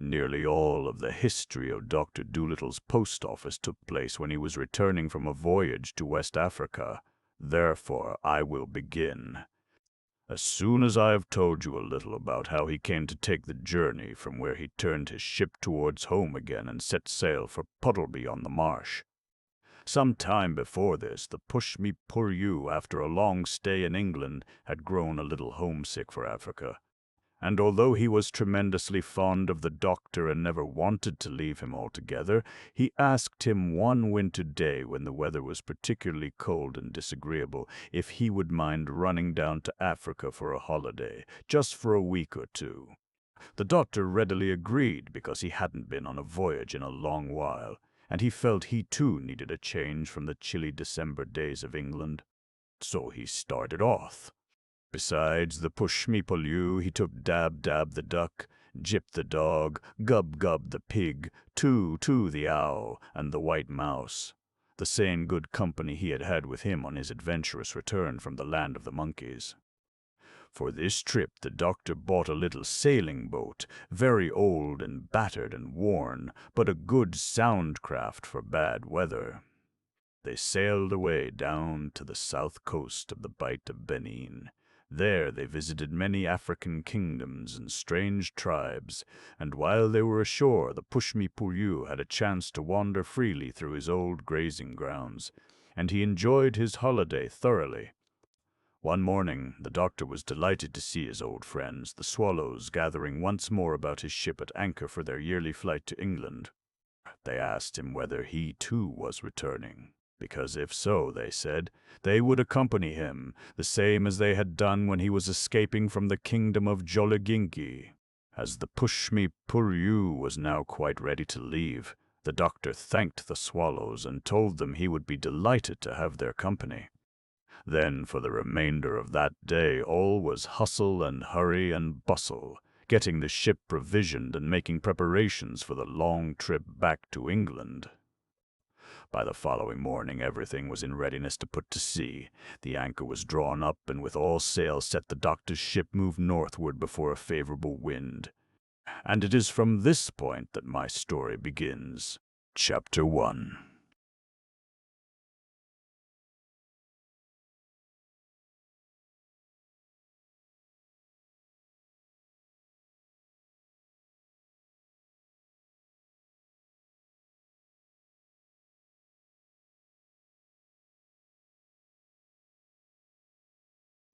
Nearly all of the history of Dr. Dolittle's post office took place when he was returning from a voyage to West Africa. Therefore, I will begin. As soon as I have told you a little about how he came to take the journey from where he turned his ship towards home again and set sail for Puddleby on the Marsh. Some time before this, the Push-me-Pull-you, after a long stay in England, had grown a little homesick for Africa. And although he was tremendously fond of the doctor and never wanted to leave him altogether, he asked him one winter day when the weather was particularly cold and disagreeable if he would mind running down to Africa for a holiday, just for a week or two. The doctor readily agreed because he hadn't been on a voyage in a long while, and he felt he too needed a change from the chilly December days of England. So he started off. Besides the push-me-pull-you, he took Dab-Dab the duck, Jip the dog, Gub-Gub the pig, Too-Too the owl, and the white mouse, the same good company he had had with him on his adventurous return from the land of the monkeys. For this trip the doctor bought a little sailing boat, very old and battered and worn, but a good sound craft for bad weather. They sailed away down to the south coast of the Bight of Benin. There they visited many African kingdoms and strange tribes, and while they were ashore the Push-me-Pull-you had a chance to wander freely through his old grazing grounds, and he enjoyed his holiday thoroughly. One morning the doctor was delighted to see his old friends, the swallows, gathering once more about his ship at anchor for their yearly flight to England. They asked him whether he too was returning, because if so, they said, they would accompany him, the same as they had done when he was escaping from the kingdom of Joliginki. As the Push-me-Pull-you was now quite ready to leave, the doctor thanked the swallows and told them he would be delighted to have their company. Then for the remainder of that day all was hustle and hurry and bustle, getting the ship provisioned and making preparations for the long trip back to England. By the following morning everything was in readiness to put to sea. The anchor was drawn up, and with all sail set the doctor's ship moved northward before a favorable wind. And it is from this point that my story begins. Chapter 1.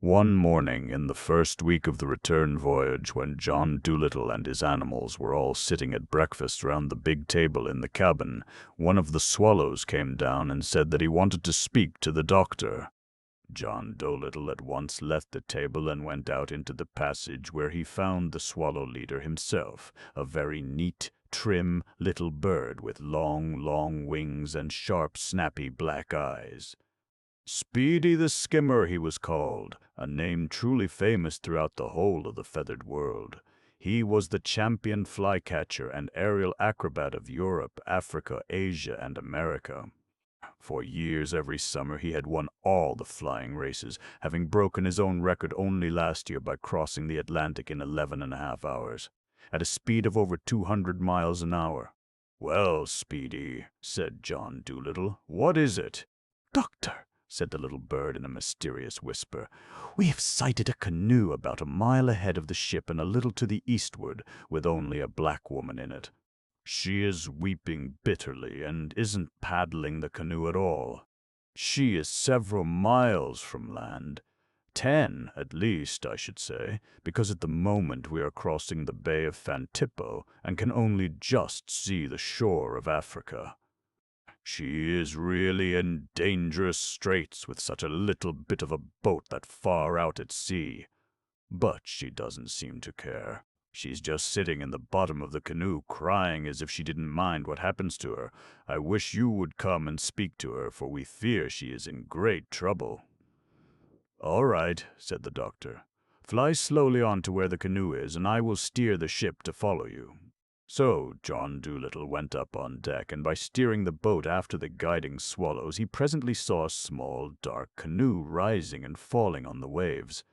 One morning in the first week of the return voyage, when John Dolittle and his animals were all sitting at breakfast round the big table in the cabin, one of the swallows came down and said that he wanted to speak to the doctor. John Dolittle at once left the table and went out into the passage, where he found the swallow leader himself, a very neat, trim little bird with long wings and sharp, snappy black eyes. Speedy the Skimmer he was called, a name truly famous throughout the whole of the feathered world. He was the champion flycatcher and aerial acrobat of Europe, Africa, Asia, and America. For years every summer he had won all the flying races, having broken his own record only last year by crossing the Atlantic in 11.5 hours, at a speed of over 200 miles an hour. "Well, Speedy," said John Dolittle, "what is it?" "Doctor," said the little bird in a mysterious whisper, "we have sighted a canoe about a mile ahead of the ship and a little to the eastward, with only a black woman in it. She is weeping bitterly and isn't paddling the canoe at all. She is several miles from land. 10, at least, I should say, because at the moment we are crossing the Bay of Fantippo and can only just see the shore of Africa. She is really in dangerous straits with such a little bit of a boat that far out at sea. But she doesn't seem to care. She's just sitting in the bottom of the canoe crying as if she didn't mind what happens to her. I wish you would come and speak to her, for we fear she is in great trouble." "All right," said the doctor. "Fly slowly on to where the canoe is, and I will steer the ship to follow you." So John Dolittle went up on deck, and by steering the boat after the guiding swallows, he presently saw a small, dark canoe rising and falling on the waves.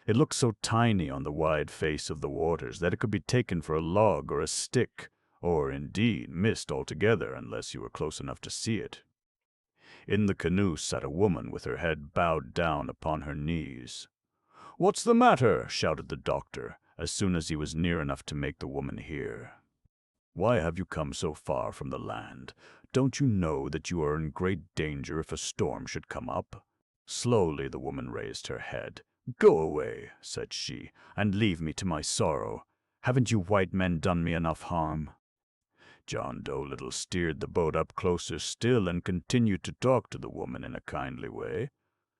It looked so tiny on the wide face of the waters that it could be taken for a log or a stick, or indeed missed altogether unless you were close enough to see it. In the canoe sat a woman with her head bowed down upon her knees. "What's the matter?" shouted the doctor, as soon as he was near enough to make the woman hear. "Why have you come so far from the land? Don't you know that you are in great danger if a storm should come up?" Slowly the woman raised her head. "Go away," said she, "and leave me to my sorrow. Haven't you white men done me enough harm?" John Dolittle steered the boat up closer still and continued to talk to the woman in a kindly way,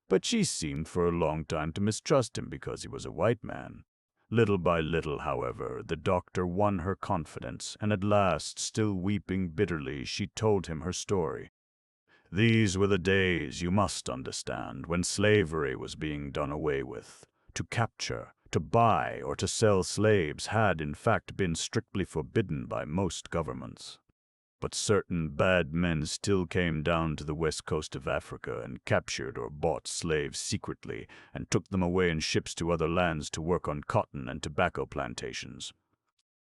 but she seemed for a long time to mistrust him because he was a white man. Little by little, however, the doctor won her confidence, and at last, still weeping bitterly, she told him her story. These were the days, you must understand, when slavery was being done away with. To capture, to buy, or to sell slaves had, in fact, been strictly forbidden by most governments. But certain bad men still came down to the west coast of Africa and captured or bought slaves secretly and took them away in ships to other lands to work on cotton and tobacco plantations.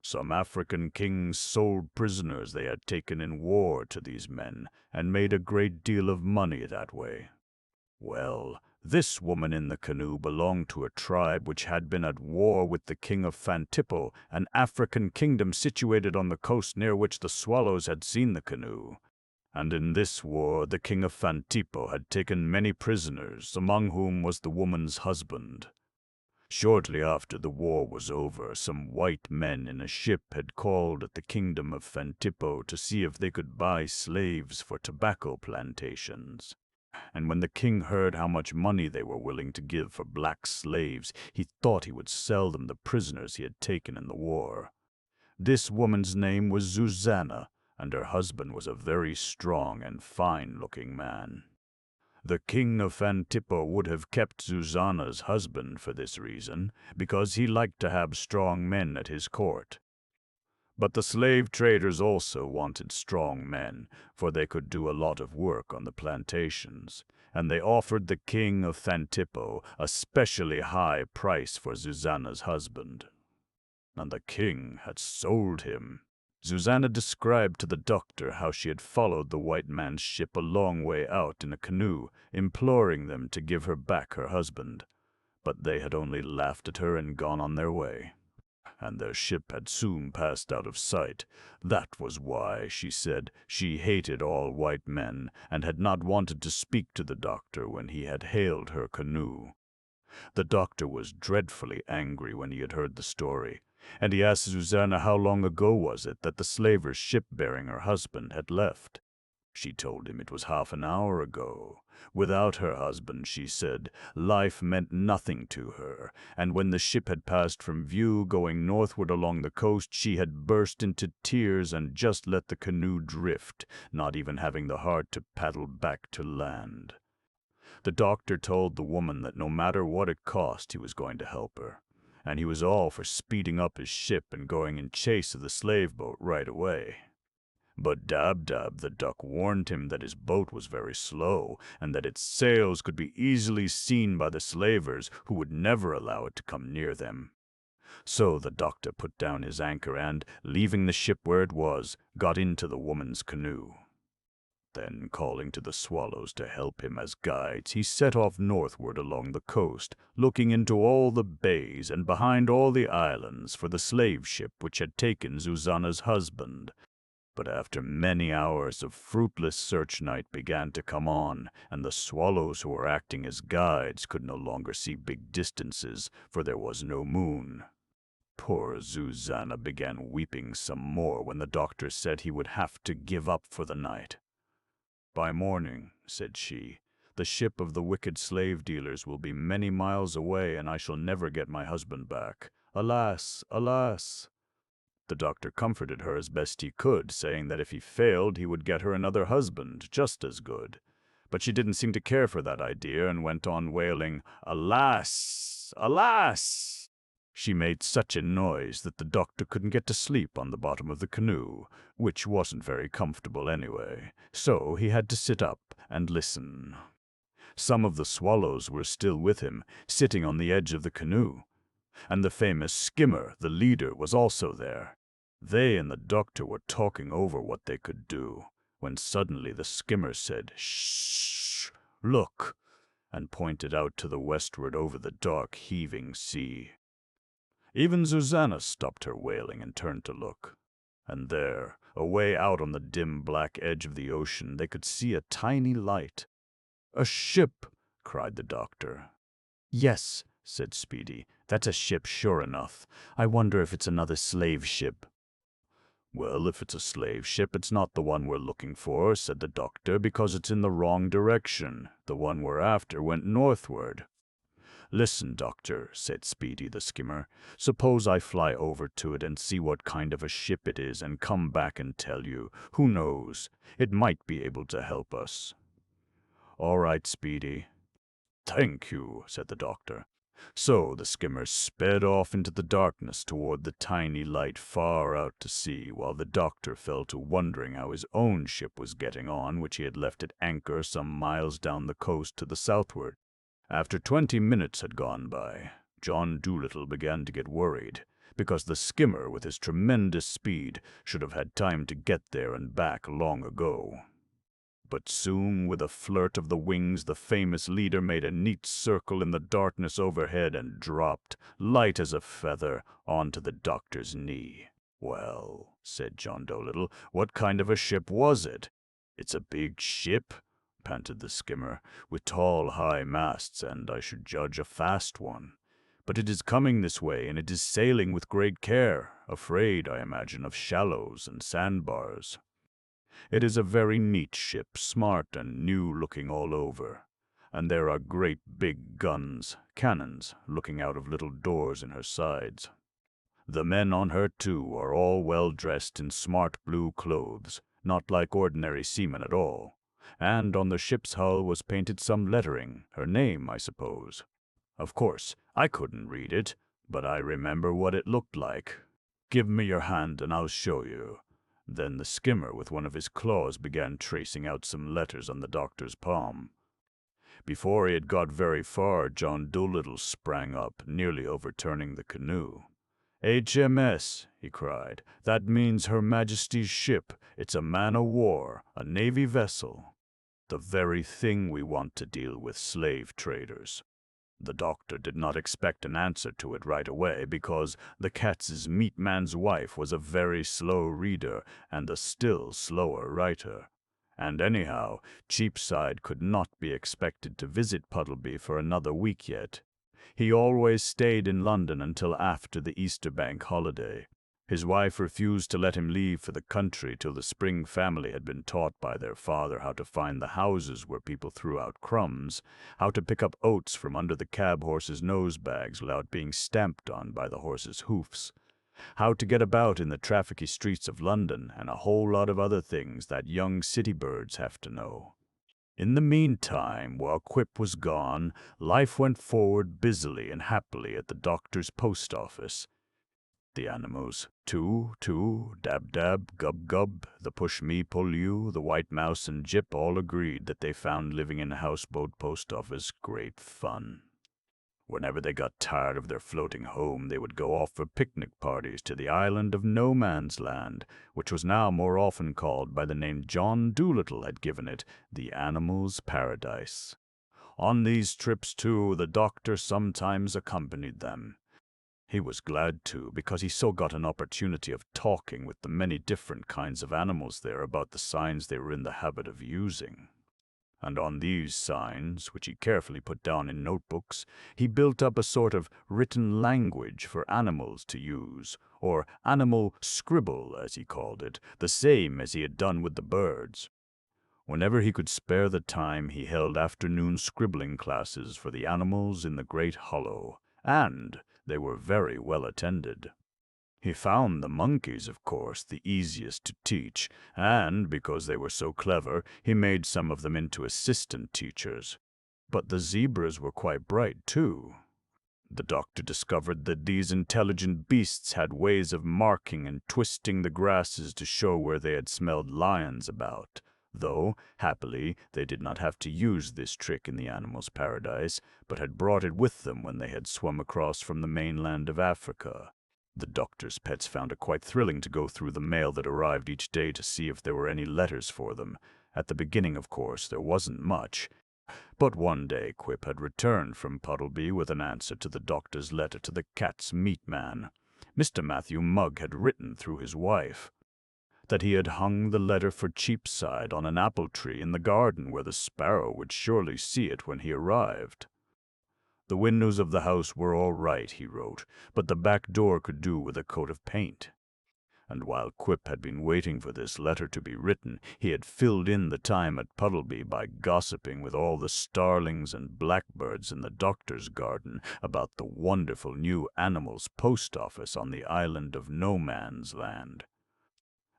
Some African kings sold prisoners they had taken in war to these men and made a great deal of money that way. Well, this woman in the canoe belonged to a tribe which had been at war with the king of Fantippo, an African kingdom situated on the coast near which the swallows had seen the canoe. And in this war the king of Fantippo had taken many prisoners, among whom was the woman's husband. Shortly after the war was over, some white men in a ship had called at the kingdom of Fantippo to see if they could buy slaves for tobacco plantations. And when the king heard how much money they were willing to give for black slaves, he thought he would sell them the prisoners he had taken in the war. This woman's name was Susanna, and her husband was a very strong and fine-looking man. The king of Fantippo would have kept Susanna's husband for this reason, because he liked to have strong men at his court. But the slave traders also wanted strong men, for they could do a lot of work on the plantations, and they offered the king of Fantippo a specially high price for Susanna's husband. And the king had sold him. Susanna described to the doctor how she had followed the white man's ship a long way out in a canoe, imploring them to give her back her husband. But they had only laughed at her and gone on their way, and their ship had soon passed out of sight. That was why, she said, she hated all white men, and had not wanted to speak to the doctor when he had hailed her canoe. The doctor was dreadfully angry when he had heard the story, and he asked Susanna how long ago was it that the slaver's ship bearing her husband had left. She told him it was half an hour ago. Without her husband, she said, life meant nothing to her, and when the ship had passed from view going northward along the coast, she had burst into tears and just let the canoe drift, not even having the heart to paddle back to land. The doctor told the woman that no matter what it cost, he was going to help her, and he was all for speeding up his ship and going in chase of the slave boat right away. But Dab-Dab the duck warned him that his boat was very slow, and that its sails could be easily seen by the slavers, who would never allow it to come near them. So the doctor put down his anchor and, leaving the ship where it was, got into the woman's canoe. Then, calling to the swallows to help him as guides, he set off northward along the coast, looking into all the bays and behind all the islands for the slave ship which had taken Susanna's husband. But after many hours of fruitless search, night began to come on, and the swallows who were acting as guides could no longer see big distances, for there was no moon. Poor Susanna began weeping some more when the doctor said he would have to give up for the night. "By morning," said she, "the ship of the wicked slave dealers will be many miles away, and I shall never get my husband back. Alas, alas!" The doctor comforted her as best he could, saying that if he failed, he would get her another husband, just as good. But she didn't seem to care for that idea, and went on wailing, "Alas! Alas!" She made such a noise that the doctor couldn't get to sleep on the bottom of the canoe, which wasn't very comfortable anyway, so he had to sit up and listen. Some of the swallows were still with him, sitting on the edge of the canoe. And the famous skimmer, the leader, was also there. They and the doctor were talking over what they could do, when suddenly the skimmer said, "Shh, look," and pointed out to the westward over the dark, heaving sea. Even Susanna stopped her wailing and turned to look. And there, away out on the dim black edge of the ocean, they could see a tiny light. "A ship!" cried the doctor. "Yes," said Speedy, "that's a ship sure enough. I wonder if it's another slave ship." "Well, if it's a slave ship, it's not the one we're looking for," said the doctor, "because it's in the wrong direction. The one we're after went northward." "Listen, doctor," said Speedy the skimmer. "Suppose I fly over to it and see what kind of a ship it is and come back and tell you. Who knows? It might be able to help us." "All right, Speedy." "Thank you," said the doctor. So the skimmer sped off into the darkness toward the tiny light far out to sea, while the doctor fell to wondering how his own ship was getting on, which he had left at anchor some miles down the coast to the southward. After 20 minutes had gone by, John Dolittle began to get worried, because the skimmer, with his tremendous speed, should have had time to get there and back long ago. But soon, with a flirt of the wings, the famous leader made a neat circle in the darkness overhead and dropped, light as a feather, onto the doctor's knee. "Well," said John Dolittle, "what kind of a ship was it?" "It's a big ship," panted the skimmer, "with tall, high masts, and, I should judge, a fast one. But it is coming this way, and it is sailing with great care, afraid, I imagine, of shallows and sandbars. It is a very neat ship, smart and new-looking all over, and there are great big guns, cannons, looking out of little doors in her sides. The men on her, too, are all well dressed in smart blue clothes, not like ordinary seamen at all, and on the ship's hull was painted some lettering, her name, I suppose. Of course, I couldn't read it, but I remember what it looked like. Give me your hand and I'll show you." Then the skimmer, with one of his claws, began tracing out some letters on the doctor's palm. Before he had got very far, John Dolittle sprang up, nearly overturning the canoe. "HMS," he cried. "That means Her Majesty's ship. It's a man-o'-war, a navy vessel. The very thing we want to deal with slave traders." The doctor did not expect an answer to it right away, because the cat's meat man's wife was a very slow reader and a still slower writer. And anyhow, Cheapside could not be expected to visit Puddleby for another week yet. He always stayed in London until after the Easter Bank holiday. His wife refused to let him leave for the country till the Spring family had been taught by their father how to find the houses where people threw out crumbs, how to pick up oats from under the cab horses' nose-bags without being stamped on by the horses' hoofs, how to get about in the trafficky streets of London, and a whole lot of other things that young city birds have to know. In the meantime, while Quip was gone, life went forward busily and happily at the doctor's post office. The animals, Too, Too, Dab Dab, Gub Gub, the Push Me Pull You, the White Mouse, and Jip all agreed that they found living in a houseboat post office great fun. Whenever they got tired of their floating home, they would go off for picnic parties to the island of No Man's Land, which was now more often called by the name John Dolittle had given it, the Animals' Paradise. On these trips, too, the doctor sometimes accompanied them. He was glad to, because he so got an opportunity of talking with the many different kinds of animals there about the signs they were in the habit of using. And on these signs, which he carefully put down in notebooks, he built up a sort of written language for animals to use, or animal scribble, as he called it, the same as he had done with the birds. Whenever he could spare the time, he held afternoon scribbling classes for the animals in the great hollow, and they were very well attended. He found the monkeys, of course, the easiest to teach, and, because they were so clever, he made some of them into assistant teachers. But the zebras were quite bright, too. The doctor discovered that these intelligent beasts had ways of marking and twisting the grasses to show where they had smelled lions about. though, happily, they did not have to use this trick in the animals' paradise, but had brought it with them when they had swum across from the mainland of Africa. The doctor's pets found it quite thrilling to go through the mail that arrived each day to see if there were any letters for them. At the beginning, of course, there wasn't much, but one day Quip had returned from Puddleby with an answer to the doctor's letter to the cat's meat man. Mr. Matthew Mugg had written through his wife that he had hung the letter for Cheapside on an apple tree in the garden where the sparrow would surely see it when he arrived. The windows of the house were all right, he wrote, but the back door could do with a coat of paint. And while Quip had been waiting for this letter to be written, he had filled in the time at Puddleby by gossiping with all the starlings and blackbirds in the doctor's garden about the wonderful new animals' post office on the island of No Man's Land.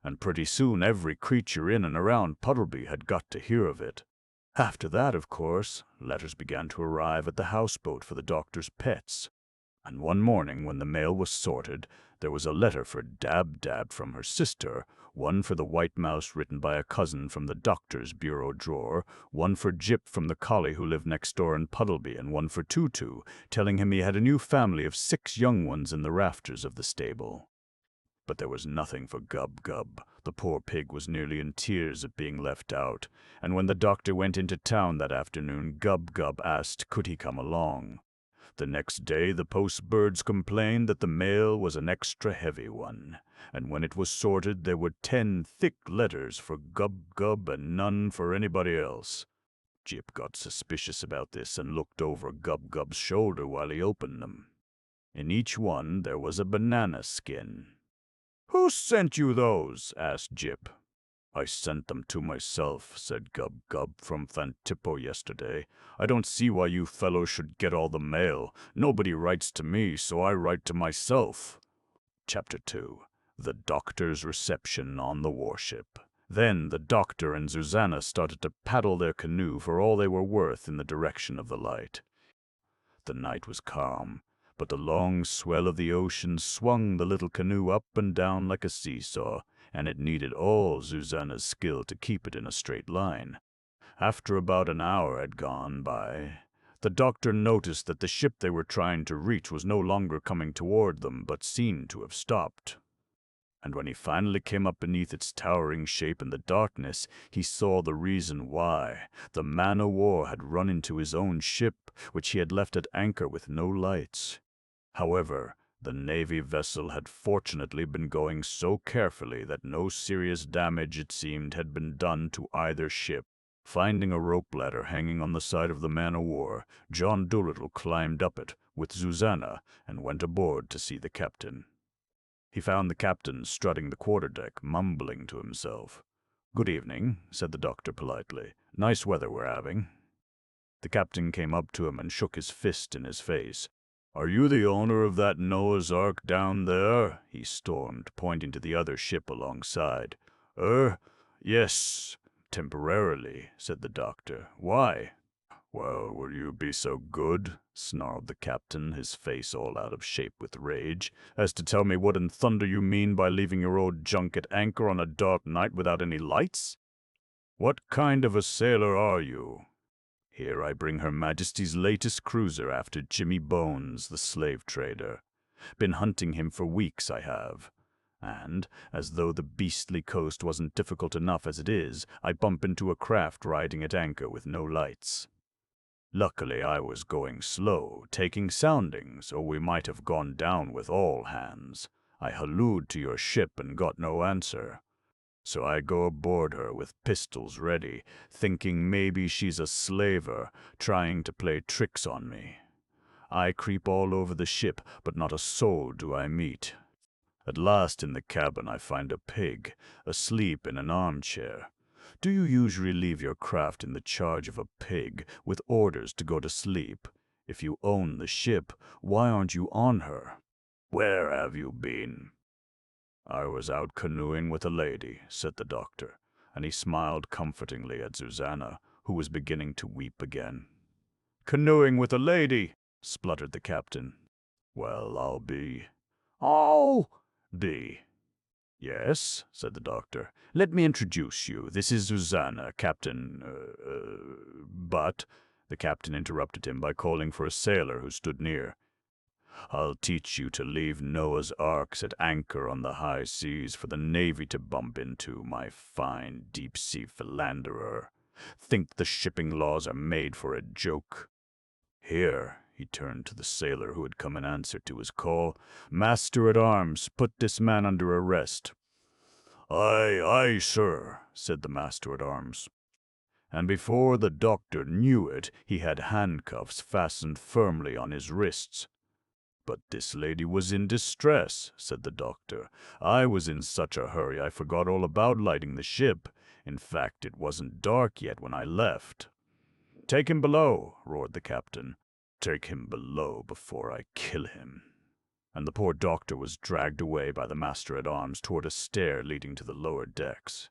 And pretty soon every creature in and around Puddleby had got to hear of it. After that, of course, letters began to arrive at the houseboat for the doctor's pets. And one morning, when the mail was sorted, there was a letter for Dab-Dab from her sister, one for the White Mouse written by a cousin from the doctor's bureau drawer, one for Jip from the collie who lived next door in Puddleby, and one for Tutu, telling him he had a new family of 6 young ones in the rafters of the stable. But there was nothing for Gub-Gub. The poor pig was nearly in tears at being left out, and when the doctor went into town that afternoon, Gub-Gub asked could he come along. The next day the post-birds complained that the mail was an extra heavy one, and when it was sorted there were 10 thick letters for Gub-Gub and none for anybody else. Jip got suspicious about this and looked over Gub-Gub's shoulder while he opened them. In each one there was a banana skin. "Who sent you those?" asked Jip. "I sent them to myself," said Gub-Gub, "from Fantippo yesterday. I don't see why you fellows should get all the mail. Nobody writes to me, so I write to myself." Chapter 2. The Doctor's Reception on the Warship. Then the Doctor and Susanna started to paddle their canoe for all they were worth in the direction of the light. The night was calm, but the long swell of the ocean swung the little canoe up and down like a seesaw, and it needed all Susanna's skill to keep it in a straight line. After about an hour had gone by, the doctor noticed that the ship they were trying to reach was no longer coming toward them, but seemed to have stopped. And when he finally came up beneath its towering shape in the darkness, he saw the reason why. The man-o'-war had run into his own ship, which he had left at anchor with no lights. However, the Navy vessel had fortunately been going so carefully that no serious damage, it seemed, had been done to either ship. Finding a rope ladder hanging on the side of the man-o'-war, John Dolittle climbed up it with Susanna and went aboard to see the captain. He found the captain strutting the quarterdeck, mumbling to himself. "Good evening," said the doctor politely. "Nice weather we're having." The captain came up to him and shook his fist in his face. "Are you the owner of that Noah's Ark down there?" he stormed, pointing to the other ship alongside. Yes, temporarily," said the doctor. "Why?" "Well, will you be so good," snarled the captain, his face all out of shape with rage, "as to tell me what in thunder you mean by leaving your old junk at anchor on a dark night without any lights? What kind of a sailor are you? Here I bring Her Majesty's latest cruiser after Jimmy Bones, the slave trader. Been hunting him for weeks, I have. And, as though the beastly coast wasn't difficult enough as it is, I bump into a craft riding at anchor with no lights. Luckily I was going slow, taking soundings, or we might have gone down with all hands. I hallooed to your ship and got no answer. So I go aboard her with pistols ready, thinking maybe she's a slaver, trying to play tricks on me. I creep all over the ship, but not a soul do I meet. At last in the cabin I find a pig, asleep in an armchair. Do you usually leave your craft in the charge of a pig, with orders to go to sleep? If you own the ship, why aren't you on her? Where have you been?" "I was out canoeing with a lady," said the doctor, and he smiled comfortingly at Susanna, who was beginning to weep again. "Canoeing with a lady!" spluttered the captain. "Well, I'll be." "Yes," said the doctor. "Let me introduce you. This is Susanna, Captain, but—" The captain interrupted him by calling for a sailor who stood near. "I'll teach you to leave Noah's arks at anchor on the high seas for the Navy to bump into, my fine deep-sea philanderer. Think the shipping laws are made for a joke? Here," he turned to the sailor who had come in answer to his call. "Master-at-arms, put this man under arrest." "Aye, aye, sir," said the master-at-arms. And before the doctor knew it, he had handcuffs fastened firmly on his wrists. "But this lady was in distress," said the doctor. "I was in such a hurry I forgot all about lighting the ship. In fact, it wasn't dark yet when I left." "Take him below," roared the captain. "Take him below before I kill him." And the poor doctor was dragged away by the master-at-arms toward a stair leading to the lower decks.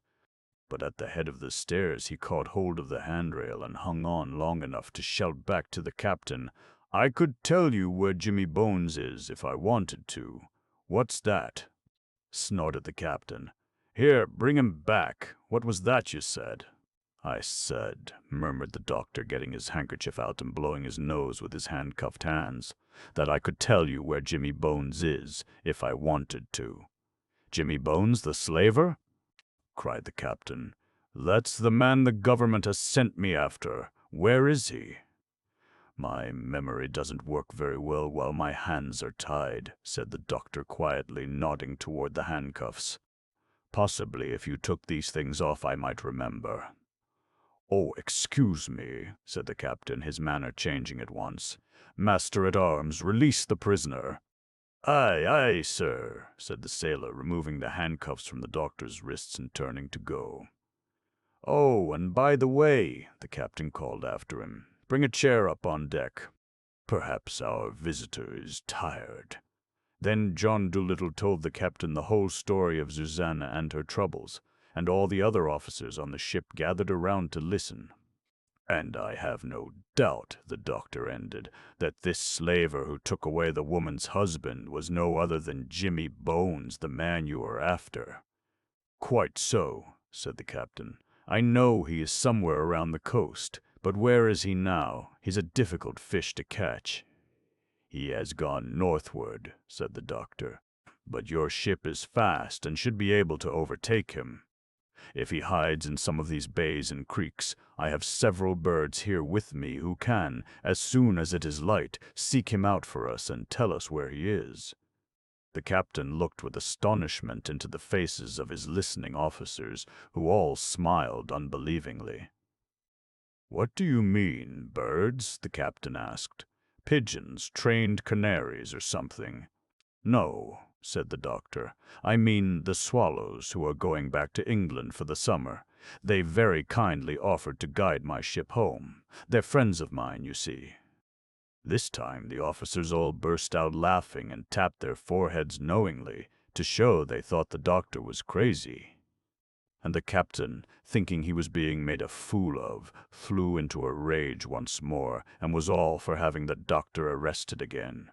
But at the head of the stairs he caught hold of the handrail and hung on long enough to shout back to the captain, "I could tell you where Jimmy Bones is if I wanted to." "What's that?" snorted the captain. "Here, bring him back. What was that you said?" "I said," murmured the doctor, getting his handkerchief out and blowing his nose with his handcuffed hands, "that I could tell you where Jimmy Bones is, if I wanted to." "Jimmy Bones, the slaver?" cried the captain. "That's the man the government has sent me after. Where is he?" "My memory doesn't work very well while my hands are tied," said the doctor quietly, nodding toward the handcuffs. "Possibly if you took these things off I might remember." "Oh, excuse me," said the captain, his manner changing at once. "Master-at-arms, release the prisoner." "Aye, aye, sir," said the sailor, removing the handcuffs from the doctor's wrists and turning to go. "Oh, and by the way," the captain called after him, "bring a chair up on deck. Perhaps our visitor is tired." Then John Dolittle told the captain the whole story of Susanna and her troubles, and all the other officers on the ship gathered around to listen. "And I have no doubt," the doctor ended, "that this slaver who took away the woman's husband was no other than Jimmy Bones, the man you are after." "Quite so," said the captain. "I know he is somewhere around the coast, but where is he now? He's a difficult fish to catch." "He has gone northward," said the doctor, "but your ship is fast and should be able to overtake him. If he hides in some of these bays and creeks, I have several birds here with me who can, as soon as it is light, seek him out for us and tell us where he is." The captain looked with astonishment into the faces of his listening officers, who all smiled unbelievingly. "What do you mean, birds?" the captain asked. "Pigeons, trained canaries, or something?" "No," said the doctor. "I mean the swallows who are going back to England for the summer. They very kindly offered to guide my ship home. They're friends of mine, you see." This time the officers all burst out laughing and tapped their foreheads knowingly, to show they thought the doctor was crazy. And the captain, thinking he was being made a fool of, flew into a rage once more, and was all for having the doctor arrested again.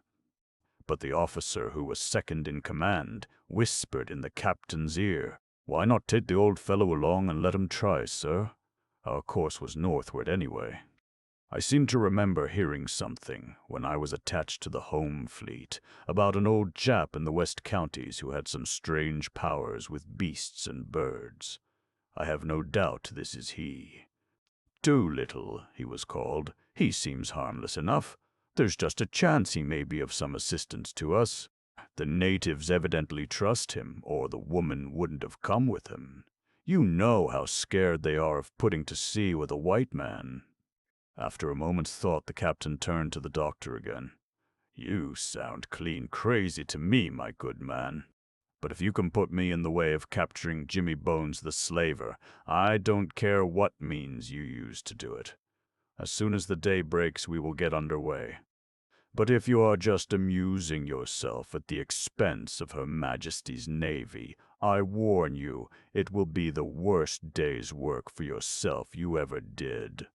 But the officer who was second in command whispered in the captain's ear, "Why not take the old fellow along and let him try, sir? Our course was northward anyway." I seem to remember hearing something, when I was attached to the home fleet, about an old chap in the West Counties who had some strange powers with beasts and birds. I have no doubt this is he. Dolittle, he was called. He seems harmless enough. There's just a chance he may be of some assistance to us. The natives evidently trust him, or the woman wouldn't have come with him. You know how scared they are of putting to sea with a white man." After a moment's thought, the captain turned to the doctor again. "You sound clean crazy to me, my good man. But if you can put me in the way of capturing Jimmy Bones the slaver, I don't care what means you use to do it. As soon as the day breaks, we will get under way. But if you are just amusing yourself at the expense of Her Majesty's Navy, I warn you, it will be the worst day's work for yourself you ever did."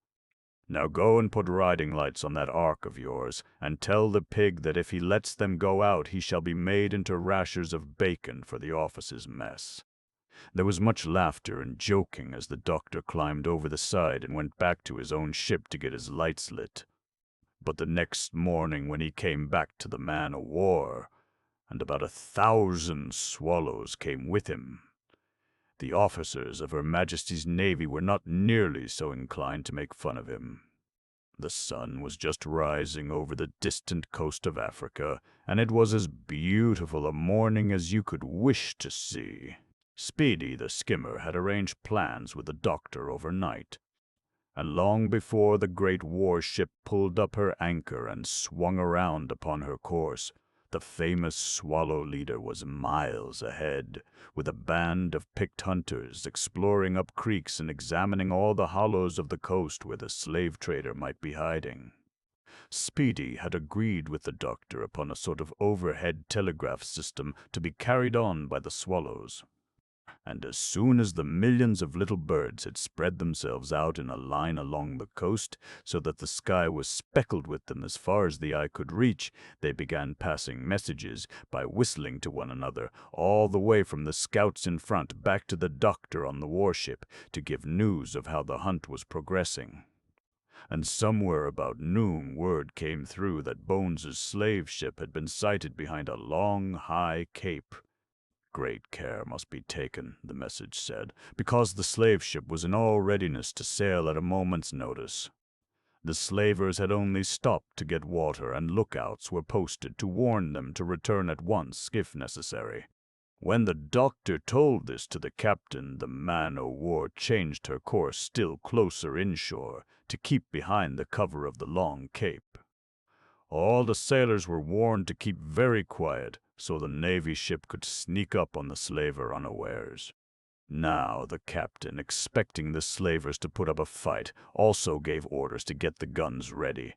Now go and put riding lights on that ark of yours, and tell the pig that if he lets them go out he shall be made into rashers of bacon for the office's mess." There was much laughter and joking as the doctor climbed over the side and went back to his own ship to get his lights lit. But the next morning when he came back to the man-o'-war, and about 1,000 swallows came with him, the officers of Her Majesty's Navy were not nearly so inclined to make fun of him. The sun was just rising over the distant coast of Africa, and it was as beautiful a morning as you could wish to see. Speedy the skimmer had arranged plans with the doctor overnight, and long before the great warship pulled up her anchor and swung around upon her course, the famous Swallow leader was miles ahead, with a band of picked hunters exploring up creeks and examining all the hollows of the coast where the slave trader might be hiding. Speedy had agreed with the doctor upon a sort of overhead telegraph system to be carried on by the swallows, and as soon as the millions of little birds had spread themselves out in a line along the coast, so that the sky was speckled with them as far as the eye could reach, they began passing messages by whistling to one another all the way from the scouts in front back to the doctor on the warship to give news of how the hunt was progressing. And somewhere about noon word came through that Bones's slave ship had been sighted behind a long, high cape. "Great care must be taken," the message said, because the slave ship was in all readiness to sail at a moment's notice. The slavers had only stopped to get water, and lookouts were posted to warn them to return at once if necessary. When the doctor told this to the captain, the man-o'-war changed her course still closer inshore to keep behind the cover of the long cape. All the sailors were warned to keep very quiet, so the Navy ship could sneak up on the slaver unawares. Now the captain, expecting the slavers to put up a fight, also gave orders to get the guns ready.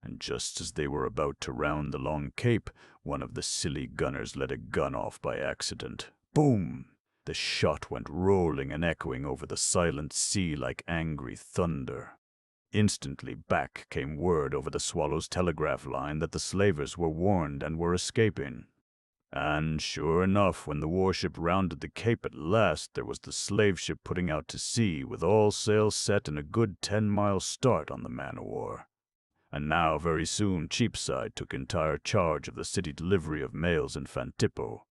And just as they were about to round the long cape, one of the silly gunners let a gun off by accident. Boom! The shot went rolling and echoing over the silent sea like angry thunder. Instantly back came word over the Swallow's telegraph line that the slavers were warned and were escaping. And sure enough, when the warship rounded the cape at last, there was the slave ship putting out to sea with all sails set and a good 10-mile start on the man-o'-war. And now very soon Cheapside took entire charge of the city delivery of mails in Fantippo.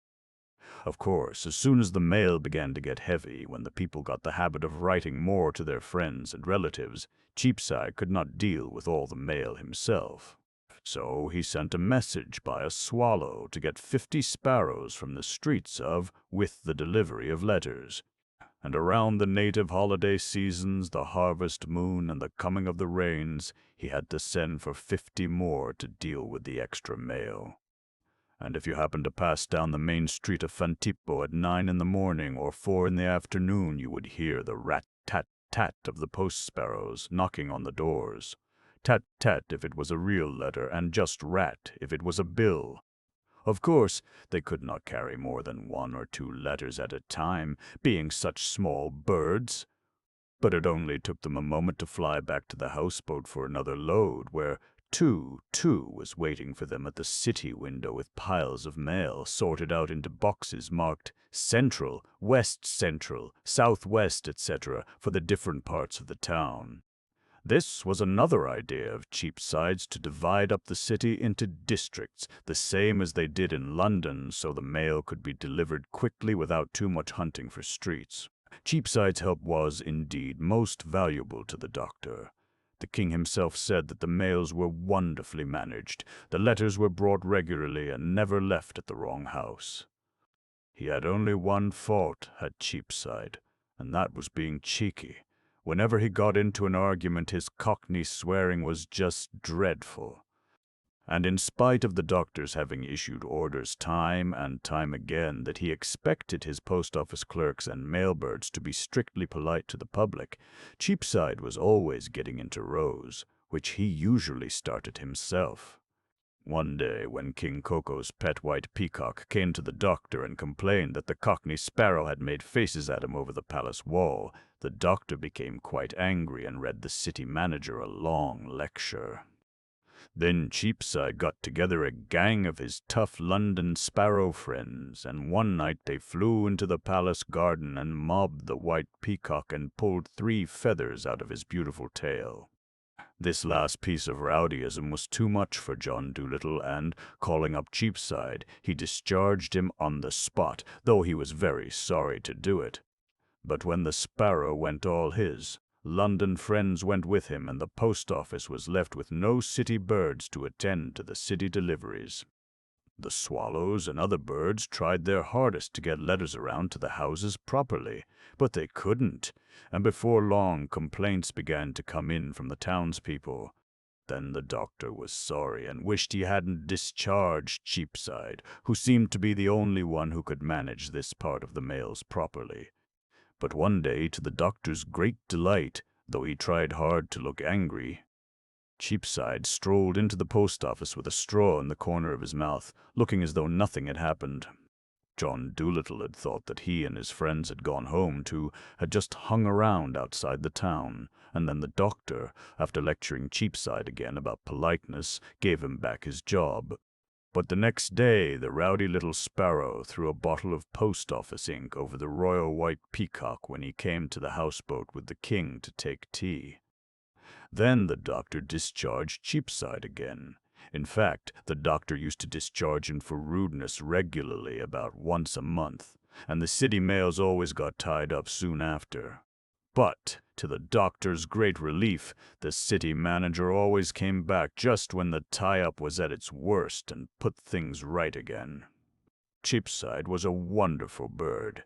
Of course, as soon as the mail began to get heavy, when the people got the habit of writing more to their friends and relatives, Cheapside could not deal with all the mail himself. So he sent a message by a swallow to get 50 sparrows from the streets with the delivery of letters. And around the native holiday seasons, the harvest moon, and the coming of the rains, he had to send for 50 more to deal with the extra mail. And if you happened to pass down the main street of Fantippo at 9 in the morning or 4 in the afternoon, you would hear the rat-tat-tat of the post-sparrows knocking on the doors. Tat-tat if it was a real letter, and just rat if it was a bill. Of course, they could not carry more than 1 or 2 letters at a time, being such small birds. But it only took them a moment to fly back to the houseboat for another load, where Two was waiting for them at the city window with piles of mail sorted out into boxes marked Central, West Central, Southwest, etc. for the different parts of the town. This was another idea of Cheapside's, to divide up the city into districts, the same as they did in London, so the mail could be delivered quickly without too much hunting for streets. Cheapside's help was, indeed, most valuable to the doctor. The king himself said that the mails were wonderfully managed. The letters were brought regularly and never left at the wrong house. He had only one fault, had Cheapside, and that was being cheeky. Whenever he got into an argument, his Cockney swearing was just dreadful. And in spite of the doctor's having issued orders time and time again that he expected his post-office clerks and mailbirds to be strictly polite to the public, Cheapside was always getting into rows, which he usually started himself. One day, when King Coco's pet white peacock came to the doctor and complained that the Cockney sparrow had made faces at him over the palace wall, The doctor became quite angry and read the city manager a long lecture. Then Cheapside got together a gang of his tough London sparrow friends, and one night they flew into the palace garden and mobbed the white peacock and pulled 3 feathers out of his beautiful tail. This last piece of rowdyism was too much for John Dolittle, and, calling up Cheapside, he discharged him on the spot, though he was very sorry to do it. But when the sparrow went all his, London friends went with him, and the post office was left with no city birds to attend to the city deliveries. The swallows and other birds tried their hardest to get letters around to the houses properly, but they couldn't, and before long complaints began to come in from the townspeople. Then the doctor was sorry and wished he hadn't discharged Cheapside, who seemed to be the only one who could manage this part of the mails properly. But one day, to the doctor's great delight, though he tried hard to look angry, Cheapside strolled into the post office with a straw in the corner of his mouth, looking as though nothing had happened. John Dolittle had thought that he and his friends had gone home had just hung around outside the town, and then the doctor, after lecturing Cheapside again about politeness, gave him back his job. But the next day the rowdy little sparrow threw a bottle of post office ink over the royal white peacock when he came to the houseboat with the king to take tea. Then the doctor discharged Cheapside again. In fact, the doctor used to discharge him for rudeness regularly, about once a month, and the city mails always got tied up soon after. But, to the doctor's great relief, the city manager always came back just when the tie-up was at its worst and put things right again. Cheapside was a wonderful bird,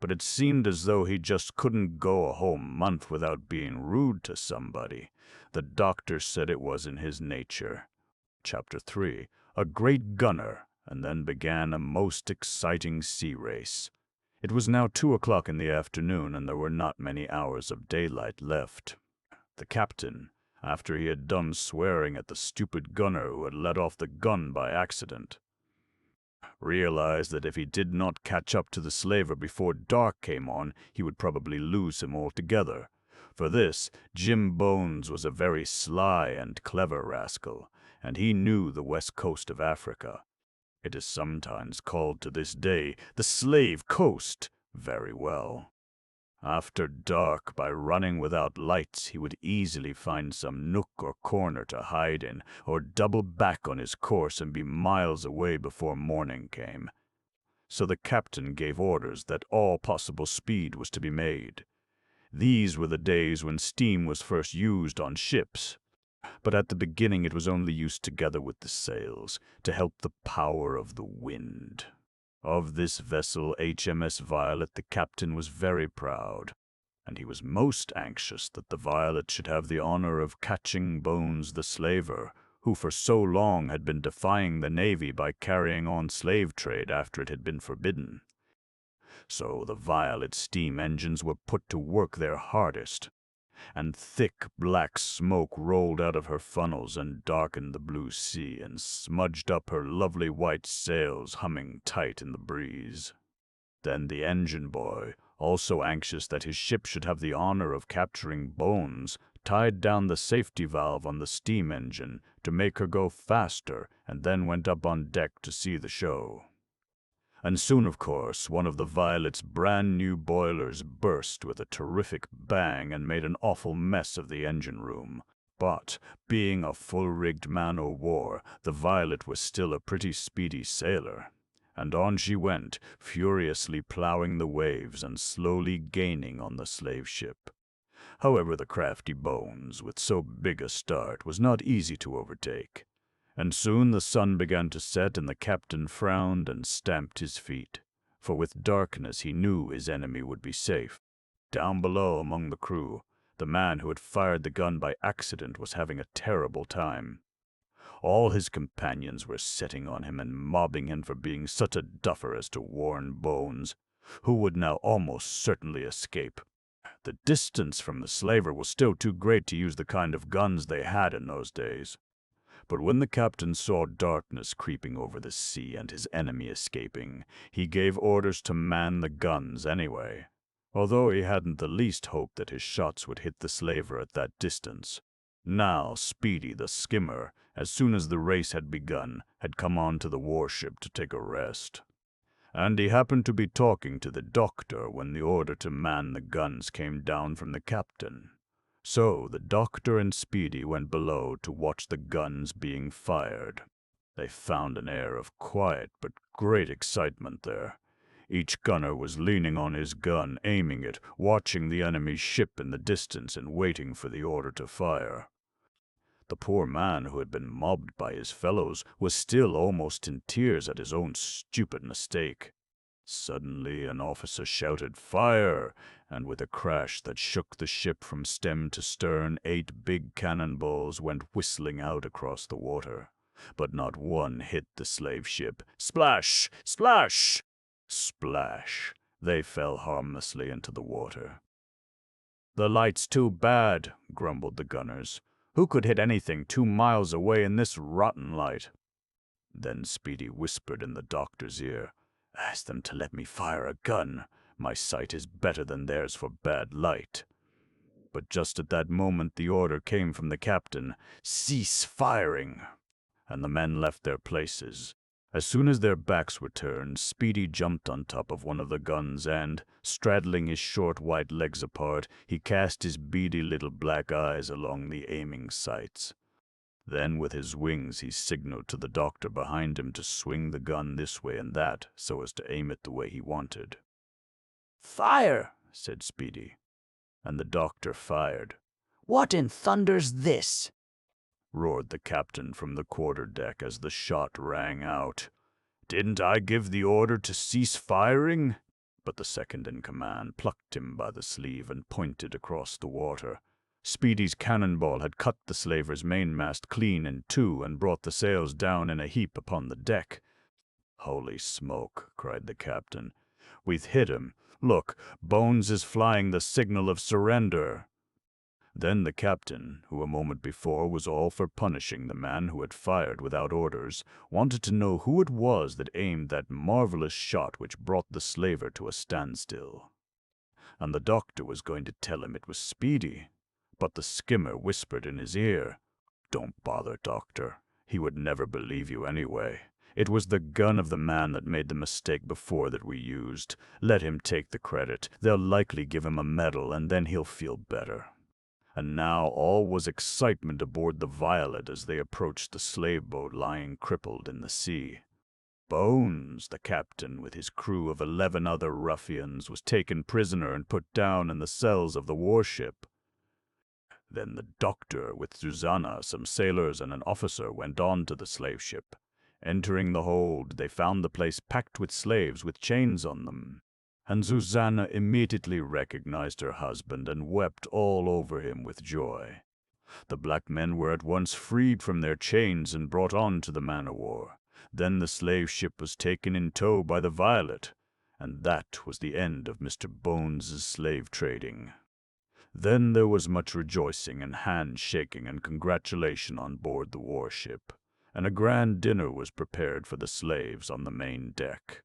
but it seemed as though he just couldn't go a whole month without being rude to somebody. The doctor said it was in his nature. Chapter 3. A great gunner, and then began a most exciting sea race. It was now 2 o'clock in the afternoon, and there were not many hours of daylight left. The captain, after he had done swearing at the stupid gunner who had let off the gun by accident, realized that if he did not catch up to the slaver before dark came on, he would probably lose him altogether. For this, Jim Bones was a very sly and clever rascal, and he knew the west coast of Africa. It is sometimes called to this day the Slave Coast very well. After dark, by running without lights, he would easily find some nook or corner to hide in, or double back on his course and be miles away before morning came. So the captain gave orders that all possible speed was to be made. These were the days when steam was first used on ships, but at the beginning it was only used together with the sails, to help the power of the wind. Of this vessel, HMS Violet, the captain was very proud, and he was most anxious that the Violet should have the honor of catching Bones the slaver, who for so long had been defying the Navy by carrying on slave trade after it had been forbidden. So the Violet's steam engines were put to work their hardest, and thick black smoke rolled out of her funnels and darkened the blue sea and smudged up her lovely white sails, humming tight in the breeze. Then the engine boy, also anxious that his ship should have the honor of capturing Bones, tied down the safety valve on the steam engine to make her go faster, and then went up on deck to see the show. And soon, of course, one of the Violet's brand-new boilers burst with a terrific bang and made an awful mess of the engine room. But, being a full-rigged man-o'-war, the Violet was still a pretty speedy sailor, and on she went, furiously plowing the waves and slowly gaining on the slave ship. However, the crafty Bones, with so big a start, was not easy to overtake. And soon the sun began to set, and the captain frowned and stamped his feet, for with darkness he knew his enemy would be safe. Down below among the crew, the man who had fired the gun by accident was having a terrible time. All his companions were setting on him and mobbing him for being such a duffer as to warn Bones, who would now almost certainly escape. The distance from the slaver was still too great to use the kind of guns they had in those days. But when the captain saw darkness creeping over the sea and his enemy escaping, he gave orders to man the guns anyway. although he hadn't the least hope that his shots would hit the slaver at that distance. Now Speedy the skimmer, as soon as the race had begun, had come on to the warship to take a rest. And he happened to be talking to the doctor when the order to man the guns came down from the captain. So the doctor and Speedy went below to watch the guns being fired. They found an air of quiet but great excitement there. Each gunner was leaning on his gun, aiming it, watching the enemy's ship in the distance and waiting for the order to fire. The poor man who had been mobbed by his fellows was still almost in tears at his own stupid mistake. Suddenly an officer shouted, "Fire!" and with a crash that shook the ship from stem to stern, 8 big cannonballs went whistling out across the water. But not one hit the slave ship. Splash! Splash! Splash! They fell harmlessly into the water. "The light's too bad," grumbled the gunners. "Who could hit anything 2 miles away in this rotten light?" Then Speedy whispered in the doctor's ear, "Ask them to let me fire a gun. My sight is better than theirs for bad light." But just at that moment the order came from the captain, "Cease firing!" and the men left their places. As soon as their backs were turned, Speedy jumped on top of one of the guns and, straddling his short white legs apart, he cast his beady little black eyes along the aiming sights. Then with his wings he signaled to the doctor behind him to swing the gun this way and that so as to aim it the way he wanted. "Fire!" said Speedy, and the doctor fired. "What in thunder's this?" roared the captain from the quarter-deck as the shot rang out. "Didn't I give the order to cease firing?" But the second in command plucked him by the sleeve and pointed across the water. Speedy's cannonball had cut the slaver's mainmast clean in 2 and brought the sails down in a heap upon the deck. "Holy smoke!" cried the captain. "We've hit him. Look, Bones is flying the signal of surrender." Then the captain, who a moment before was all for punishing the man who had fired without orders, wanted to know who it was that aimed that marvelous shot which brought the slaver to a standstill. And the doctor was going to tell him it was Speedy, but the skimmer whispered in his ear, "Don't bother, doctor. He would never believe you anyway. It was the gun of the man that made the mistake before that we used. Let him take the credit. They'll likely give him a medal, and then he'll feel better." And now all was excitement aboard the Violet as they approached the slave boat lying crippled in the sea. Bones, the captain, with his crew of 11 other ruffians, was taken prisoner and put down in the cells of the warship. Then the doctor, with Susanna, some sailors, and an officer, went on to the slave ship. Entering the hold, they found the place packed with slaves with chains on them. And Susanna immediately recognized her husband and wept all over him with joy. The black men were at once freed from their chains and brought on to the man-o'-war. Then the slave ship was taken in tow by the Violet, and that was the end of Mr. Bones's slave trading. Then there was much rejoicing and hand-shaking and congratulation on board the warship, and a grand dinner was prepared for the slaves on the main deck.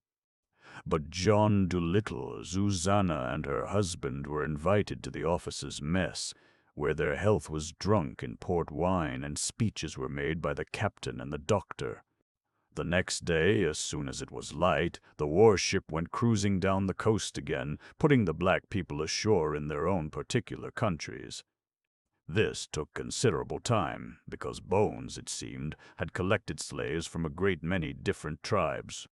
But John Dolittle, Susanna, and her husband were invited to the officers' mess, where their health was drunk in port wine and speeches were made by the captain and the doctor. The next day, as soon as it was light, the warship went cruising down the coast again, putting the black people ashore in their own particular countries. This took considerable time, because Bones, it seemed, had collected slaves from a great many different tribes.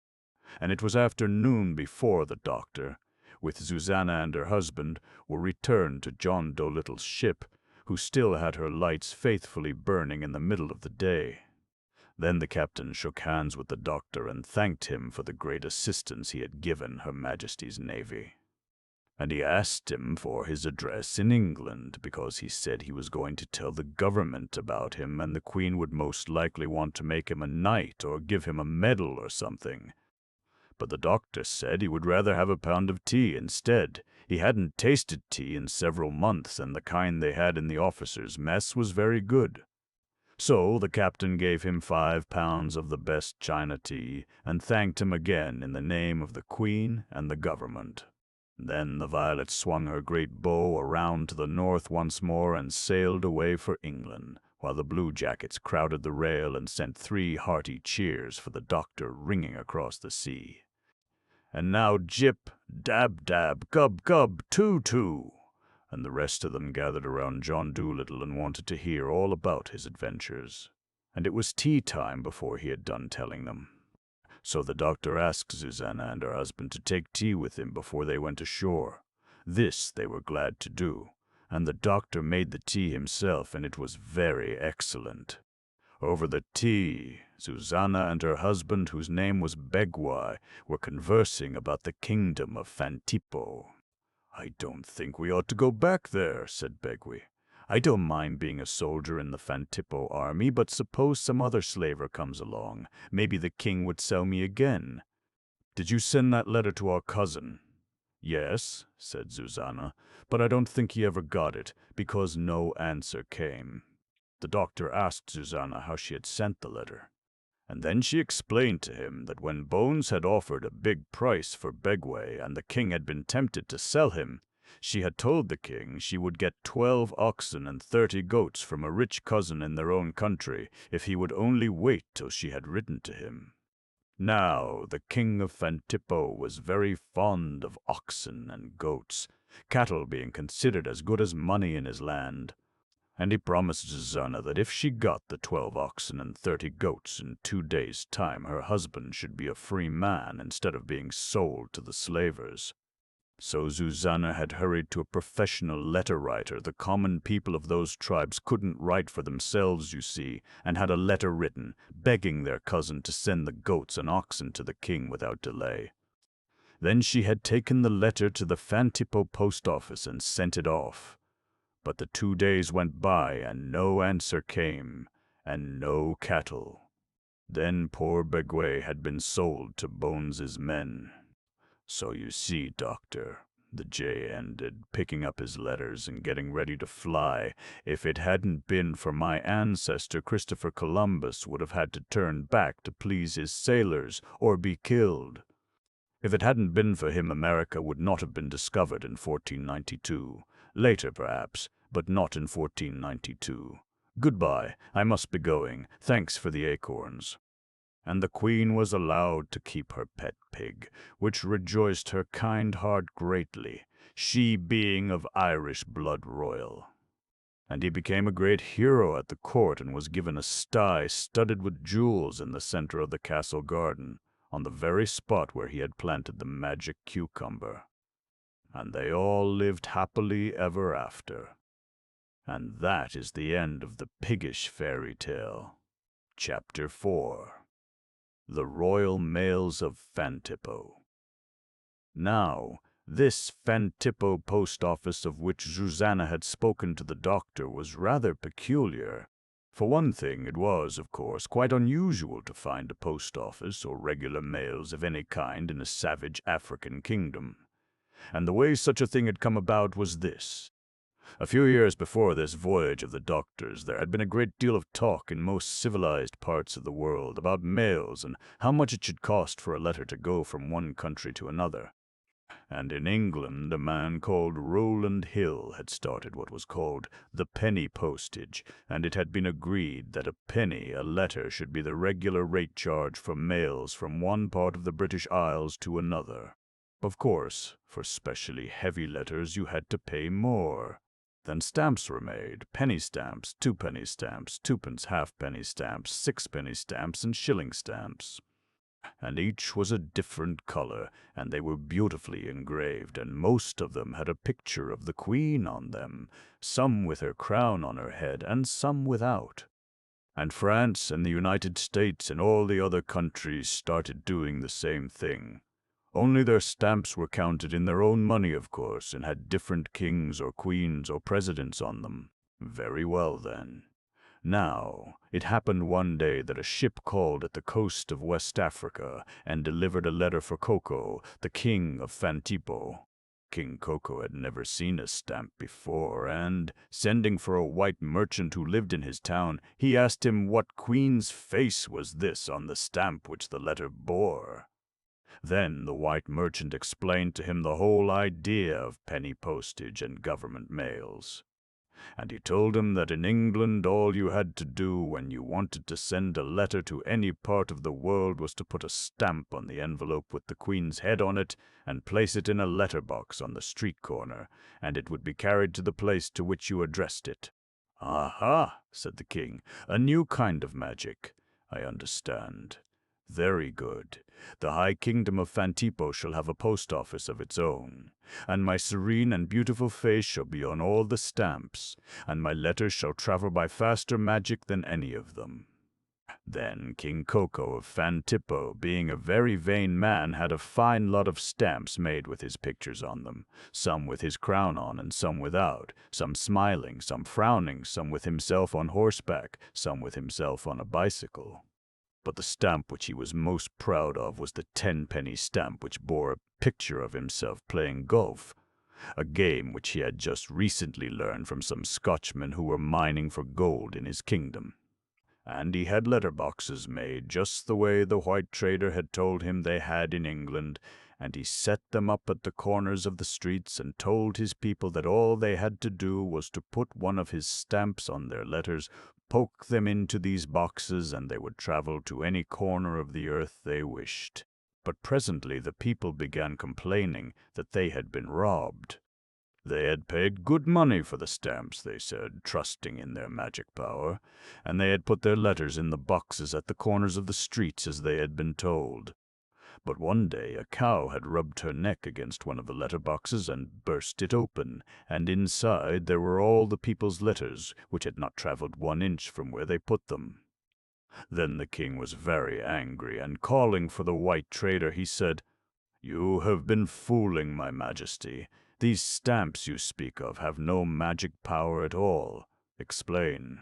And it was after noon before the doctor, with Susanna and her husband, were returned to John Dolittle's ship, who still had her lights faithfully burning in the middle of the day. Then the captain shook hands with the doctor and thanked him for the great assistance he had given Her Majesty's Navy. And he asked him for his address in England, because he said he was going to tell the government about him, and the Queen would most likely want to make him a knight or give him a medal or something. But the doctor said he would rather have a pound of tea instead. He hadn't tasted tea in several months, and the kind they had in the officers' mess was very good. So the captain gave him 5 pounds of the best China tea, and thanked him again in the name of the Queen and the government. Then the Violet swung her great bow around to the north once more and sailed away for England, while the Blue Jackets crowded the rail and sent 3 hearty cheers for the Doctor ringing across the sea. And now Jip, Dab Dab, Gub Gub, Too Too, and the rest of them gathered around John Dolittle and wanted to hear all about his adventures. And it was tea time before he had done telling them. So the Doctor asked Susanna and her husband to take tea with him before they went ashore. This they were glad to do, and the Doctor made the tea himself, and it was very excellent. Over the tea, Susanna and her husband, whose name was Begwai, were conversing about the kingdom of Fantipo. "I don't think we ought to go back there," said Begwai. "I don't mind being a soldier in the Fantipo army, but suppose some other slaver comes along, maybe the king would sell me again. Did you send that letter to our cousin?" "Yes," said Susanna, "but I don't think he ever got it, because no answer came." The Doctor asked Susanna how she had sent the letter, and then she explained to him that when Bones had offered a big price for Begwai and the king had been tempted to sell him, she had told the king she would get 12 oxen and 30 goats from a rich cousin in their own country if he would only wait till she had written to him. Now, the king of Fantipo was very fond of oxen and goats, cattle being considered as good as money in his land, and he promised Susanna that if she got the 12 oxen and 30 goats in 2 days' time, her husband should be a free man instead of being sold to the slavers. So Susanna had hurried to a professional letter writer. The common people of those tribes couldn't write for themselves, you see, and had a letter written, begging their cousin to send the goats and oxen to the king without delay. Then she had taken the letter to the Fantipo post office and sent it off. But the 2 days went by, and no answer came, and no cattle. Then poor Begwai had been sold to Bones's men. "So you see, Doctor," the Jay ended, picking up his letters and getting ready to fly, "if it hadn't been for my ancestor, Christopher Columbus would have had to turn back to please his sailors or be killed. If it hadn't been for him, America would not have been discovered in 1492. Later, perhaps, but not in 1492. Goodbye, I must be going. Thanks for the acorns." And the queen was allowed to keep her pet pig, which rejoiced her kind heart greatly, she being of Irish blood royal. And he became a great hero at the court and was given a sty studded with jewels in the center of the castle garden, on the very spot where he had planted the magic cucumber. And they all lived happily ever after. And that is the end of the piggish fairy tale. Chapter 4. The Royal Mails of Fantipo. Now, this Fantipo post office of which Susanna had spoken to the Doctor was rather peculiar. For one thing, it was, of course, quite unusual to find a post office or regular mails of any kind in a savage African kingdom. And the way such a thing had come about was this. A few years before this voyage of the Doctor's, there had been a great deal of talk in most civilized parts of the world about mails and how much it should cost for a letter to go from one country to another. And in England, a man called Rowland Hill had started what was called the penny postage, and it had been agreed that a penny a letter should be the regular rate charge for mails from one part of the British Isles to another. Of course, for specially heavy letters you had to pay more. Then stamps were made, penny stamps, twopenny stamps, twopence halfpenny stamps, sixpenny stamps, and shilling stamps. And each was a different color, and they were beautifully engraved, and most of them had a picture of the Queen on them, some with her crown on her head, and some without. And France and the United States and all the other countries started doing the same thing. Only their stamps were counted in their own money, of course, and had different kings or queens or presidents on them. Very well, then. Now, it happened one day that a ship called at the coast of West Africa and delivered a letter for Koko, the king of Fantipo. King Koko had never seen a stamp before, and, sending for a white merchant who lived in his town, he asked him what queen's face was this on the stamp which the letter bore. Then the white merchant explained to him the whole idea of penny postage and government mails. And he told him that in England all you had to do when you wanted to send a letter to any part of the world was to put a stamp on the envelope with the Queen's head on it and place it in a letterbox on the street corner, and it would be carried to the place to which you addressed it. "Aha," said the king, "a new kind of magic. I understand. Very good. The High Kingdom of Fantipo shall have a post office of its own, and my serene and beautiful face shall be on all the stamps, and my letters shall travel by faster magic than any of them." Then King Coco of Fantipo, being a very vain man, had a fine lot of stamps made with his pictures on them, some with his crown on and some without, some smiling, some frowning, some with himself on horseback, some with himself on a bicycle. But the stamp which he was most proud of was the 10-penny stamp which bore a picture of himself playing golf, a game which he had just recently learned from some Scotchmen who were mining for gold in his kingdom. And he had letterboxes made just the way the white trader had told him they had in England, and he set them up at the corners of the streets and told his people that all they had to do was to put one of his stamps on their letters, poke them into these boxes, and they would travel to any corner of the earth they wished. But presently the people began complaining that they had been robbed. They had paid good money for the stamps, they said, trusting in their magic power, and they had put their letters in the boxes at the corners of the streets as they had been told. But one day a cow had rubbed her neck against one of the letter boxes and burst it open, and inside there were all the people's letters, which had not traveled 1 inch from where they put them. Then the king was very angry, and calling for the white trader, he said, "You have been fooling my majesty. These stamps you speak of have no magic power at all. Explain."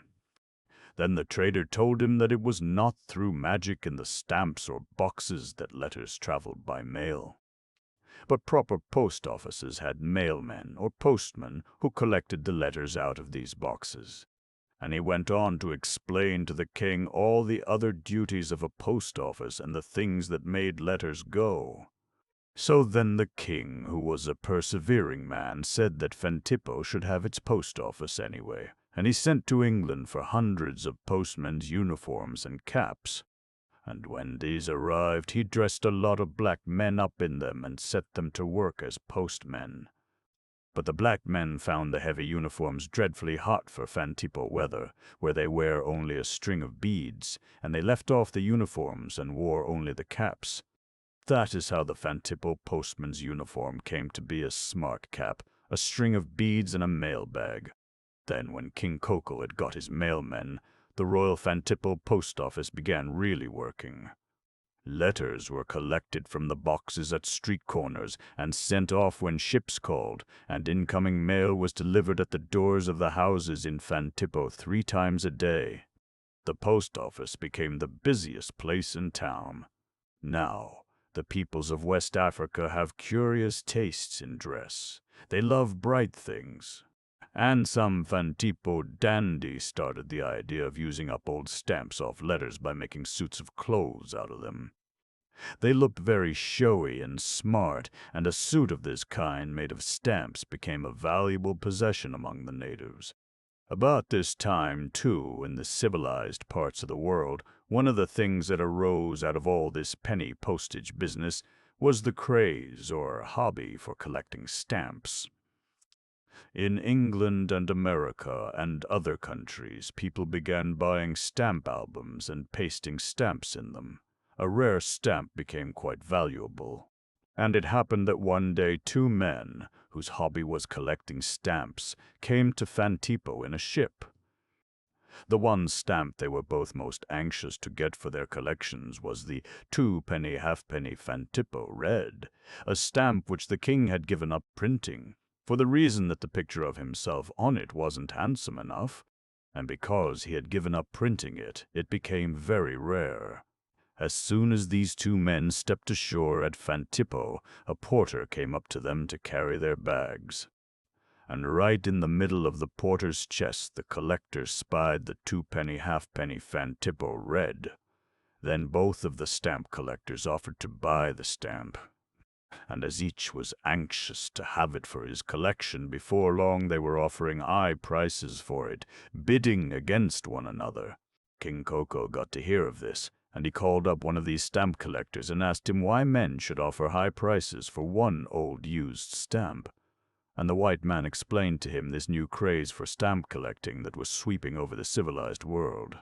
Then the trader told him that it was not through magic in the stamps or boxes that letters traveled by mail. But proper post offices had mailmen or postmen who collected the letters out of these boxes. And he went on to explain to the king all the other duties of a post office and the things that made letters go. So then the king, who was a persevering man, said that Fantipo should have its post office anyway, and he sent to England for hundreds of postmen's uniforms and caps. And when these arrived, he dressed a lot of black men up in them and set them to work as postmen. But the black men found the heavy uniforms dreadfully hot for Fantipo weather, where they wear only a string of beads, and they left off the uniforms and wore only the caps. That is how the Fantipo postman's uniform came to be a smart cap, a string of beads, and a mail bag. Then, when King Coco had got his mailmen, the Royal Fantipo post office began really working. Letters were collected from the boxes at street corners and sent off when ships called, and incoming mail was delivered at the doors of the houses in Fantipo 3 times a day. The post office became the busiest place in town. Now, the peoples of West Africa have curious tastes in dress. They love bright things. And some Fantipo dandy started the idea of using up old stamps off letters by making suits of clothes out of them. They looked very showy and smart, and a suit of this kind made of stamps became a valuable possession among the natives. About this time, too, in the civilized parts of the world, one of the things that arose out of all this penny postage business was the craze or hobby for collecting stamps. In England and America and other countries, people began buying stamp albums and pasting stamps in them. A rare stamp became quite valuable. And it happened that one day 2 men, whose hobby was collecting stamps, came to Fantipo in a ship. The one stamp they were both most anxious to get for their collections was the 2-penny halfpenny Fantipo Red, a stamp which the king had given up printing, for the reason that the picture of himself on it wasn't handsome enough, and because he had given up printing it, it became very rare. As soon as these 2 men stepped ashore at Fantipo, a porter came up to them to carry their bags. And right in the middle of the porter's chest the collector spied the 2-penny halfpenny Fantipo Red. Then both of the stamp collectors offered to buy the stamp, and as each was anxious to have it for his collection, before long they were offering high prices for it, bidding against one another. King Koko got to hear of this, and he called up one of these stamp collectors and asked him why men should offer high prices for one old used stamp. And the white man explained to him this new craze for stamp collecting that was sweeping over the civilized world.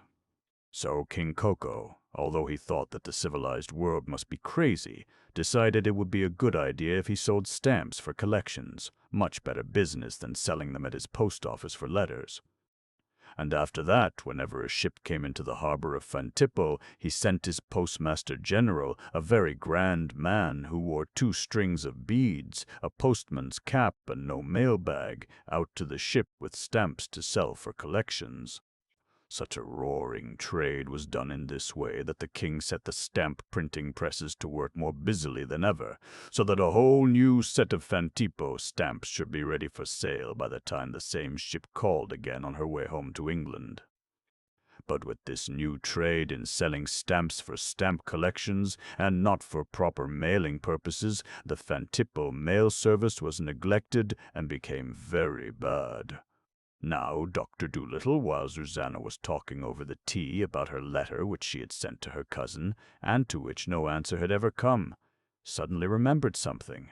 So King Koko, although he thought that the civilized world must be crazy, decided it would be a good idea if he sold stamps for collections, much better business than selling them at his post office for letters. And after that, whenever a ship came into the harbor of Fantipo, he sent his postmaster general, a very grand man who wore 2 strings of beads, a postman's cap, and no mailbag, out to the ship with stamps to sell for collections. Such a roaring trade was done in this way that the king set the stamp printing presses to work more busily than ever, so that a whole new set of Fantipo stamps should be ready for sale by the time the same ship called again on her way home to England. But with this new trade in selling stamps for stamp collections and not for proper mailing purposes, the Fantipo mail service was neglected and became very bad. Now, Dr. Dolittle, while Susanna was talking over the tea about her letter which she had sent to her cousin, and to which no answer had ever come, suddenly remembered something.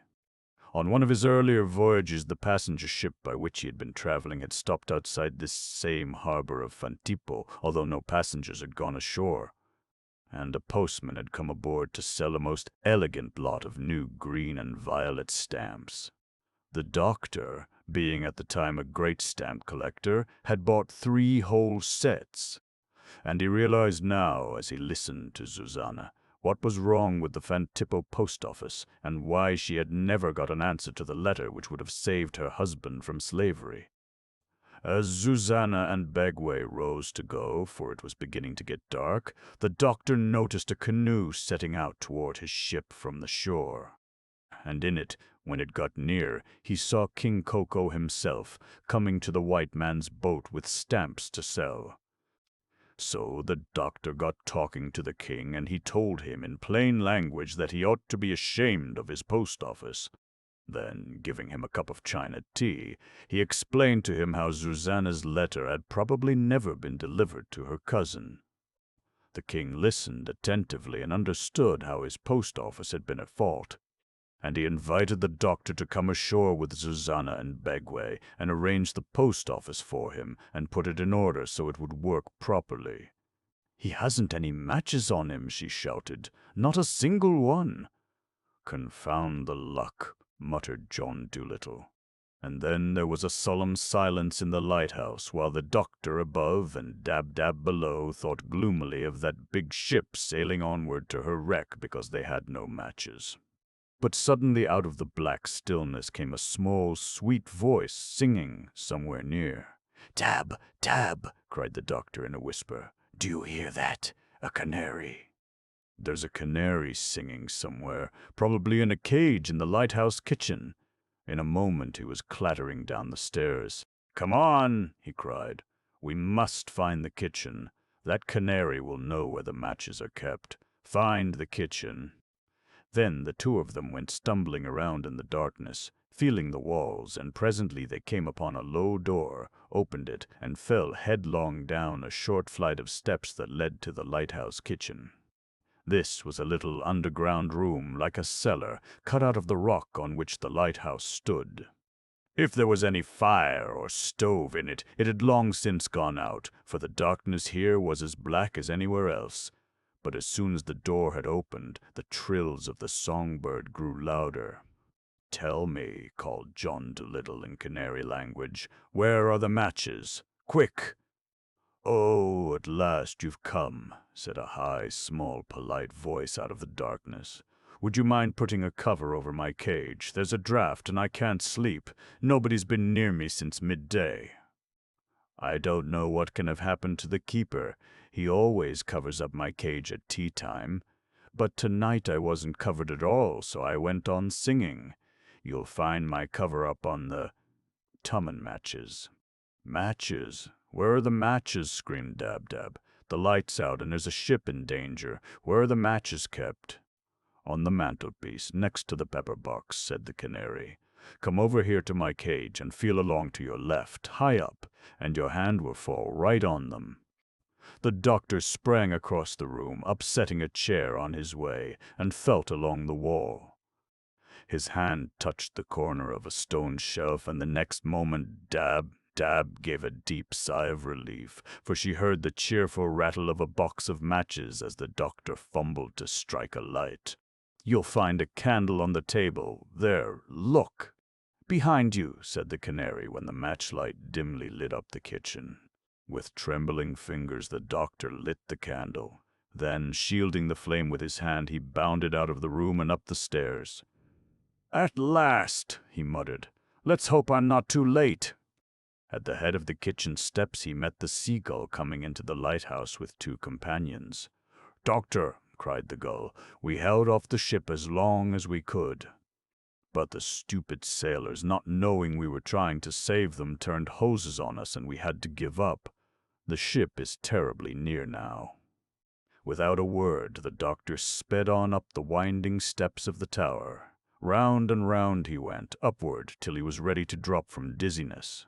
On one of his earlier voyages, the passenger ship by which he had been traveling had stopped outside this same harbor of Fantipo, although no passengers had gone ashore, and a postman had come aboard to sell a most elegant lot of new green and violet stamps. The doctor, being at the time a great stamp collector, had bought 3 whole sets, and he realized now, as he listened to Susanna, what was wrong with the Fantipo post office, and why she had never got an answer to the letter which would have saved her husband from slavery. As Susanna and Bagway rose to go, for it was beginning to get dark, the doctor noticed a canoe setting out toward his ship from the shore. And in it, when it got near, he saw King Koko himself coming to the white man's boat with stamps to sell. So the doctor got talking to the king, and he told him in plain language that he ought to be ashamed of his post office. Then, giving him a cup of China tea, he explained to him how Susanna's letter had probably never been delivered to her cousin. The king listened attentively and understood how his post office had been at fault, and he invited the doctor to come ashore with Susanna and Bagway and arrange the post office for him and put it in order so it would work properly. "He hasn't any matches on him," she shouted. "Not a single one." "Confound the luck," muttered John Dolittle. And then there was a solemn silence in the lighthouse while the doctor above and Dab-Dab below thought gloomily of that big ship sailing onward to her wreck because they had no matches. But suddenly out of the black stillness came a small, sweet voice singing somewhere near. "Tab, Tab," cried the doctor in a whisper. "Do you hear that? A canary." "There's a canary singing somewhere, probably in a cage in the lighthouse kitchen." In a moment he was clattering down the stairs. "Come on," he cried. "We must find the kitchen. That canary will know where the matches are kept. Find the kitchen." Then the 2 of them went stumbling around in the darkness, feeling the walls, and presently they came upon a low door, opened it, and fell headlong down a short flight of steps that led to the lighthouse kitchen. This was a little underground room, like a cellar, cut out of the rock on which the lighthouse stood. If there was any fire or stove in it, it had long since gone out, for the darkness here was as black as anywhere else. But as soon as the door had opened, the trills of the songbird grew louder. "Tell me," called John Dolittle in canary language, "where are the matches? Quick!" "Oh, at last you've come," said a high, small, polite voice out of the darkness. "Would you mind putting a cover over my cage? There's a draught and I can't sleep. Nobody's been near me since midday." "I don't know what can have happened to the keeper. He always covers up my cage at tea time. But tonight I wasn't covered at all, so I went on singing. You'll find my cover up on the tummin matches." "Matches? Where are the matches?" screamed Dab-Dab. The light's out and there's a ship in danger. Where are the matches kept?" "On the mantelpiece, next to the pepper box," said the canary. "Come over here to my cage and feel along to your left, high up, and your hand will fall right on them." The doctor sprang across the room, upsetting a chair on his way, and felt along the wall. His hand touched the corner of a stone shelf, and the next moment Dab gave a deep sigh of relief, for she heard the cheerful rattle of a box of matches as the doctor fumbled to strike a light. "You'll find a candle on the table. There, look." "Behind you," said the canary when the matchlight dimly lit up the kitchen. With trembling fingers the doctor lit the candle. Then, shielding the flame with his hand, he bounded out of the room and up the stairs. "At last," he muttered. "Let's hope I'm not too late." At the head of the kitchen steps he met the seagull coming into the lighthouse with 2 companions. "Doctor," cried the gull, "we held off the ship as long as we could. But the stupid sailors, not knowing we were trying to save them, turned hoses on us and we had to give up. The ship is terribly near now." Without a word, the doctor sped on up the winding steps of the tower. Round and round he went, upward, till he was ready to drop from dizziness.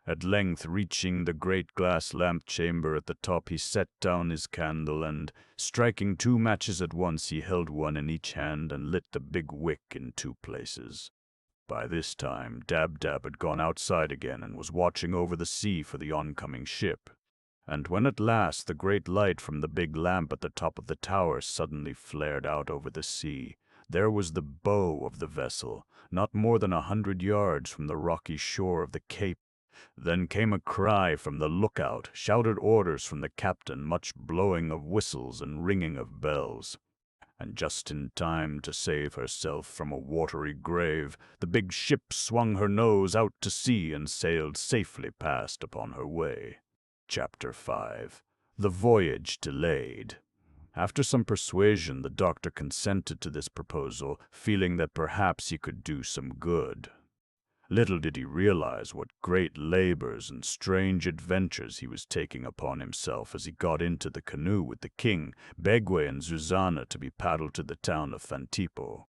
At length, reaching the great glass lamp chamber at the top, he set down his candle and, striking 2 matches at once, he held one in each hand and lit the big wick in 2 places. By this time, Dab had gone outside again and was watching over the sea for the oncoming ship. And when at last the great light from the big lamp at the top of the tower suddenly flared out over the sea, there was the bow of the vessel, not more than 100 yards from the rocky shore of the cape. Then came a cry from the lookout, shouted orders from the captain, much blowing of whistles and ringing of bells. And just in time to save herself from a watery grave, the big ship swung her nose out to sea and sailed safely past upon her way. Chapter 5. The Voyage Delayed. After some persuasion, the doctor consented to this proposal, feeling that perhaps he could do some good. Little did he realize what great labors and strange adventures he was taking upon himself as he got into the canoe with the king, Begwe, and Zuzana to be paddled to the town of Fantipo.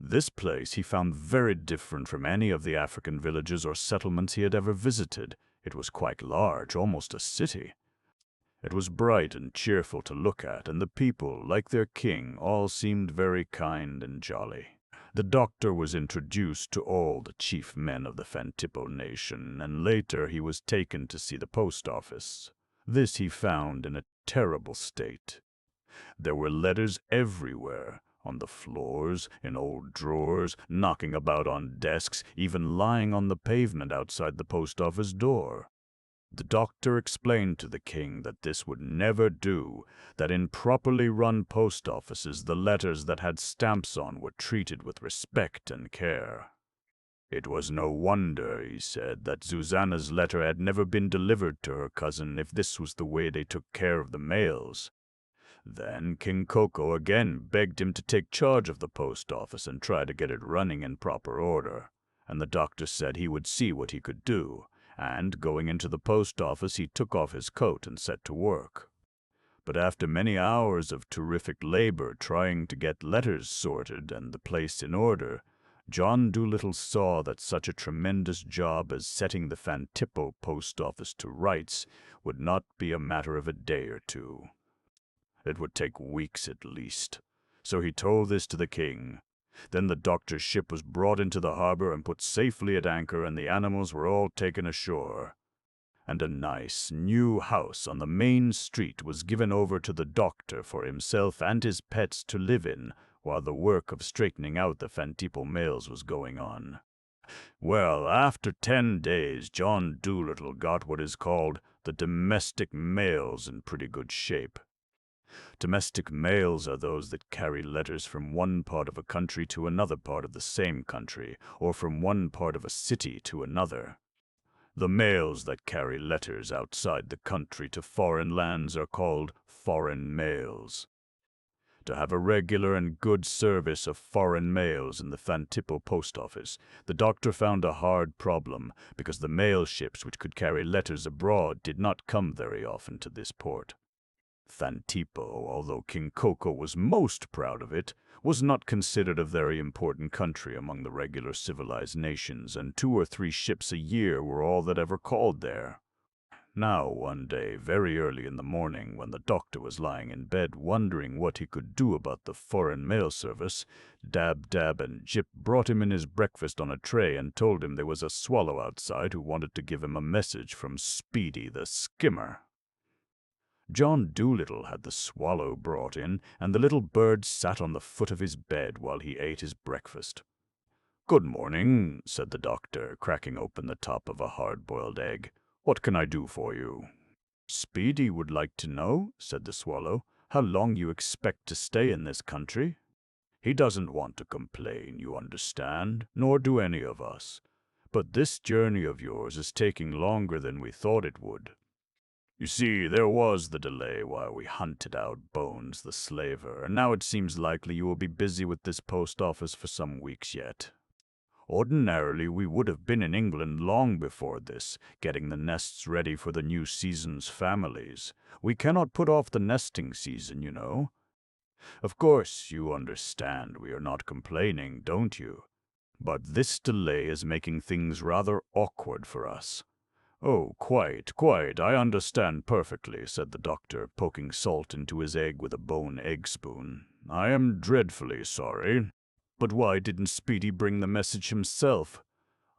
This place he found very different from any of the African villages or settlements he had ever visited. It was quite large, almost a city. It was bright and cheerful to look at, and the people, like their king, all seemed very kind and jolly. The doctor was introduced to all the chief men of the Fantipo nation, and later he was taken to see the post office. This he found in a terrible state. There were letters everywhere, on the floors, in old drawers, knocking about on desks, even lying on the pavement outside the post office door. The doctor explained to the king that this would never do, that in properly run post offices the letters that had stamps on were treated with respect and care. It was no wonder, he said, that Zuzana's letter had never been delivered to her cousin if this was the way they took care of the mails. Then King Koko again begged him to take charge of the post office and try to get it running in proper order, and the doctor said he would see what he could do. And, going into the post office, he took off his coat and set to work. But after many hours of terrific labor trying to get letters sorted and the place in order, John Dolittle saw that such a tremendous job as setting the Fantipo post office to rights would not be a matter of a day or 2. It would take weeks at least. So he told this to the king. Then the doctor's ship was brought into the harbor and put safely at anchor, and the animals were all taken ashore. And a nice, new house on the main street was given over to the doctor for himself and his pets to live in, while the work of straightening out the Fantipo mails was going on. Well, after 10 days, John Dolittle got what is called the domestic mails in pretty good shape. Domestic mails are those that carry letters from one part of a country to another part of the same country, or from one part of a city to another. The mails that carry letters outside the country to foreign lands are called foreign mails. To have a regular and good service of foreign mails in the Fantipo post office, the doctor found a hard problem, because the mail ships which could carry letters abroad did not come very often to this port. Thantipo, although King Koko was most proud of it, was not considered a very important country among the regular civilized nations, and 2 or 3 ships a year were all that ever called there. Now, one day, very early in the morning, when the doctor was lying in bed wondering what he could do about the foreign mail service, Dab Dab and Jip brought him in his breakfast on a tray and told him there was a swallow outside who wanted to give him a message from Speedy the Skimmer. John Dolittle had the swallow brought in, and the little bird sat on the foot of his bed while he ate his breakfast. "Good morning," said the doctor, cracking open the top of a hard-boiled egg. "What can I do for you?" "Speedy would like to know," said the swallow, "how long you expect to stay in this country." "He doesn't want to complain, you understand, nor do any of us. But this journey of yours is taking longer than we thought it would. You see, there was the delay while we hunted out Bones the slaver, and now it seems likely you will be busy with this post office for some weeks yet. Ordinarily, we would have been in England long before this, getting the nests ready for the new season's families. We cannot put off the nesting season, you know. Of course, you understand we are not complaining, don't you? But this delay is making things rather awkward for us." "Oh, quite, I understand perfectly," said the doctor, poking salt into his egg with a bone egg spoon. "I am dreadfully sorry. But why didn't Speedy bring the message himself?"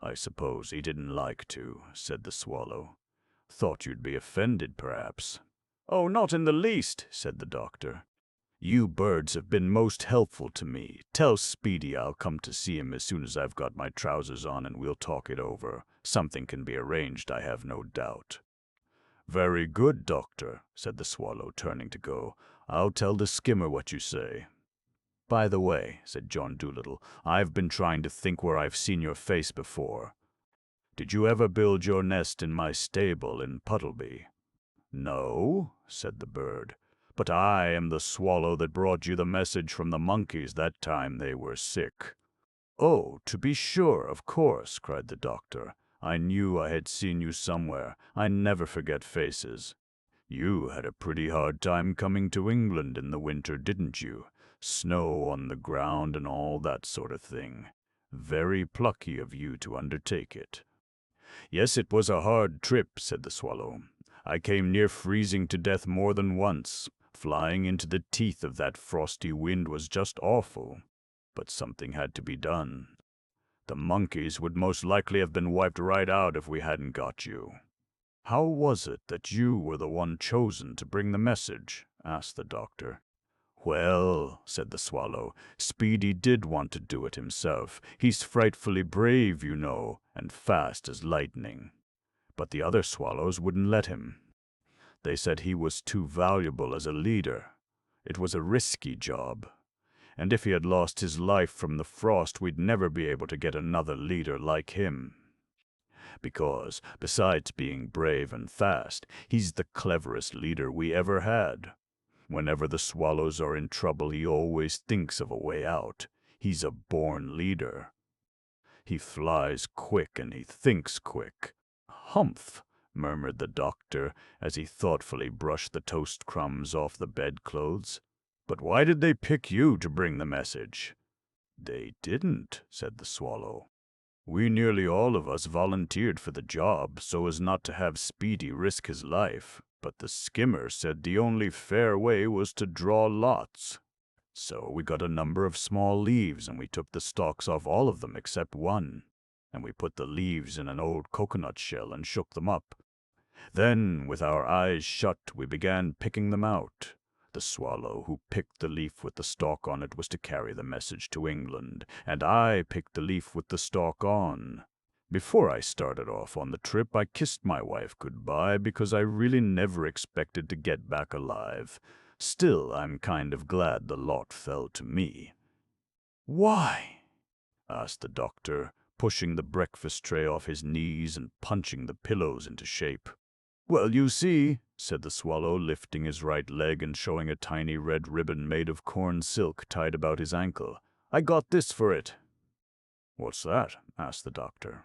"I suppose he didn't like to," said the swallow. "Thought you'd be offended, perhaps." "Oh, not in the least," said the doctor. "You birds have been most helpful to me. Tell Speedy I'll come to see him as soon as I've got my trousers on and we'll talk it over. Something can be arranged, I have no doubt." "Very good, doctor," said the swallow, turning to go. "I'll tell the skimmer what you say." "By the way," said John Dolittle, "I've been trying to think where I've seen your face before. Did you ever build your nest in my stable in Puddleby?" "No," said the bird, "but I am the swallow that brought you the message from the monkeys that time they were sick." "Oh, to be sure, of course," cried the doctor. "I knew I had seen you somewhere. I never forget faces. You had a pretty hard time coming to England in the winter, didn't you? Snow on the ground and all that sort of thing. Very plucky of you to undertake it." "Yes, it was a hard trip," said the swallow. "I came near freezing to death more than once. Flying into the teeth of that frosty wind was just awful. But something had to be done. The monkeys would most likely have been wiped right out if we hadn't got you." "How was it that you were the one chosen to bring the message?" asked the doctor. "Well," said the swallow, "Speedy did want to do it himself. He's frightfully brave, you know, and fast as lightning. But the other swallows wouldn't let him. They said he was too valuable as a leader. It was a risky job. And if he had lost his life from the frost, we'd never be able to get another leader like him. Because, besides being brave and fast, he's the cleverest leader we ever had. Whenever the swallows are in trouble, he always thinks of a way out. He's a born leader. He flies quick and he thinks quick." "Humph," murmured the doctor, as he thoughtfully brushed the toast crumbs off the bedclothes. "But why did they pick you to bring the message?" "They didn't," said the swallow. "We nearly all of us volunteered for the job so as not to have Speedy risk his life, but the skimmer said the only fair way was to draw lots. So we got a number of small leaves and we took the stalks off all of them except one, and we put the leaves in an old coconut shell and shook them up. Then, with our eyes shut, we began picking them out. The swallow who picked the leaf with the stalk on it was to carry the message to England, and I picked the leaf with the stalk on. Before I started off on the trip, I kissed my wife goodbye because I really never expected to get back alive. Still, I'm kind of glad the lot fell to me." "Why?" asked the doctor, pushing the breakfast tray off his knees and punching the pillows into shape. "Well, you see," said the swallow, lifting his right leg and showing a tiny red ribbon made of corn silk tied about his ankle. "I got this for it." "What's that?" asked the doctor.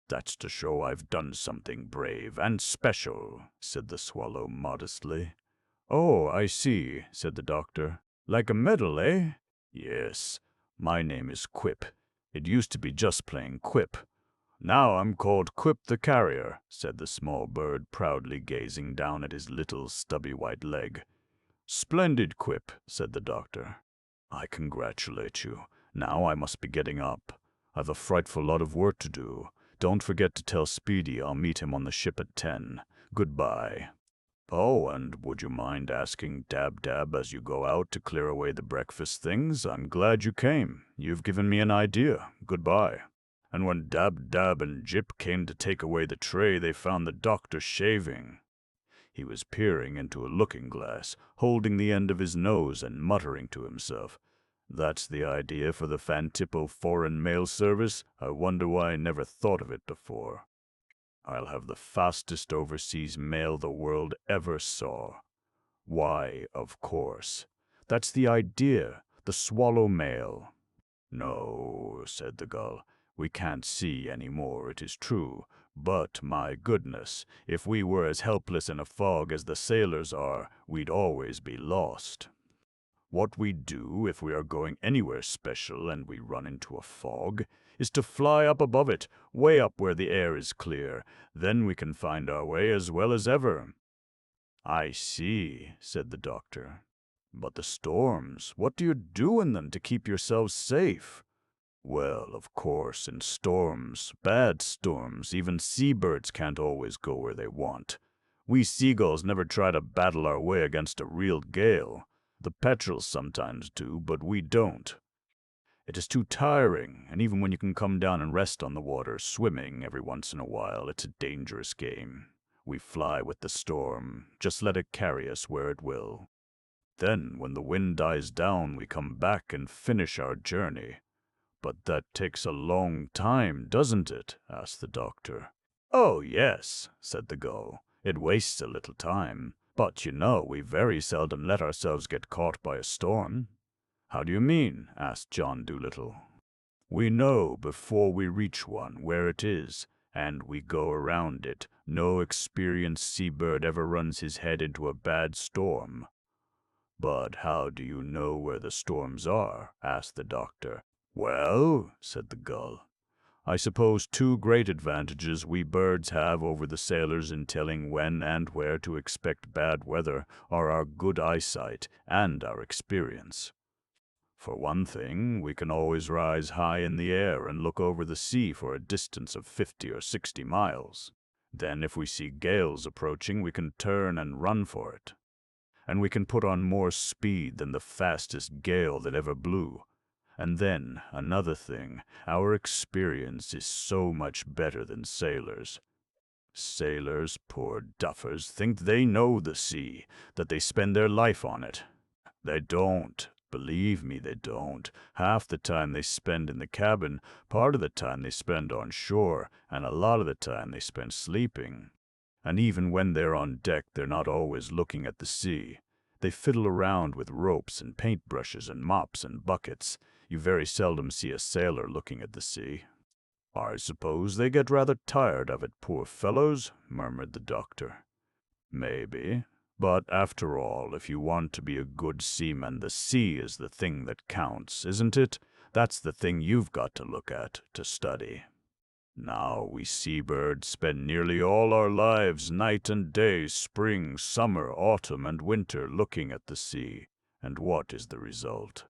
"That's to show I've done something brave and special," said the swallow modestly. "Oh, I see," said the doctor. "Like a medal, eh?" "Yes. My name is Quip. It used to be just plain Quip. Now I'm called Quip the Carrier," said the small bird, proudly gazing down at his little stubby white leg. "Splendid, Quip," said the doctor. "I congratulate you. Now I must be getting up. I've a frightful lot of work to do. Don't forget to tell Speedy I'll meet him on the ship at 10. Goodbye. Oh, and would you mind asking Dab Dab as you go out to clear away the breakfast things? I'm glad you came. You've given me an idea. Goodbye." And when Dab Dab and Jip came to take away the tray, they found the doctor shaving. He was peering into a looking-glass, holding the end of his nose and muttering to himself. "That's the idea for the Fantipo Foreign Mail Service. I wonder why I never thought of it before. I'll have the fastest overseas mail the world ever saw. Why, of course. That's the idea, the swallow mail." "No," said the gull. "We can't see any more, it is true. But, my goodness, if we were as helpless in a fog as the sailors are, we'd always be lost. What we do if we are going anywhere special and we run into a fog is to fly up above it, way up where the air is clear. Then we can find our way as well as ever." "I see," said the doctor. "But the storms, what do you do in them to keep yourselves safe?" "Well, of course, in storms, bad storms, even seabirds can't always go where they want. We seagulls never try to battle our way against a real gale. The petrels sometimes do, but we don't. It is too tiring, and even when you can come down and rest on the water, swimming every once in a while, it's a dangerous game. We fly with the storm, just let it carry us where it will. Then, when the wind dies down, we come back and finish our journey." "But that takes a long time, doesn't it?" asked the doctor. "Oh, yes," said the gull. "It wastes a little time. But, you know, we very seldom let ourselves get caught by a storm." "How do you mean?" asked John Dolittle. "We know before we reach one where it is, and we go around it. No experienced seabird ever runs his head into a bad storm." "But how do you know where the storms are?" asked the doctor. "Well," said the gull, "I suppose two great advantages we birds have over the sailors in telling when and where to expect bad weather are our good eyesight and our experience. For one thing, we can always rise high in the air and look over the sea for a distance of 50 or 60 miles. Then if we see gales approaching, we can turn and run for it. And we can put on more speed than the fastest gale that ever blew. And then, another thing, our experience is so much better than sailors. Sailors, poor duffers, think they know the sea, that they spend their life on it. They don't. Believe me, they don't. Half the time they spend in the cabin, part of the time they spend on shore, and a lot of the time they spend sleeping. And even when they're on deck, they're not always looking at the sea. They fiddle around with ropes and paintbrushes and mops and buckets. You very seldom see a sailor looking at the sea." "I suppose they get rather tired of it, poor fellows," murmured the doctor. "Maybe. But after all, if you want to be a good seaman, the sea is the thing that counts, isn't it? That's the thing you've got to look at, to study. Now, we seabirds spend nearly all our lives, night and day, spring, summer, autumn, and winter, looking at the sea. And what is the result?"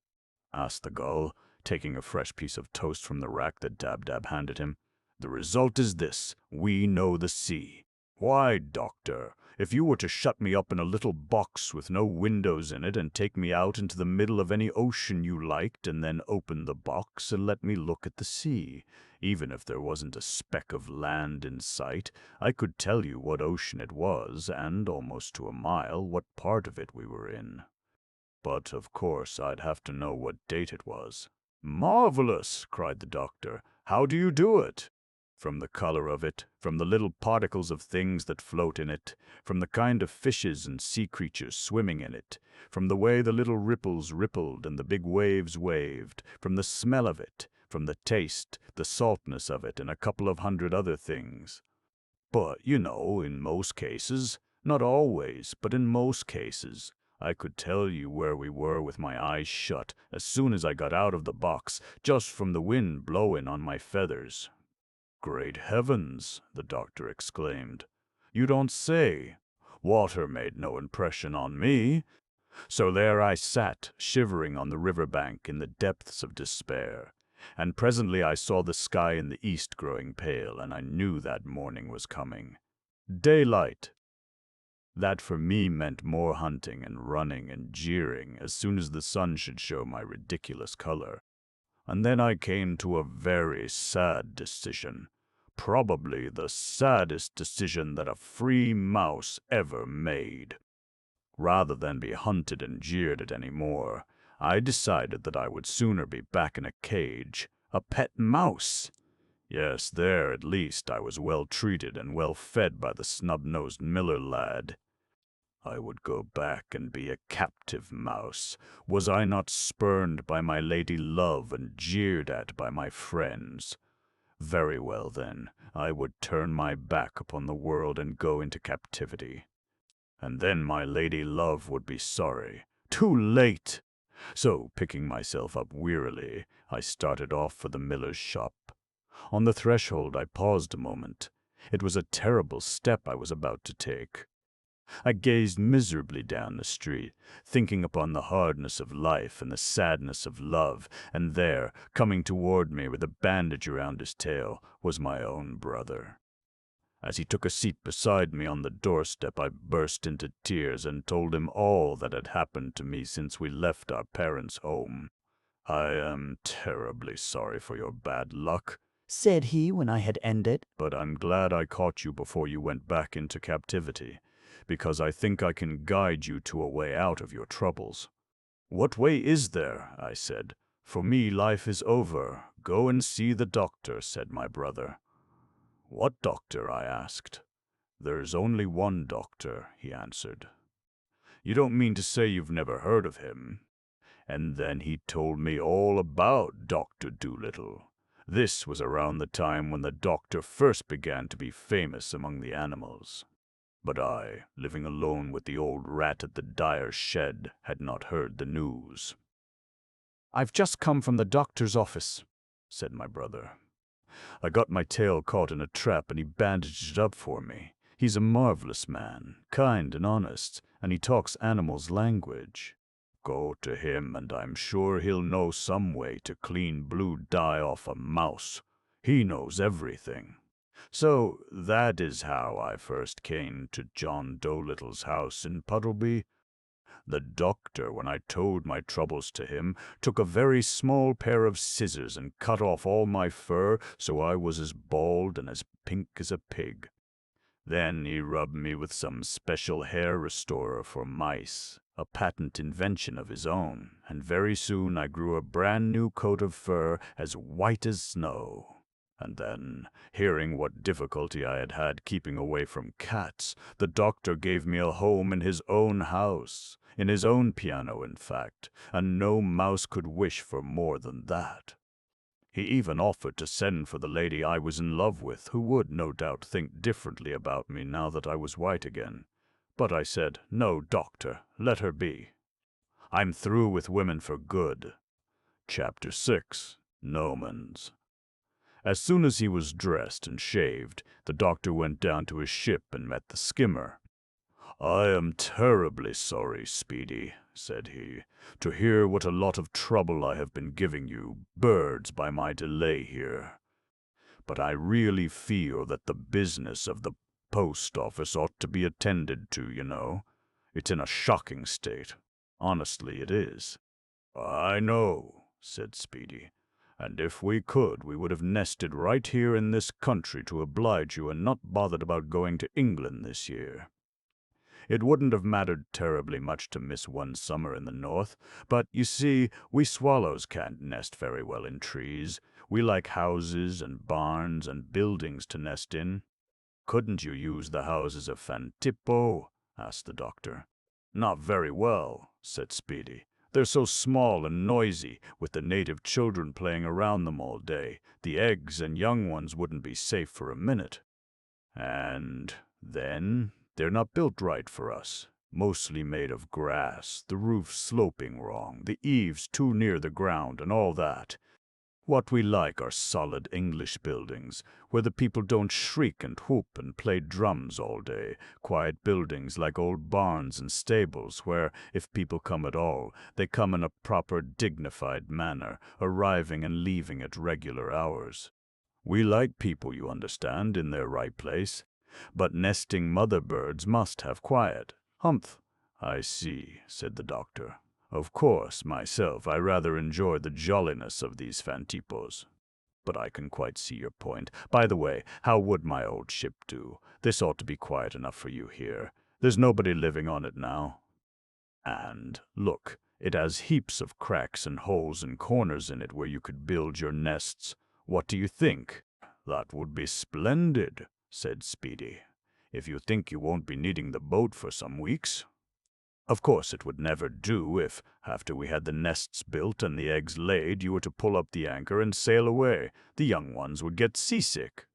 asked the gull, taking a fresh piece of toast from the rack that Dab Dab handed him. "The result is this: we know the sea. Why, doctor, if you were to shut me up in a little box with no windows in it and take me out into the middle of any ocean you liked and then open the box and let me look at the sea, even if there wasn't a speck of land in sight, I could tell you what ocean it was and, almost to a mile, what part of it we were in. But, of course, I'd have to know what date it was." "Marvelous!" cried the doctor. "How do you do it?" "From the color of it, from the little particles of things that float in it, from the kind of fishes and sea creatures swimming in it, from the way the little ripples rippled and the big waves waved, from the smell of it, from the taste, the saltness of it, and a couple of hundred other things. But, you know, in most cases, Not always, but in most cases. I could tell you where we were with my eyes shut as soon as I got out of the box, just from the wind blowing on my feathers. Great heavens, the doctor exclaimed. You don't say. Water made no impression on me. So there I sat, shivering on the river bank in the depths of despair. And presently I saw the sky in the east growing pale, and I knew that morning was coming. Daylight. That for me meant more hunting and running and jeering as soon as the sun should show my ridiculous color. And then I came to a very sad decision. Probably the saddest decision that a free mouse ever made. Rather than be hunted and jeered at any more, I decided that I would sooner be back in a cage, a pet mouse. Yes, there at least I was well treated and well fed by the snub-nosed miller lad. I would go back and be a captive mouse. Was I not spurned by my lady love and jeered at by my friends? Very well then, I would turn my back upon the world and go into captivity. And then my lady love would be sorry. Too late! So, picking myself up wearily, I started off for the miller's shop. On the threshold I paused a moment. It was a terrible step I was about to take. I gazed miserably down the street, thinking upon the hardness of life and the sadness of love, and there, coming toward me with a bandage around his tail, was my own brother. As he took a seat beside me on the doorstep, I burst into tears and told him all that had happened to me since we left our parents' home. I am terribly sorry for your bad luck, said he when I had ended. but I'm glad I caught you before you went back into captivity, because I think I can guide you to a way out of your troubles. What way is there? I said. For me, life is over. Go and see the doctor, said my brother. What doctor? I asked. There's only one doctor, he answered. You don't mean to say you've never heard of him? And then he told me all about Doctor Dolittle. This was around the time when the doctor first began to be famous among the animals. But I, living alone with the old rat at the dyer's shed, had not heard the news. I've just come from the doctor's office, said my brother. I got my tail caught in a trap and he bandaged it up for me. He's a marvelous man, kind and honest, and he talks animals' language. Go to him and I'm sure he'll know some way to clean blue dye off a mouse. He knows everything. So that is how I first came to John Dolittle's house in Puddleby. The doctor, when I told my troubles to him, took a very small pair of scissors and cut off all my fur so I was as bald and as pink as a pig. Then he rubbed me with some special hair restorer for mice, a patent invention of his own, and very soon I grew a brand new coat of fur as white as snow. And then, hearing what difficulty I had had keeping away from cats, the doctor gave me a home in his own house, in his own piano, in fact, and no mouse could wish for more than that. He even offered to send for the lady I was in love with, who would, no doubt, think differently about me now that I was white again. But I said, no, doctor, let her be. I'm through with women for good. Chapter 6. Nomans. As soon as he was dressed and shaved, the doctor went down to his ship and met the skimmer. I am terribly sorry, Speedy, said he, to hear what a lot of trouble I have been giving you, birds, by my delay here. But I really feel that the business of the post office ought to be attended to, you know. It's in a shocking state. Honestly, it is. I know, said Speedy. And if we could, we would have nested right here in this country to oblige you and not bothered about going to England this year. It wouldn't have mattered terribly much to miss one summer in the north, but, you see, we swallows can't nest very well in trees. We like houses and barns and buildings to nest in. Couldn't you use the houses of Fantippo? Asked the doctor. Not very well, said Speedy. They're so small and noisy, with the native children playing around them all day. The eggs and young ones wouldn't be safe for a minute. And then, They're not built right for us. Mostly made of grass, the roof sloping wrong, the eaves too near the ground, and all that. What we like are solid English buildings, where the people don't shriek and whoop and play drums all day. Quiet buildings like old barns and stables, where, if people come at all, they come in a proper, dignified manner, arriving and leaving at regular hours. We like people, you understand, in their right place. But nesting mother birds must have quiet. Humph. I see, said the doctor. Of course, myself, I rather enjoy the jolliness of these fantipos. But I can quite see your point. By the way, how would my old ship do? This ought to be quiet enough for you here. There's nobody living on it now. And, look, it has heaps of cracks and holes and corners in it where you could build your nests. What do you think? That would be splendid, said Speedy, if you think you won't be needing the boat for some weeks. Of course, it would never do if, after we had the nests built and the eggs laid, you were to pull up the anchor and sail away. The young ones would get seasick.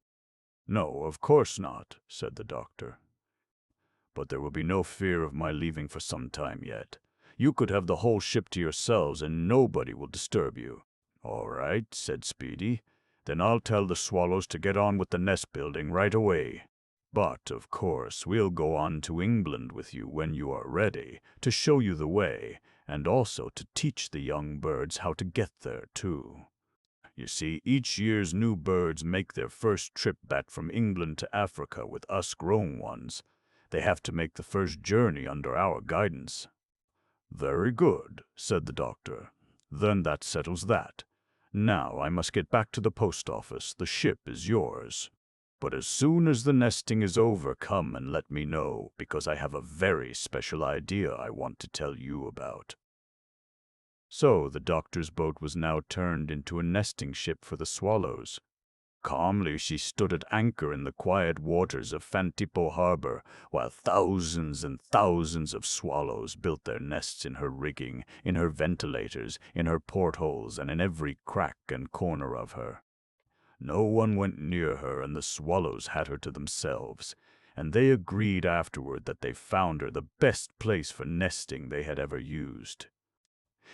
No, of course not, said the doctor. But there will be no fear of my leaving for some time yet. You could have the whole ship to yourselves, and nobody will disturb you. All right, said Speedy. Then I'll tell the swallows to get on with the nest building right away. But, of course, we'll go on to England with you when you are ready, to show you the way, and also to teach the young birds how to get there, too. You see, each year's new birds make their first trip back from England to Africa with us grown ones. They have to make the first journey under our guidance. Very good, said the doctor. Then that settles that. Now I must get back to the post office. The ship is yours. But as soon as the nesting is over, come and let me know, because I have a very special idea I want to tell you about. So the doctor's boat was now turned into a nesting ship for the swallows. Calmly she stood at anchor in the quiet waters of Fantipo harbor, while thousands and thousands of swallows built their nests in her rigging, in her ventilators, in her portholes, and in every crack and corner of her. No one went near her, and the swallows had her to themselves, and they agreed afterward that they found her the best place for nesting they had ever used.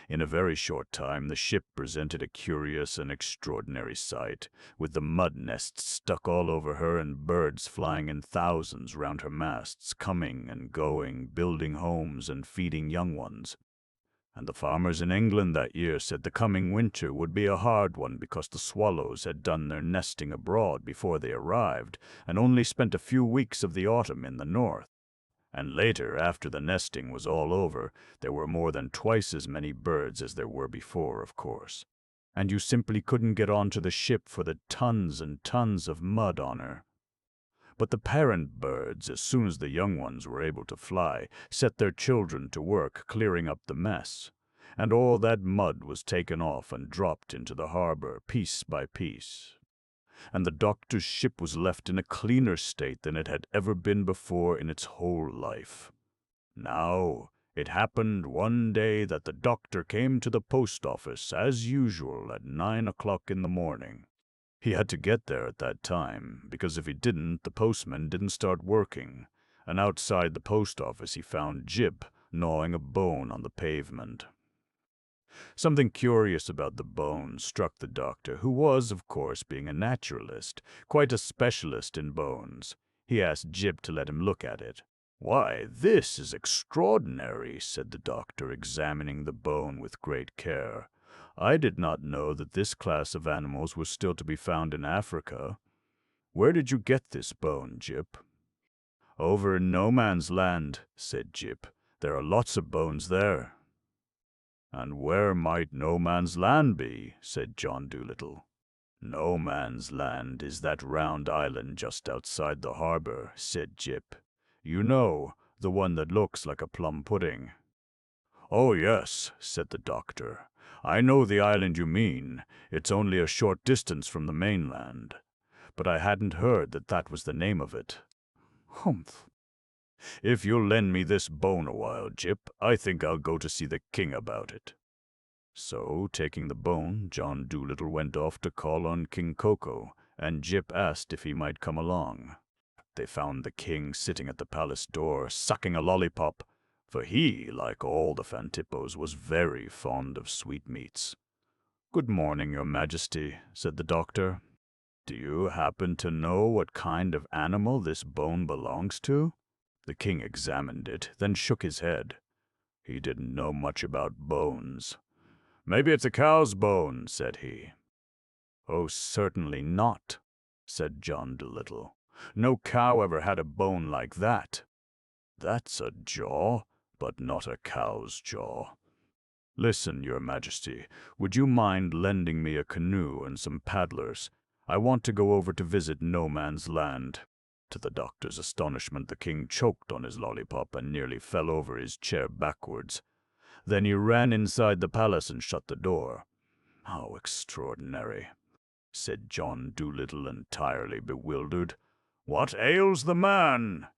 In a very short time the ship presented a curious and extraordinary sight, with the mud nests stuck all over her and birds flying in thousands round her masts, coming and going, building homes and feeding young ones. And the farmers in England that year said the coming winter would be a hard one because the swallows had done their nesting abroad before they arrived, and only spent a few weeks of the autumn in the north. And later, after the nesting was all over, there were more than twice as many birds as there were before, of course. And you simply couldn't get onto the ship for the tons and tons of mud on her. But the parent birds, as soon as the young ones were able to fly, set their children to work clearing up the mess, and all that mud was taken off and dropped into the harbor piece by piece. And the doctor's ship was left in a cleaner state than it had ever been before in its whole life. Now, it happened one day that the doctor came to the post office as usual at 9 o'clock in the morning. He had to get there at that time, because if he didn't, the postman didn't start working, and outside the post office he found Jip gnawing a bone on the pavement. Something curious about the bone struck the doctor, who was, of course, being a naturalist, quite a specialist in bones. He asked Jip to let him look at it. "Why, this is extraordinary," said the doctor, examining the bone with great care. "I did not know that this class of animals was still to be found in Africa. Where did you get this bone, Jip?" "Over in No Man's Land," said Jip. "There are lots of bones there." "And where might No Man's Land be?" said John Dolittle. "No Man's Land is that round island just outside the harbor," said Jip. "You know, the one that looks like a plum pudding." "Oh, yes," said the doctor. "I know the island you mean. It's only a short distance from the mainland. But I hadn't heard that that was the name of it." "Humph. If you'll lend me this bone a while, Jip, I think I'll go to see the king about it." So, taking the bone, John Dolittle went off to call on King Koko, and Jip asked if he might come along. They found the king sitting at the palace door, sucking a lollipop, for he, like all the Fantippos, was very fond of sweetmeats. "Good morning, your majesty," said the doctor. "Do you happen to know what kind of animal this bone belongs to?" The king examined it, then shook his head. He didn't know much about bones. "Maybe it's a cow's bone," said he. "Oh, certainly not," said John Dolittle. "No cow ever had a bone like that. That's a jaw, but not a cow's jaw. Listen, your majesty, would you mind lending me a canoe and some paddlers? I want to go over to visit No Man's Land." To the doctor's astonishment, the king choked on his lollipop and nearly fell over his chair backwards. Then he ran inside the palace and shut the door. "How extraordinary," said John Dolittle, entirely bewildered. "What ails the man?"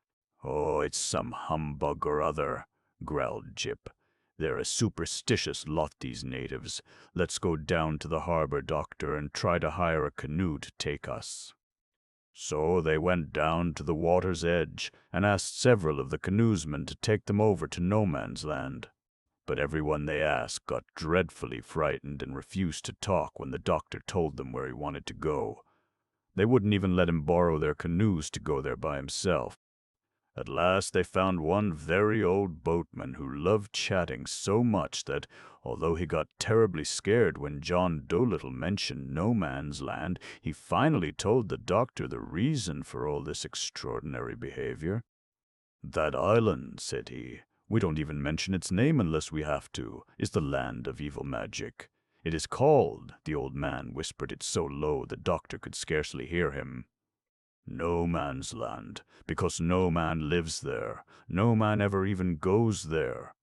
"Oh, it's some humbug or other," growled Jip. "They're a superstitious lot, these natives. Let's go down to the harbor, doctor, and try to hire a canoe to take us." So they went down to the water's edge and asked several of the canoesmen to take them over to No Man's Land. But everyone they asked got dreadfully frightened and refused to talk when the doctor told them where he wanted to go. They wouldn't even let him borrow their canoes to go there by himself. At last they found one very old boatman who loved chatting so much that, although he got terribly scared when John Dolittle mentioned No Man's Land, he finally told the doctor the reason for all this extraordinary behavior. "That island," said he, "we don't even mention its name unless we have to, is the land of evil magic. It is called," the old man whispered it so low the doctor could scarcely hear him, "No Man's Land, because no man lives there. No man ever even goes there."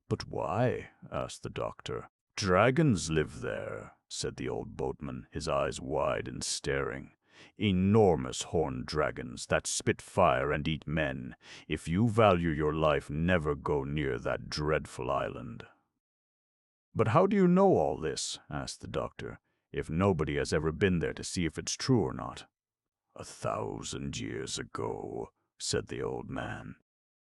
"But why?" asked the doctor. "Dragons live there," said the old boatman, his eyes wide and staring. "Enormous horned dragons that spit fire and eat men. If you value your life, never go near that dreadful island." "But how do you know all this?" asked the doctor, "if nobody has ever been there to see if it's true or not?" "1,000 years ago," said the old man,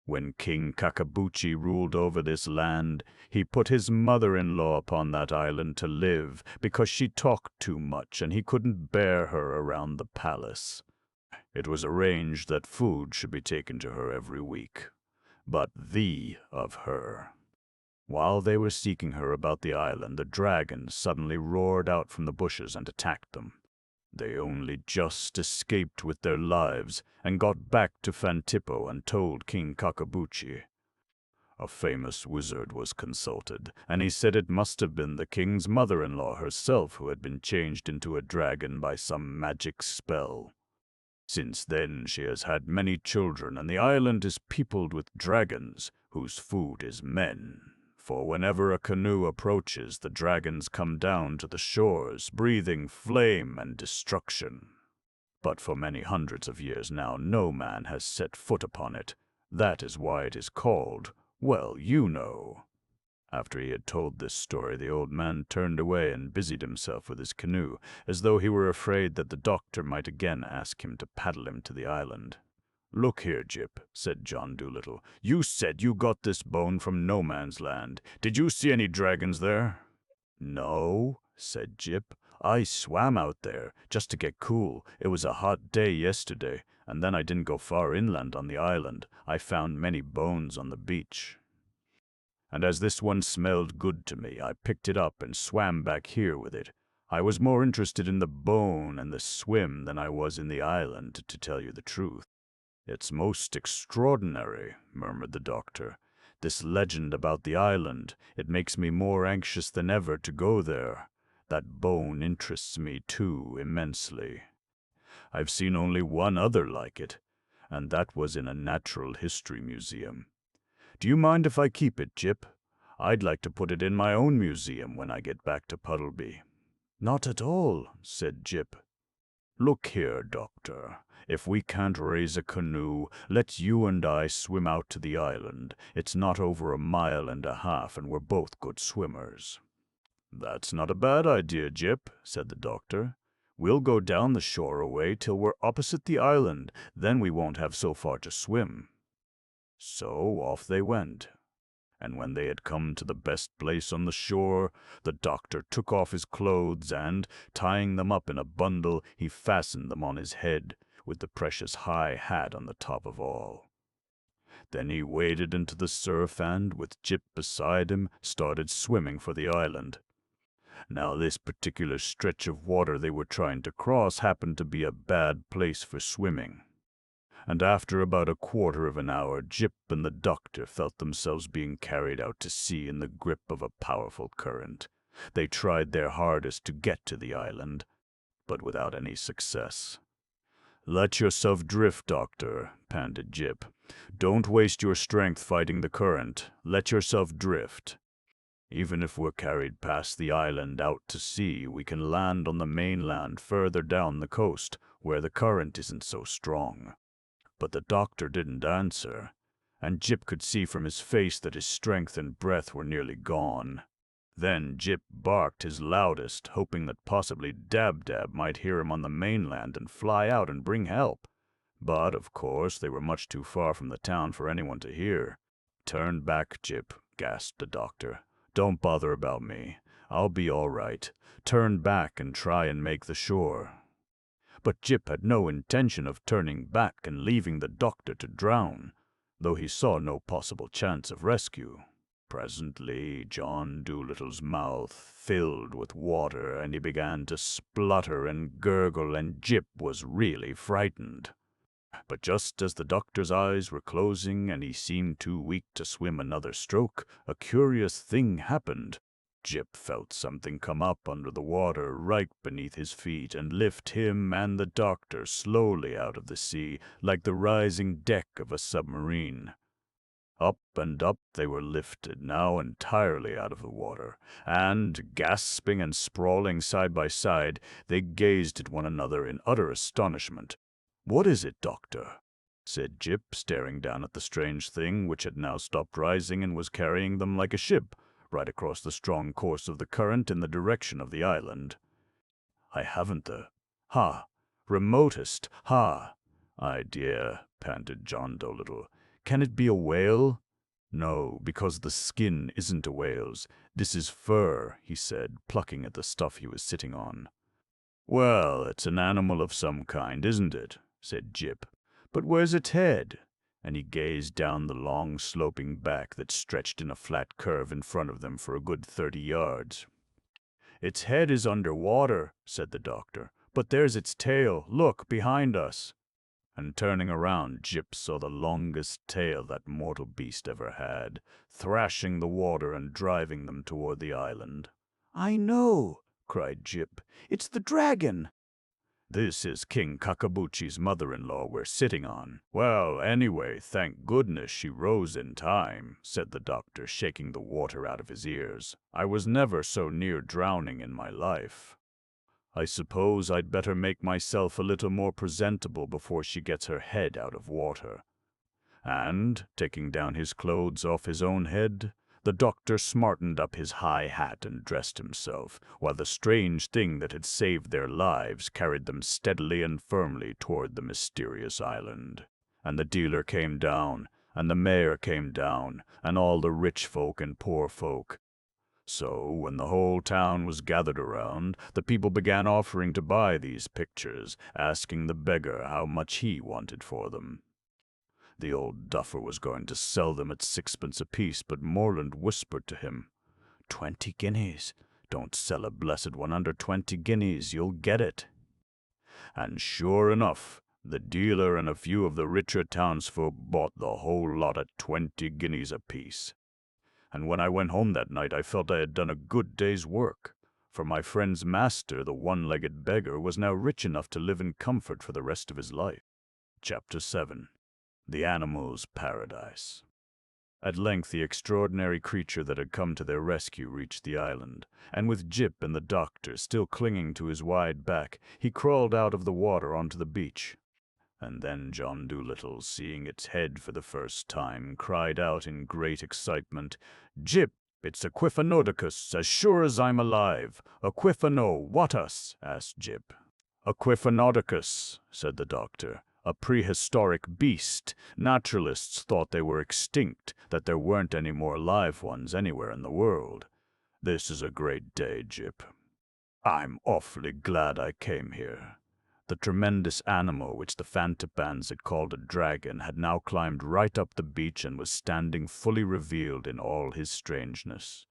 "when King Kakabuchi ruled over this land, he put his mother-in-law upon that island to live because she talked too much and he couldn't bear her around the palace. It was arranged that food should be taken to her every week, but of her. While they were seeking her about the island, the dragons suddenly roared out from the bushes and attacked them. They only just escaped with their lives and got back to Fantippo and told King Kakabuchi. A famous wizard was consulted, and he said it must have been the king's mother-in-law herself who had been changed into a dragon by some magic spell. Since then she has had many children, and the island is peopled with dragons, whose food is men. For whenever a canoe approaches, the dragons come down to the shores, breathing flame and destruction. But for many hundreds of years now, no man has set foot upon it. That is why it is called, well, you know." After he had told this story, the old man turned away and busied himself with his canoe, as though he were afraid that the doctor might again ask him to paddle him to the island. "Look here, Jip," said John Dolittle. "You said you got this bone from No Man's Land. Did you see any dragons there?" "No," said Jip. "I swam out there, just to get cool. It was a hot day yesterday, and then I didn't go far inland on the island. I found many bones on the beach. And as this one smelled good to me, I picked it up and swam back here with it. I was more interested in the bone and the swim than I was in the island, to tell you the truth." "It's most extraordinary," murmured the doctor. "This legend about the island, it makes me more anxious than ever to go there. That bone interests me, too, immensely. I've seen only one other like it, and that was in a natural history museum. Do you mind if I keep it, Jip? I'd like to put it in my own museum when I get back to Puddleby." "Not at all," said Jip. "Look here, doctor. If we can't raise a canoe, let you and I swim out to the island. It's not over 1.5 miles, and we're both good swimmers." "That's not a bad idea, Jip," said the doctor. We'll go down the shore away till we're opposite the island, then we won't have so far to swim." So off they went. And when they had come to the best place on the shore, the doctor took off his clothes and, tying them up in a bundle, he fastened them on his head, with the precious high hat on the top of all. Then he waded into the surf and, with Jip beside him, started swimming for the island. Now this particular stretch of water they were trying to cross happened to be a bad place for swimming. And after about a quarter of an hour, Jip and the doctor felt themselves being carried out to sea in the grip of a powerful current. They tried their hardest to get to the island, but without any success. "Let yourself drift, Doctor," panted Jip. "Don't waste your strength fighting the current. Let yourself drift. Even if we're carried past the island out to sea, we can land on the mainland further down the coast, where the current isn't so strong." But the doctor didn't answer, and Jip could see from his face that his strength and breath were nearly gone. Then Jip barked his loudest, hoping that possibly Dab-Dab might hear him on the mainland and fly out and bring help. But, of course, they were much too far from the town for anyone to hear. "Turn back, Jip," gasped the doctor. "Don't bother about me. I'll be all right. Turn back and try and make the shore." But Jip had no intention of turning back and leaving the doctor to drown, though he saw no possible chance of rescue. Presently John Dolittle's mouth filled with water, and he began to splutter and gurgle, and Jip was really frightened. But just as the doctor's eyes were closing and he seemed too weak to swim another stroke, a curious thing happened. Jip felt something come up under the water right beneath his feet and lift him and the doctor slowly out of the sea, like the rising deck of a submarine. Up and up they were lifted, now entirely out of the water, and, gasping and sprawling side by side, they gazed at one another in utter astonishment. "What is it, Doctor?" said Jip, staring down at the strange thing, which had now stopped rising and was carrying them like a ship, right across the strong course of the current in the direction of the island. "I haven't the remotest idea," panted John Dolittle. "Can it be a whale?" "No, because the skin isn't a whale's. This is fur," he said, plucking at the stuff he was sitting on. "Well, it's an animal of some kind, isn't it?" said Jip. "But where's its head?" And he gazed down the long, sloping back that stretched in a flat curve in front of them for a good 30 yards. "Its head is under water," said the doctor. "But there's its tail. Look, behind us." And turning around, Jip saw the longest tail that mortal beast ever had, thrashing the water and driving them toward the island. "I know," cried Jip. "It's the dragon." "This is King Kakabuchi's mother-in-law we're sitting on." "Well, anyway, thank goodness she rose in time," said the doctor, shaking the water out of his ears. "I was never so near drowning in my life. I suppose I'd better make myself a little more presentable before she gets her head out of water." And, taking down his clothes off his own head, the doctor smartened up his high hat and dressed himself, while the strange thing that had saved their lives carried them steadily and firmly toward the mysterious island. And the dealer came down, and the mayor came down, and all the rich folk and poor folk. So, when the whole town was gathered around, the people began offering to buy these pictures, asking the beggar how much he wanted for them. The old duffer was going to sell them at 6 pence apiece, but Morland whispered to him, 20 guineas. Don't sell a blessed one under 20 guineas. You'll get it." And sure enough, the dealer and a few of the richer townsfolk bought the whole lot at 20 guineas apiece. And when I went home that night, I felt I had done a good day's work, for my friend's master, the one-legged beggar, was now rich enough to live in comfort for the rest of his life. Chapter 7. The Animals' Paradise. At length the extraordinary creature that had come to their rescue reached the island, and with Jip and the doctor still clinging to his wide back, he crawled out of the water onto the beach. And then John Dolittle, seeing its head for the first time, cried out in great excitement, "Jip, it's a Quifanodicus, as sure as I'm alive!" "A Quifano, what us?" asked Jip. "A Quifonodicus," said the doctor. "A prehistoric beast. Naturalists thought they were extinct, that there weren't any more live ones anywhere in the world. This is a great day, Jip. I'm awfully glad I came here." The tremendous animal which the Fantipans had called a dragon had now climbed right up the beach and was standing fully revealed in all his strangeness.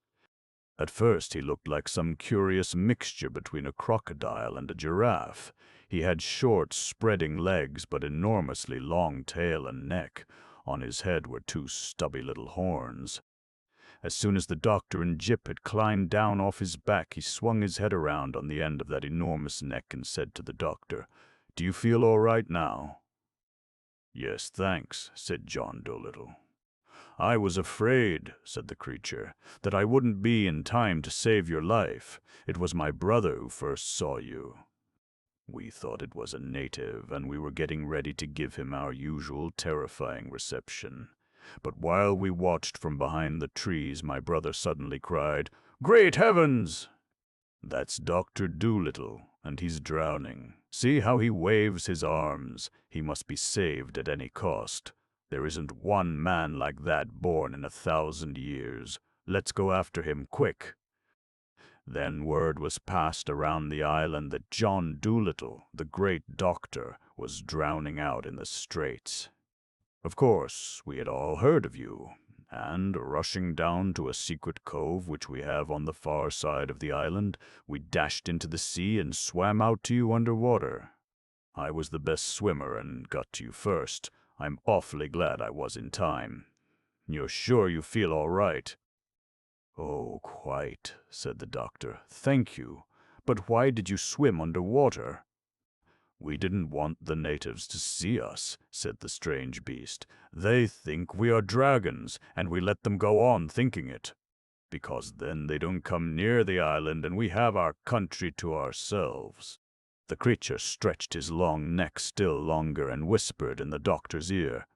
At first he looked like some curious mixture between a crocodile and a giraffe. He had short, spreading legs, but enormously long tail and neck. On his head were two stubby little horns. As soon as the doctor and Jip had climbed down off his back, he swung his head around on the end of that enormous neck and said to the doctor, "Do you feel all right now?" "Yes, thanks," said John Dolittle. "I was afraid," said the creature, "that I wouldn't be in time to save your life. It was my brother who first saw you. We thought it was a native, and we were getting ready to give him our usual terrifying reception. But while we watched from behind the trees, my brother suddenly cried, 'Great heavens!' That's Doctor Dolittle, and he's drowning. See how he waves his arms. He must be saved at any cost. There isn't one man like that born in 1,000 years. Let's go after him, quick." Then word was passed around the island that John Dolittle, the great doctor, was drowning out in the straits. Of course, we had all heard of you, and, rushing down to a secret cove which we have on the far side of the island, we dashed into the sea and swam out to you under water. I was the best swimmer and got to you first. I'm awfully glad I was in time. You're sure you feel all right?" "Oh, quite," said the doctor. "Thank you. But why did you swim under water?" "We didn't want the natives to see us," said the strange beast. "They think we are dragons, and we let them go on thinking it, because then they don't come near the island and we have our country to ourselves." The creature stretched his long neck still longer and whispered in the doctor's ear,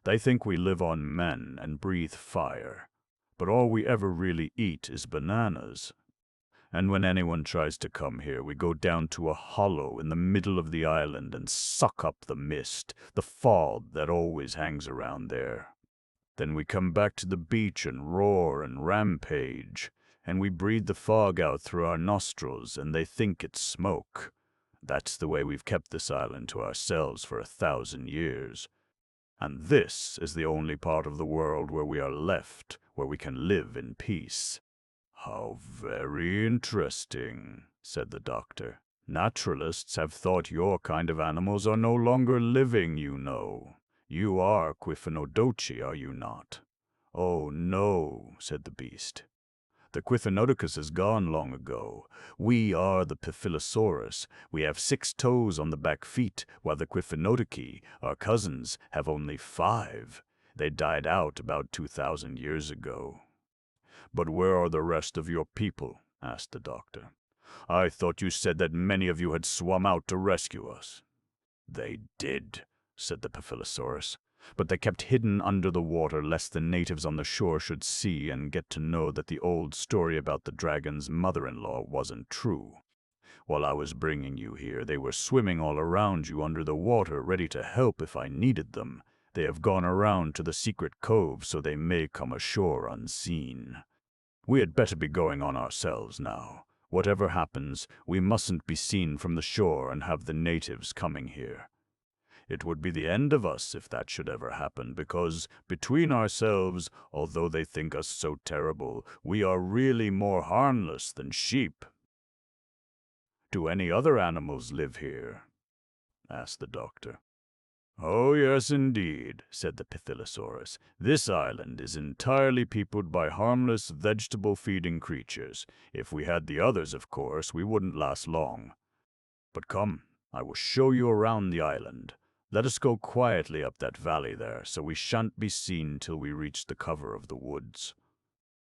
"They think we live on men and breathe fire, but all we ever really eat is bananas. And when anyone tries to come here, we go down to a hollow in the middle of the island and suck up the mist, the fog that always hangs around there. Then we come back to the beach and roar and rampage, and we breathe the fog out through our nostrils, and they think it's smoke. That's the way we've kept this island to ourselves for 1,000 years. And this is the only part of the world where we are left, where we can live in peace." "How very interesting," said the doctor. "Naturalists have thought your kind of animals are no longer living, you know. You are Quifonodocci, are you not?" "Oh, no," said the beast. "The Quifonodicus is gone long ago. We are the Paphilosaurus. We have 6 toes on the back feet, while the Quifonodicci, our cousins, have only 5. They died out about 2,000 years ago." "But where are the rest of your people?" asked the doctor. "I thought you said that many of you had swum out to rescue us." "They did," said the Paphilosaurus, "but they kept hidden under the water lest the natives on the shore should see and get to know that the old story about the dragon's mother-in-law wasn't true. While I was bringing you here, they were swimming all around you under the water, ready to help if I needed them. They have gone around to the secret cove so they may come ashore unseen. We had better be going on ourselves now. Whatever happens, we mustn't be seen from the shore and have the natives coming here. It would be the end of us if that should ever happen, because, between ourselves, although they think us so terrible, we are really more harmless than sheep." "Do any other animals live here?" asked the doctor. "Oh, yes, indeed," said the Paphilosaurus. "This island is entirely peopled by harmless, vegetable-feeding creatures. If we had the others, of course, we wouldn't last long. But come, I will show you around the island. Let us go quietly up that valley there, so we shan't be seen till we reach the cover of the woods."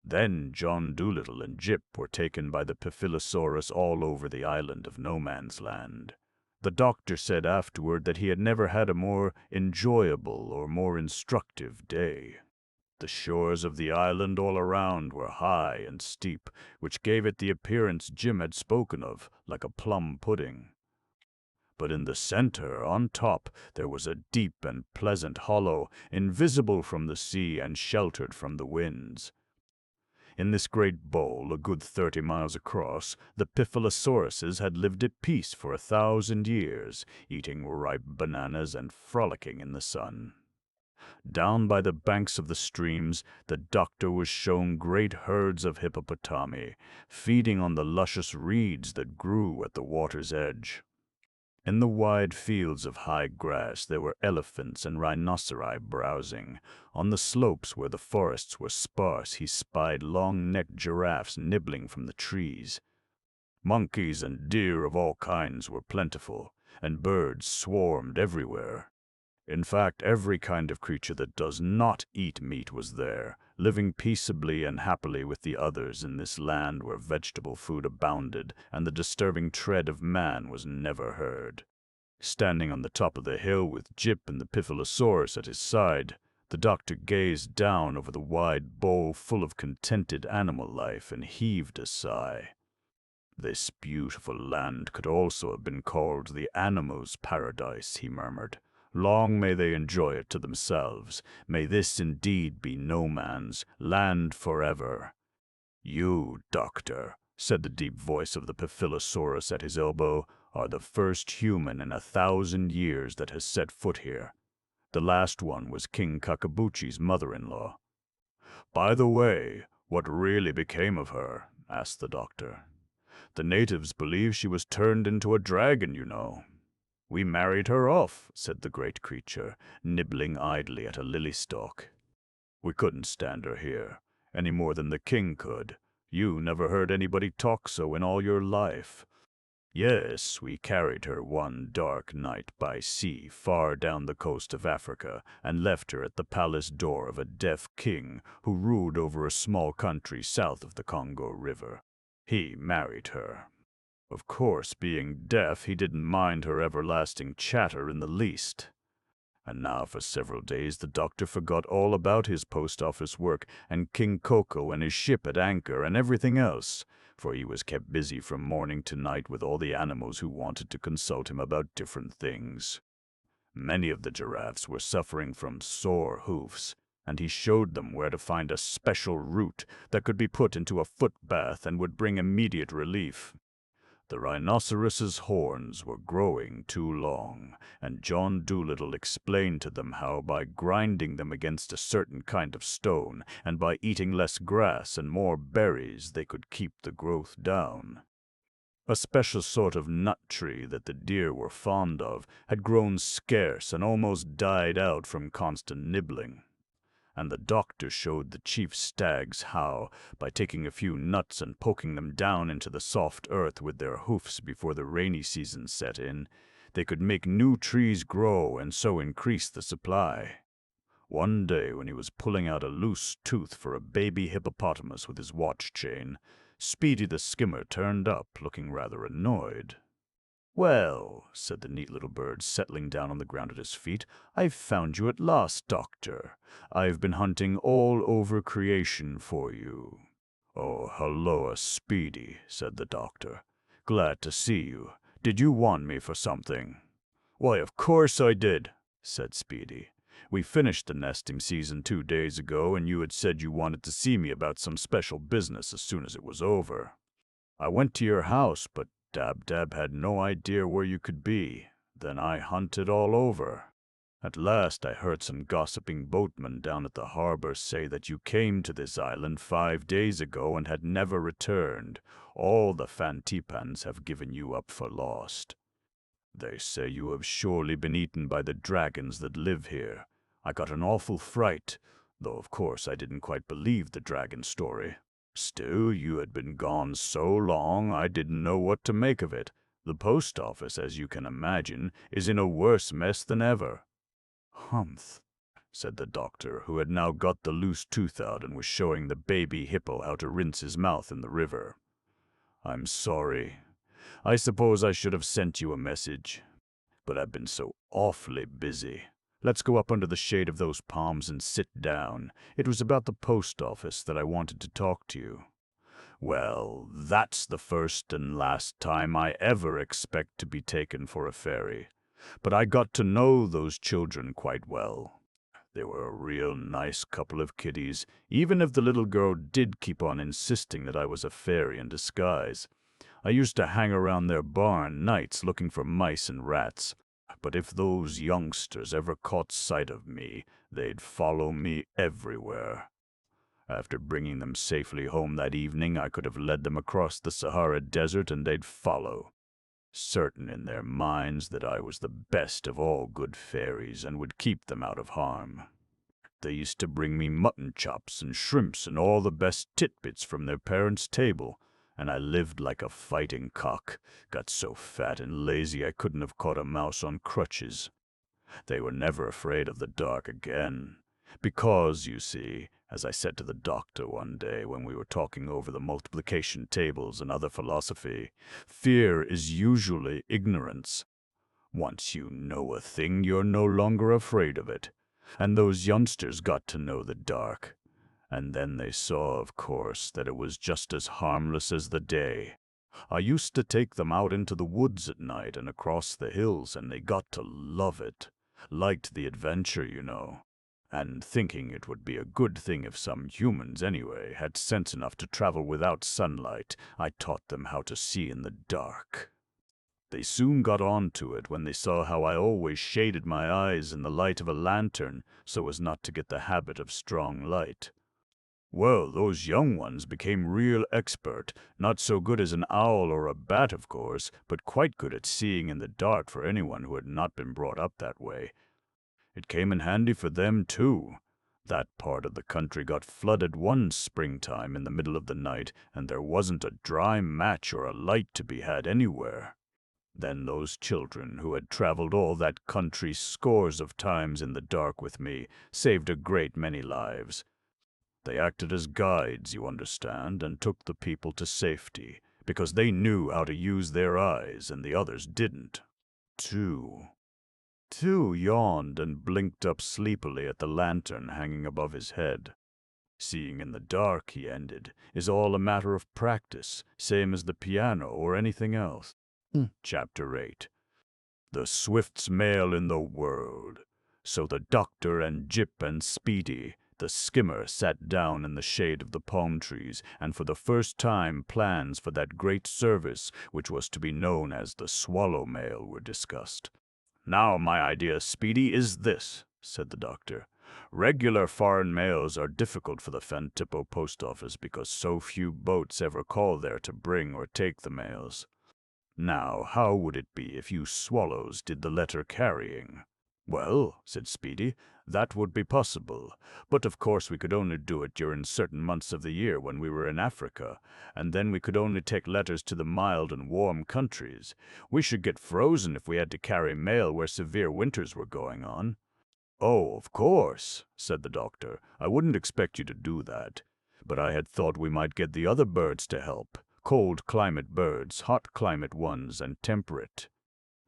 Then John Dolittle and Jip were taken by the Paphilosaurus all over the island of No Man's Land. The doctor said afterward that he had never had a more enjoyable or more instructive day. The shores of the island all around were high and steep, which gave it the appearance Jim had spoken of, like a plum pudding. but in the center, on top, there was a deep and pleasant hollow, invisible from the sea and sheltered from the winds. In this great bowl, a good 30 miles across, the Piphyllosauruses had lived at peace for 1,000 years, eating ripe bananas and frolicking in the sun. Down by the banks of the streams, the doctor was shown great herds of hippopotami, feeding on the luscious reeds that grew at the water's edge. In the wide fields of high grass there were elephants and rhinoceri browsing. On the slopes where the forests were sparse he spied long-necked giraffes nibbling from the trees. Monkeys and deer of all kinds were plentiful, and birds swarmed everywhere. In fact, every kind of creature that does not eat meat was there, living peaceably and happily with the others in this land where vegetable food abounded and the disturbing tread of man was never heard. Standing on the top of the hill with Jip and the Piphylosaurus at his side, the doctor gazed down over the wide bowl full of contented animal life and heaved a sigh. This beautiful land could also have been called the animals' paradise, he murmured. Long may they enjoy it to themselves. May this indeed be no man's land forever. You, doctor, said the deep voice of the Piphylosaurus at his elbow, are the first human in 1,000 years that has set foot here. The last one was King Kakabuchi's mother-in-law. By the way, what really became of her? Asked the doctor. The natives believe she was turned into a dragon, you know. We married her off, said the great creature, nibbling idly at a lily stalk. We couldn't stand her here, any more than the king could. You never heard anybody talk so in all your life. Yes, we carried her one dark night by sea far down the coast of Africa and left her at the palace door of a deaf king who ruled over a small country south of the Congo River. He married her. Of course, being deaf, he didn't mind her everlasting chatter in the least. And now for several days the doctor forgot all about his post office work and King Coco and his ship at anchor and everything else, for he was kept busy from morning to night with all the animals who wanted to consult him about different things. Many of the giraffes were suffering from sore hoofs, and he showed them where to find a special root that could be put into a foot bath and would bring immediate relief. The rhinoceros's horns were growing too long, and John Dolittle explained to them how by grinding them against a certain kind of stone, and by eating less grass and more berries, they could keep the growth down. A special sort of nut tree that the deer were fond of had grown scarce and almost died out from constant nibbling. And the doctor showed the chief stags how, by taking a few nuts and poking them down into the soft earth with their hoofs before the rainy season set in, they could make new trees grow and so increase the supply. One day when he was pulling out a loose tooth for a baby hippopotamus with his watch chain, Speedy the skimmer turned up, looking rather annoyed. "Well," said the neat little bird, settling down on the ground at his feet, "I've found you at last, Doctor. I've been hunting all over creation for you." "Oh, helloa, Speedy," said the doctor. "Glad to see you. Did you want me for something?" "Why, of course I did," said Speedy. "We finished the nesting season 2 days ago, and you had said you wanted to see me about some special business as soon as it was over. I went to your house, but Dab-Dab had no idea where you could be. Then I hunted all over. At last I heard some gossiping boatmen down at the harbor say that you came to this island 5 days ago and had never returned. All the Fantipans have given you up for lost. They say you have surely been eaten by the dragons that live here. I got an awful fright, though of course I didn't quite believe the dragon story. Still, you had been gone so long I didn't know what to make of it. The post office, as you can imagine, is in a worse mess than ever." "Humph," said the doctor, who had now got the loose tooth out and was showing the baby hippo how to rinse his mouth in the river. "I'm sorry. I suppose I should have sent you a message, but I've been so awfully busy. Let's go up under the shade of those palms and sit down. It was about the post office that I wanted to talk to you." Well, that's the first and last time I ever expect to be taken for a fairy. But I got to know those children quite well. They were a real nice couple of kiddies, even if the little girl did keep on insisting that I was a fairy in disguise. I used to hang around their barn nights looking for mice and rats. But if those youngsters ever caught sight of me, they'd follow me everywhere. After bringing them safely home that evening, I could have led them across the Sahara Desert and they'd follow, certain in their minds that I was the best of all good fairies and would keep them out of harm. They used to bring me mutton chops and shrimps and all the best titbits from their parents' table, and I lived like a fighting cock, got so fat and lazy I couldn't have caught a mouse on crutches. They were never afraid of the dark again. Because, you see, as I said to the doctor one day when we were talking over the multiplication tables and other philosophy, fear is usually ignorance. Once you know a thing, you're no longer afraid of it. And those youngsters got to know the dark. And then they saw, of course, that it was just as harmless as the day. I used to take them out into the woods at night and across the hills, and they got to love it. Liked the adventure, you know. And thinking it would be a good thing if some humans, anyway, had sense enough to travel without sunlight, I taught them how to see in the dark. They soon got on to it when they saw how I always shaded my eyes in the light of a lantern so as not to get the habit of strong light. Well, those young ones became real expert, not so good as an owl or a bat, of course, but quite good at seeing in the dark for anyone who had not been brought up that way. It came in handy for them, too. That part of the country got flooded one springtime in the middle of the night, and there wasn't a dry match or a light to be had anywhere. Then those children, who had traveled all that country scores of times in the dark with me, saved a great many lives. They acted as guides, you understand, and took the people to safety, because they knew how to use their eyes and the others didn't. Two yawned and blinked up sleepily at the lantern hanging above his head. Seeing in the dark, he ended, is all a matter of practice, same as the piano or anything else. Chapter 8. The swiftest mail in the world. So the doctor and Jip and Speedy, the skimmer, sat down in the shade of the palm trees, and for the first time plans for that great service which was to be known as the swallow mail were discussed. Now, my idea, Speedy, is this, said the doctor. Regular foreign mails are difficult for the Fantippo post office because so few boats ever call there to bring or take the mails. Now, how would it be if you swallows did the letter carrying? Well, said Speedy, that would be possible, but of course we could only do it during certain months of the year when we were in Africa, and then we could only take letters to the mild and warm countries. We should get frozen if we had to carry mail where severe winters were going on. Oh, of course, said the doctor. I wouldn't expect you to do that. But I had thought we might get the other birds to help. Cold climate birds, hot climate ones, and temperate.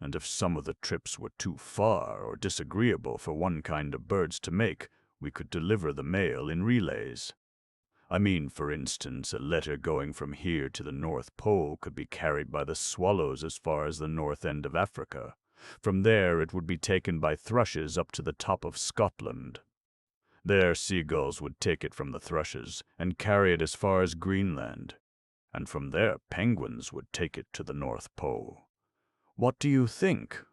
And if some of the trips were too far or disagreeable for one kind of birds to make, we could deliver the mail in relays. I mean, for instance, a letter going from here to the North Pole could be carried by the swallows as far as the north end of Africa. From there it would be taken by thrushes up to the top of Scotland. There seagulls would take it from the thrushes and carry it as far as Greenland. And from there penguins would take it to the North Pole. What do you think?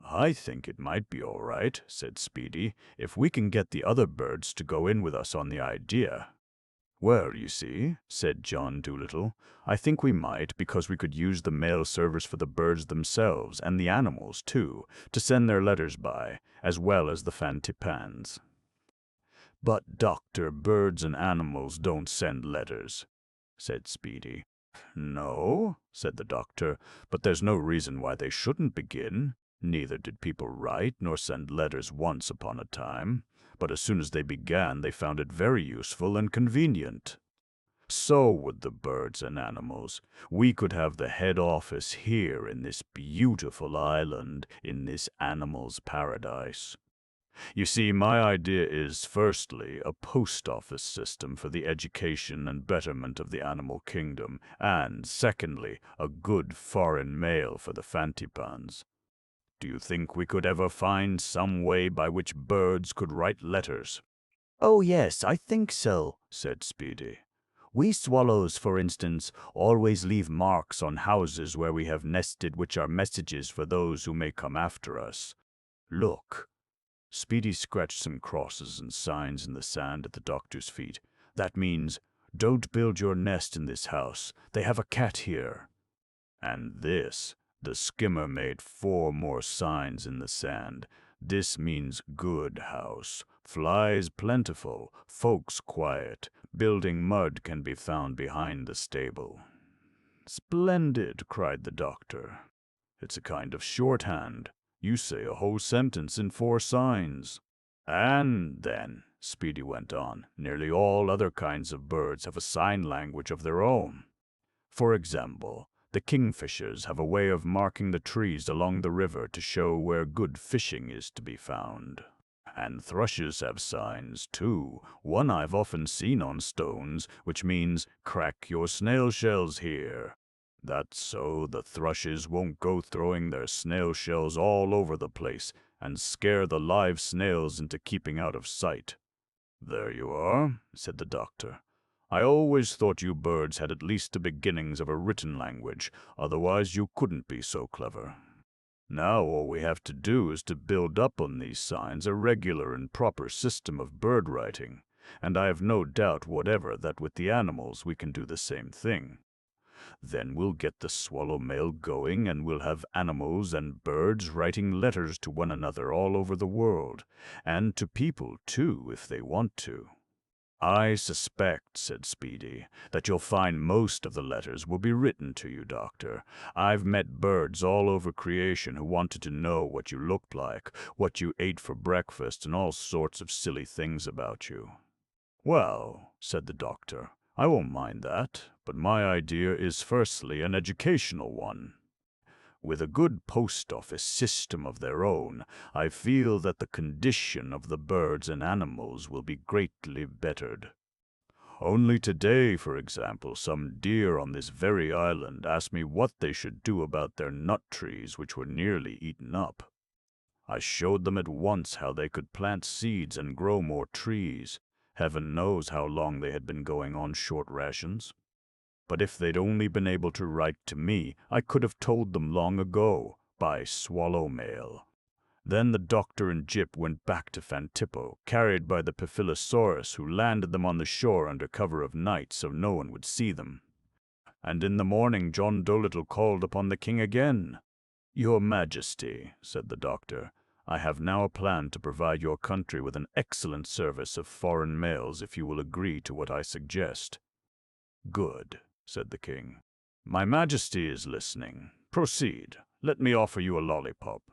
I think it might be all right, said Speedy, if we can get the other birds to go in with us on the idea. Well, you see, said John Dolittle, I think we might because we could use the mail service for the birds themselves, and the animals, too, to send their letters by, as well as the Fantipans. But, Doctor, birds and animals don't send letters, said Speedy. No, said the doctor, but there's no reason why they shouldn't begin. Neither did people write nor send letters once upon a time, but as soon as they began they found it very useful and convenient. So would the birds and animals. We could have the head office here in this beautiful island, in this animal's paradise. You see, my idea is, firstly, a post office system for the education and betterment of the animal kingdom, and, secondly, a good foreign mail for the Fantipans. Do you think we could ever find some way by which birds could write letters? Oh, yes, I think so, said Speedy. We swallows, for instance, always leave marks on houses where we have nested which are messages for those who may come after us. Look. Speedy scratched some crosses and signs in the sand at the doctor's feet. That means, don't build your nest in this house. They have a cat here. And this, the skimmer made 4 more signs in the sand. This means good house. Flies plentiful, folks quiet. Building mud can be found behind the stable. Splendid, cried the doctor. It's a kind of shorthand. You say a whole sentence in 4 signs. And then, Speedy went on, nearly all other kinds of birds have a sign language of their own. For example, the kingfishers have a way of marking the trees along the river to show where good fishing is to be found. And thrushes have signs, too. One I've often seen on stones, which means, crack your snail shells here. That's so the thrushes won't go throwing their snail shells all over the place and scare the live snails into keeping out of sight. There you are, said the doctor. I always thought you birds had at least the beginnings of a written language, otherwise you couldn't be so clever. Now all we have to do is to build up on these signs a regular and proper system of bird writing, and I have no doubt whatever that with the animals we can do the same thing. Then we'll get the swallow mail going, and we'll have animals and birds writing letters to one another all over the world, and to people, too, if they want to. I suspect, said Speedy, that you'll find most of the letters will be written to you, Doctor. I've met birds all over creation who wanted to know what you looked like, what you ate for breakfast, and all sorts of silly things about you. Well, said the doctor, I won't mind that, but my idea is firstly an educational one. With a good post office system of their own, I feel that the condition of the birds and animals will be greatly bettered. Only today, for example, some deer on this very island asked me what they should do about their nut trees which were nearly eaten up. I showed them at once how they could plant seeds and grow more trees. Heaven knows how long they had been going on short rations. But if they'd only been able to write to me, I could have told them long ago, by swallow mail. Then the doctor and Jip went back to Fantippo, carried by the Paphilosaurus, who landed them on the shore under cover of night so no one would see them. And in the morning John Dolittle called upon the king again. Your Majesty, said the doctor, I have now a plan to provide your country with an excellent service of foreign mails if you will agree to what I suggest. Good, said the king. My Majesty is listening. Proceed. Let me offer you a lollipop.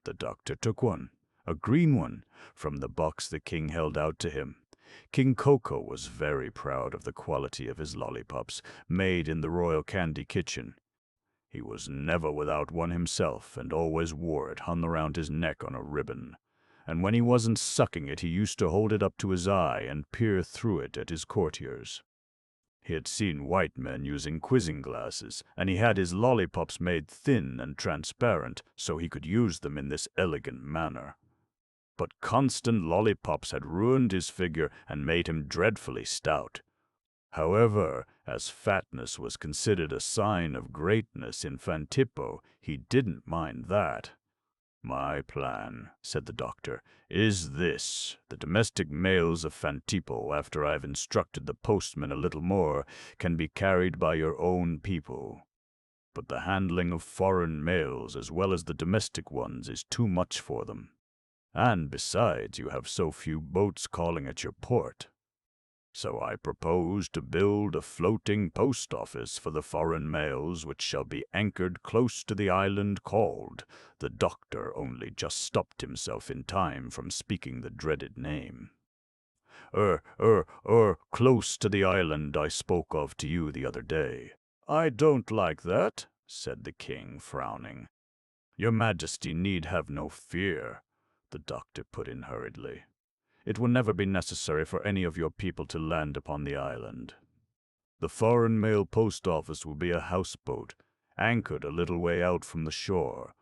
The doctor took one, a green one, from the box the king held out to him. King Coco was very proud of the quality of his lollipops, made in the royal candy kitchen. He was never without one himself, and always wore it hung around his neck on a ribbon. And when he wasn't sucking it, he used to hold it up to his eye and peer through it at his courtiers. He had seen white men using quizzing glasses, and he had his lollipops made thin and transparent so he could use them in this elegant manner. But constant lollipops had ruined his figure and made him dreadfully stout. However, as fatness was considered a sign of greatness in Fantippo, he didn't mind that. My plan, said the doctor, is this. The domestic mails of Fantippo, after I have instructed the postman a little more, can be carried by your own people. But the handling of foreign mails, as well as the domestic ones, is too much for them. And besides, you have so few boats calling at your port. So I propose to build a floating post office for the foreign mails, which shall be anchored close to the island called. The doctor only just stopped himself in time from speaking the dreaded name. Close to the island I spoke of to you the other day. I don't like that, said the king, frowning. Your Majesty need have no fear. the doctor put in hurriedly. "It will never be necessary for any of your people to land upon the island. The foreign mail post office will be a houseboat, anchored a little way out from the shore,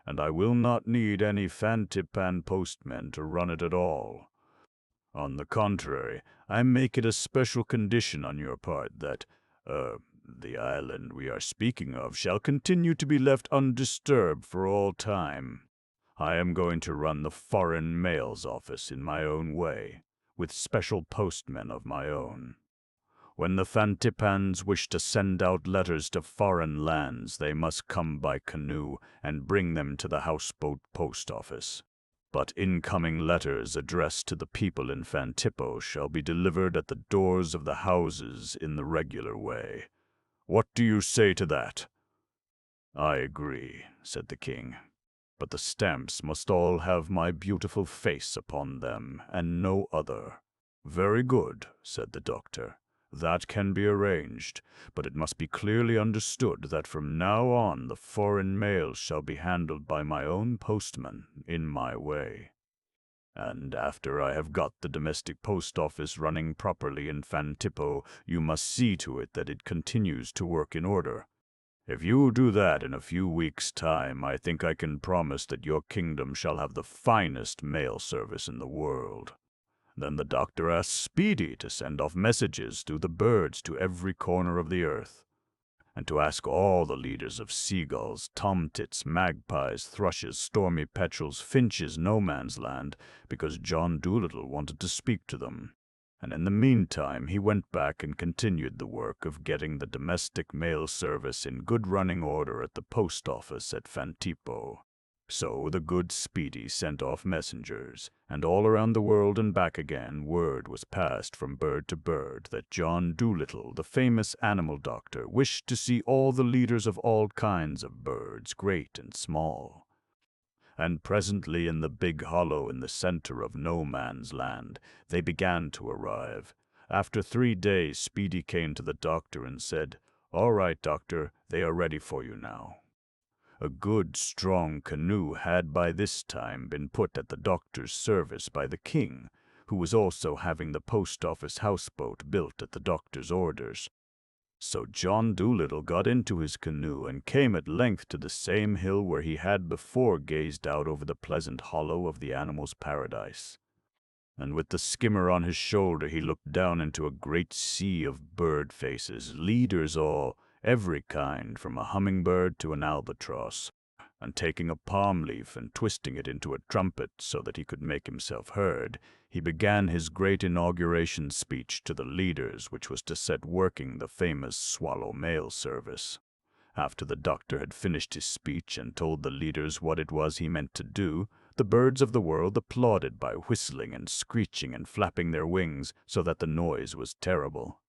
and I will not need any Fantipan postmen to run it at all. On the contrary, I make it a special condition on your part that, the island we are speaking of shall continue to be left undisturbed for all time. I am going to run the foreign mails office in my own way, with special postmen of my own. When the Fantipans wish to send out letters to foreign lands, they must come by canoe and bring them to the houseboat post office. But incoming letters addressed to the people in Fantipo shall be delivered at the doors of the houses in the regular way. What do you say to that?" "I agree," said the king. "But the stamps must all have my beautiful face upon them, and no other." "Very good," said the doctor. "That can be arranged, but it must be clearly understood that from now on the foreign mail shall be handled by my own postman, in my way. And after I have got the domestic post office running properly in Fantipo, you must see to it that it continues to work in order. If you do that in a few weeks' time, I think I can promise that your kingdom shall have the finest mail service in the world." Then the doctor asked Speedy to send off messages through the birds to every corner of the earth, and to ask all the leaders of seagulls, tomtits, magpies, thrushes, stormy petrels, finches, no man's land, because John Dolittle wanted to speak to them. And in the meantime he went back and continued the work of getting the domestic mail service in good running order at the post office at Fantipo. So the good Speedy sent off messengers, and all around the world and back again word was passed from bird to bird that John Dolittle, the famous animal doctor, wished to see all the leaders of all kinds of birds, great and small. And presently in the big hollow in the center of no man's land they began to arrive. After 3 days Speedy came to the doctor and said, "All right, doctor, they are ready for you now." A good, strong canoe had by this time been put at the doctor's service by the king, who was also having the post office houseboat built at the doctor's orders. So John Dolittle got into his canoe and came at length to the same hill where he had before gazed out over the pleasant hollow of the animal's paradise. And with the skimmer on his shoulder he looked down into a great sea of bird faces, leaders all, every kind, from a hummingbird to an albatross, and taking a palm leaf and twisting it into a trumpet so that he could make himself heard, he began his great inauguration speech to the leaders, which was to set working the famous swallow mail service. After the doctor had finished his speech and told the leaders what it was he meant to do, the birds of the world applauded by whistling and screeching and flapping their wings so that the noise was terrible.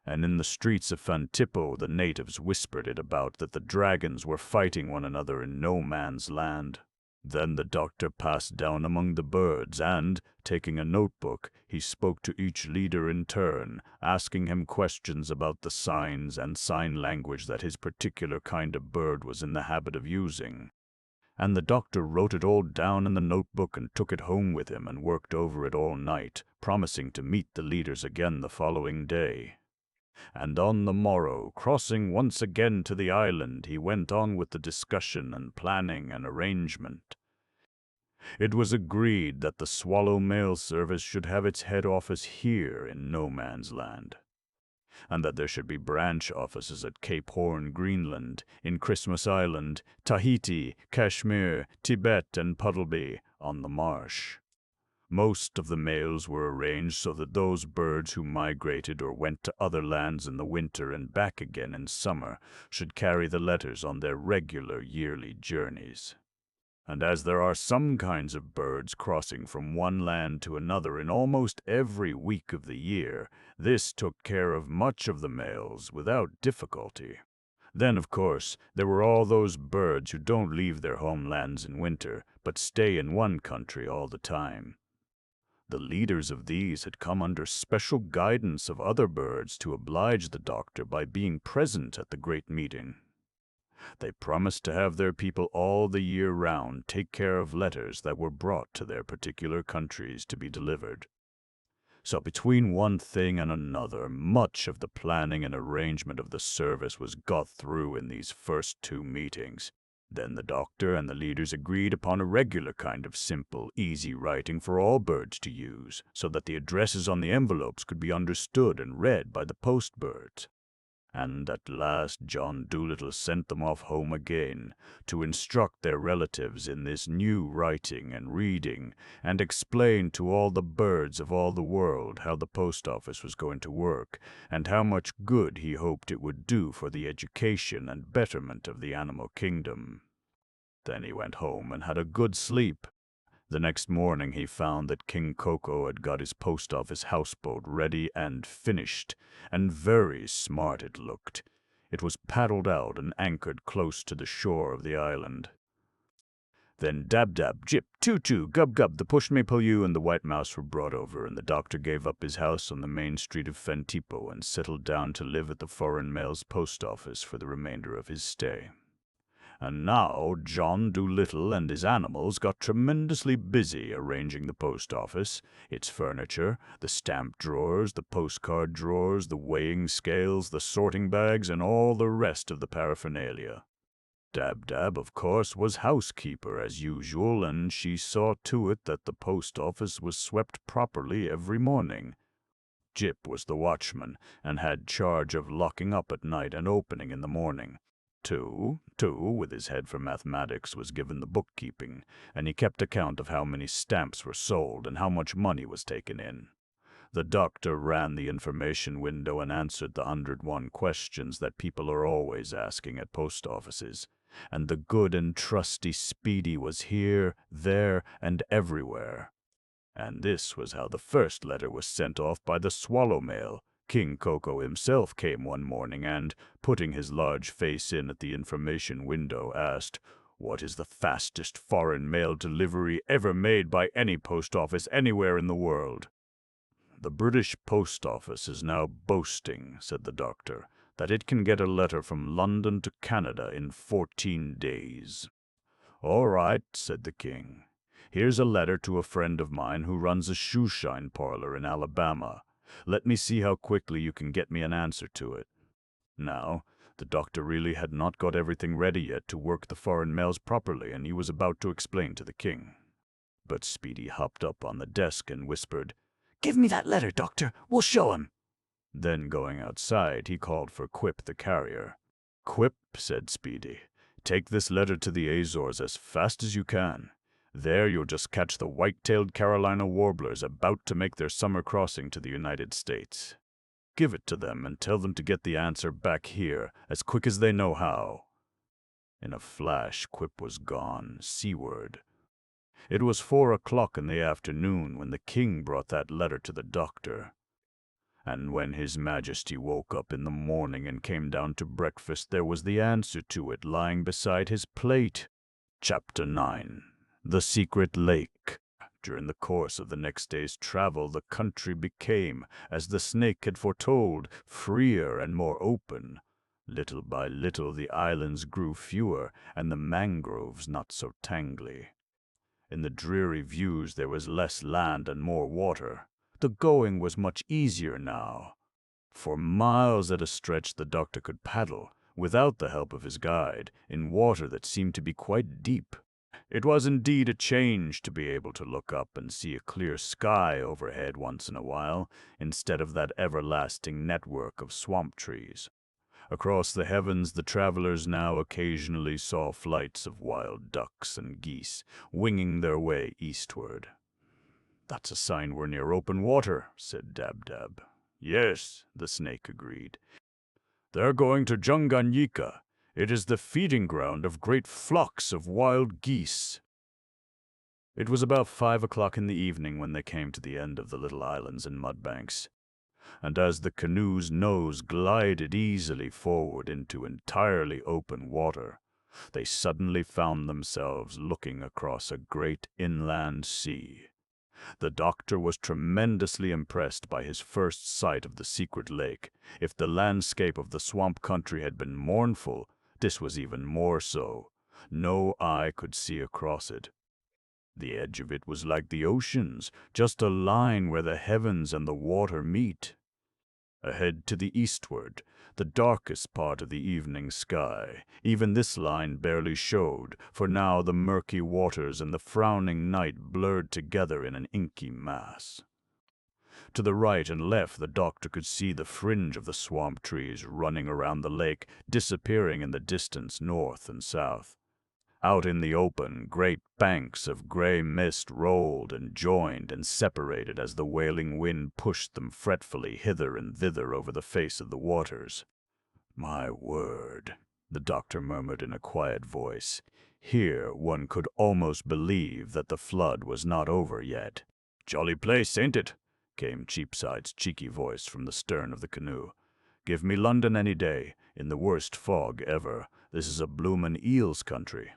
And in the streets of Fantipo the natives whispered it about that the dragons were fighting one another in no man's land. Then the doctor passed down among the birds and, taking a notebook, he spoke to each leader in turn, asking him questions about the signs and sign language that his particular kind of bird was in the habit of using. And the doctor wrote it all down in the notebook and took it home with him and worked over it all night, promising to meet the leaders again the following day. And on the morrow, crossing once again to the island, he went on with the discussion and planning and arrangement. It was agreed that the Swallow Mail Service should have its head office here in No Man's Land, and that there should be branch offices at Cape Horn, Greenland, in Christmas Island, Tahiti, Kashmir, Tibet, and Puddleby on the marsh. Most of the mails were arranged so that those birds who migrated or went to other lands in the winter and back again in summer should carry the letters on their regular yearly journeys. And as there are some kinds of birds crossing from one land to another in almost every week of the year, this took care of much of the mails without difficulty. Then, of course, there were all those birds who don't leave their homelands in winter, but stay in one country all the time. The leaders of these had come under special guidance of other birds to oblige the doctor by being present at the great meeting. They promised to have their people all the year round take care of letters that were brought to their particular countries to be delivered. So between one thing and another, much of the planning and arrangement of the service was got through in these first 2 meetings. Then the doctor and the leaders agreed upon a regular kind of simple, easy writing for all birds to use, so that the addresses on the envelopes could be understood and read by the post birds. And at last John Dolittle sent them off home again to instruct their relatives in this new writing and reading, and explain to all the birds of all the world how the post office was going to work, and how much good he hoped it would do for the education and betterment of the animal kingdom. Then he went home and had a good sleep. The next morning he found that King Koko had got his post office houseboat ready and finished, and very smart it looked. It was paddled out and anchored close to the shore of the island. Then Dab Dab, Jip, Toot Toot, Gub Gub, the Pushme-Pullyu, and the White Mouse were brought over, and the doctor gave up his house on the main street of Fentipo and settled down to live at the Foreign Mails post office for the remainder of his stay. And now John Dolittle and his animals got tremendously busy arranging the post office, its furniture, the stamp drawers, the postcard drawers, the weighing scales, the sorting bags, and all the rest of the paraphernalia. Dab Dab, of course, was housekeeper as usual, and she saw to it that the post office was swept properly every morning. Jip was the watchman, and had charge of locking up at night and opening in the morning. Two, with his head for mathematics, was given the bookkeeping, and he kept account of how many stamps were sold and how much money was taken in. The doctor ran the information window and answered the 101 questions that people are always asking at post offices, and the good and trusty Speedy was here, there, and everywhere. And this was how the first letter was sent off by the swallow mail. King Koko himself came one morning and, putting his large face in at the information window, asked, "What is the fastest foreign mail delivery ever made by any post office anywhere in the world?" "The British post office is now boasting," said the doctor, "that it can get a letter from London to Canada in 14 days. "All right," said the king. "Here's a letter to a friend of mine who runs a shoeshine parlor in Alabama. Let me see how quickly you can get me an answer to it." Now, the doctor really had not got everything ready yet to work the foreign mails properly, and he was about to explain to the king. But Speedy hopped up on the desk and whispered, "Give me that letter, doctor. We'll show him." Then, going outside, he called for Quip the carrier. "Quip," said Speedy, "take this letter to the Azores as fast as you can. There you'll just catch the white-tailed Carolina warblers about to make their summer crossing to the United States. Give it to them and tell them to get the answer back here as quick as they know how." In a flash, Quip was gone, seaward. It was 4 o'clock in the afternoon when the king brought that letter to the doctor. And when His Majesty woke up in the morning and came down to breakfast, there was the answer to it lying beside his plate. Chapter 9. The Secret Lake. During the course of the next day's travel, the country became, as the snake had foretold, freer and more open. Little by little the islands grew fewer, and the mangroves not so tangly. In the dreary views there was less land and more water. The going was much easier now. For miles at a stretch the doctor could paddle, without the help of his guide, in water that seemed to be quite deep. It was indeed a change to be able to look up and see a clear sky overhead once in a while, instead of that everlasting network of swamp trees. Across the heavens the travelers now occasionally saw flights of wild ducks and geese, winging their way eastward. "That's a sign we're near open water," said Dab Dab. "Yes," the snake agreed. "They're going to Junganyika. It is the feeding ground of great flocks of wild geese." It was about 5 o'clock in the evening when they came to the end of the little islands and mudbanks, and as the canoe's nose glided easily forward into entirely open water, they suddenly found themselves looking across a great inland sea. The doctor was tremendously impressed by his first sight of the secret lake. If the landscape of the swamp country had been mournful, This was even more so. No eye could see across it. The edge of it was like the oceans, just a line where the heavens and the water meet. Ahead to the eastward, the darkest part of the evening sky, even this line barely showed, for now the murky waters and the frowning night blurred together in an inky mass. To the right and left, the doctor could see the fringe of the swamp trees running around the lake, disappearing in the distance north and south. Out in the open, great banks of gray mist rolled and joined and separated as the wailing wind pushed them fretfully hither and thither over the face of the waters. "My word," the doctor murmured in a quiet voice. Here one could almost believe that the flood was not over yet. "Jolly place, ain't it?" came Cheapside's cheeky voice from the stern of the canoe. "Give me London any day, in the worst fog ever. This is a bloomin' eel's country.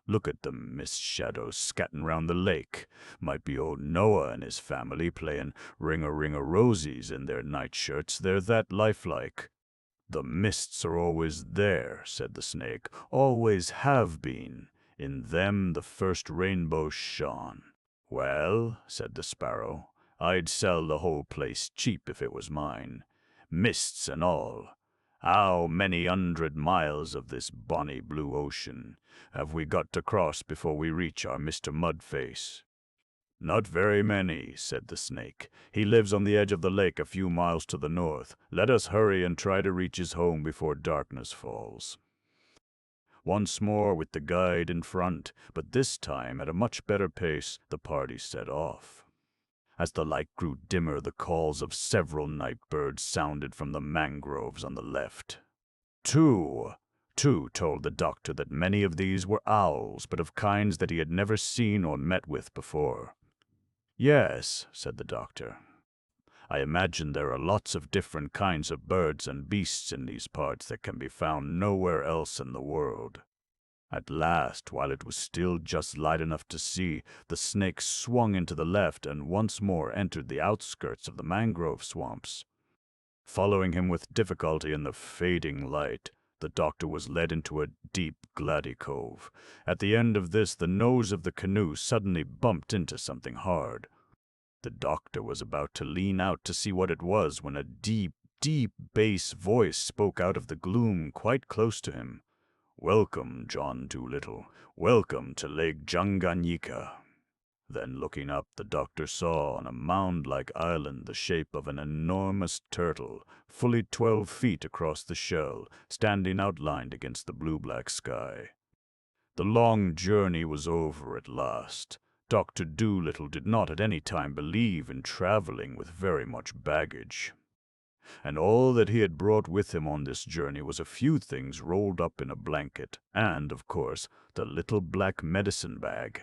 Look at them mist shadows scattin' round the lake. Might be old Noah and his family playin' ring-a-ring-a-rosies in their nightshirts. They're that lifelike." "The mists are always there," said the snake. "Always have been. In them the first rainbow shone." "Well," said the sparrow, "I'd sell the whole place cheap if it was mine. Mists and all. How many 100 miles of this bonny blue ocean have we got to cross before we reach our Mr. Mudface?" "Not very many," said the snake. "He lives on the edge of the lake a few miles to the north. Let us hurry and try to reach his home before darkness falls." Once more with the guide in front, but this time at a much better pace, the party set off. As the light grew dimmer, the calls of several night birds sounded from the mangroves on the left. Two told the doctor that many of these were owls, but of kinds that he had never seen or met with before. "Yes," said the doctor. "I imagine there are lots of different kinds of birds and beasts in these parts that can be found nowhere else in the world." At last, while it was still just light enough to see, the snake swung into the left and once more entered the outskirts of the mangrove swamps. Following him with difficulty in the fading light, the doctor was led into a deep, gladdy cove. At the end of this, the nose of the canoe suddenly bumped into something hard. The doctor was about to lean out to see what it was when a deep, deep bass voice spoke out of the gloom quite close to him. "Welcome, John Dolittle. Welcome to Lake Janganyika." Then, looking up, the doctor saw on a mound-like island the shape of an enormous turtle, fully 12 feet across the shell, standing outlined against the blue-black sky. The long journey was over at last. Dr. Dolittle did not at any time believe in traveling with very much baggage, and all that he had brought with him on this journey was a few things rolled up in a blanket, and, of course, the little black medicine bag.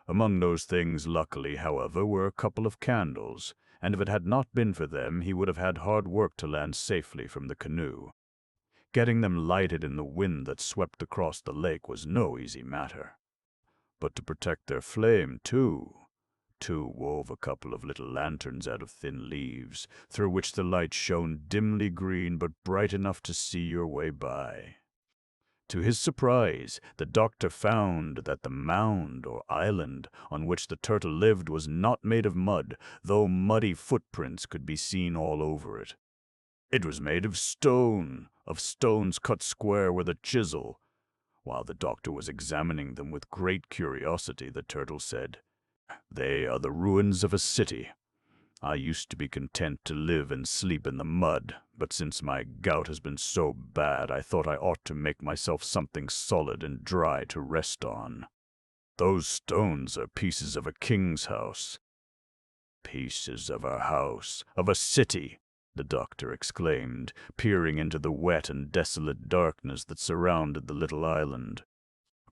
Among those things, luckily, however, were a couple of candles, and if it had not been for them, he would have had hard work to land safely from the canoe. Getting them lighted in the wind that swept across the lake was no easy matter. But to protect their flame, Two wove a couple of little lanterns out of thin leaves, through which the light shone dimly green but bright enough to see your way by. To his surprise, the doctor found that the mound or island on which the turtle lived was not made of mud, though muddy footprints could be seen all over it. It was made of stones cut square with a chisel. While the doctor was examining them with great curiosity, the turtle said, "They are the ruins of a city. I used to be content to live and sleep in the mud, but since my gout has been so bad, I thought I ought to make myself something solid and dry to rest on. Those stones are pieces of a king's house." "Pieces of a house, of a city," the doctor exclaimed, peering into the wet and desolate darkness that surrounded the little island.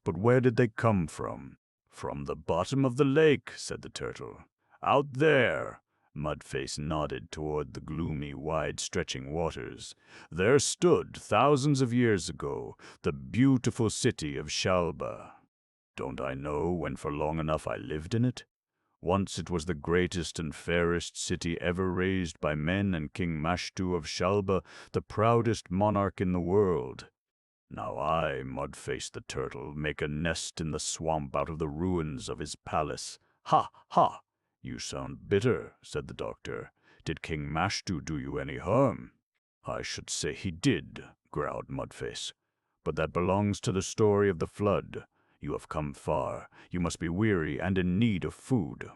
"But where did they come from?" "From the bottom of the lake," said the turtle. "Out there." Mudface nodded toward the gloomy, wide-stretching waters. "There stood, thousands of years ago, the beautiful city of Shalba. Don't I know when for long enough I lived in it? Once it was the greatest and fairest city ever raised by men, and King Mashtu of Shalba, the proudest monarch in the world. Now I, Mudface the turtle, make a nest in the swamp out of the ruins of his palace. Ha, ha! You sound bitter, said the doctor. Did King Mashtu do you any harm? I should say he did, growled Mudface. But that belongs to the story of the flood. You have come far. You must be weary and in need of food.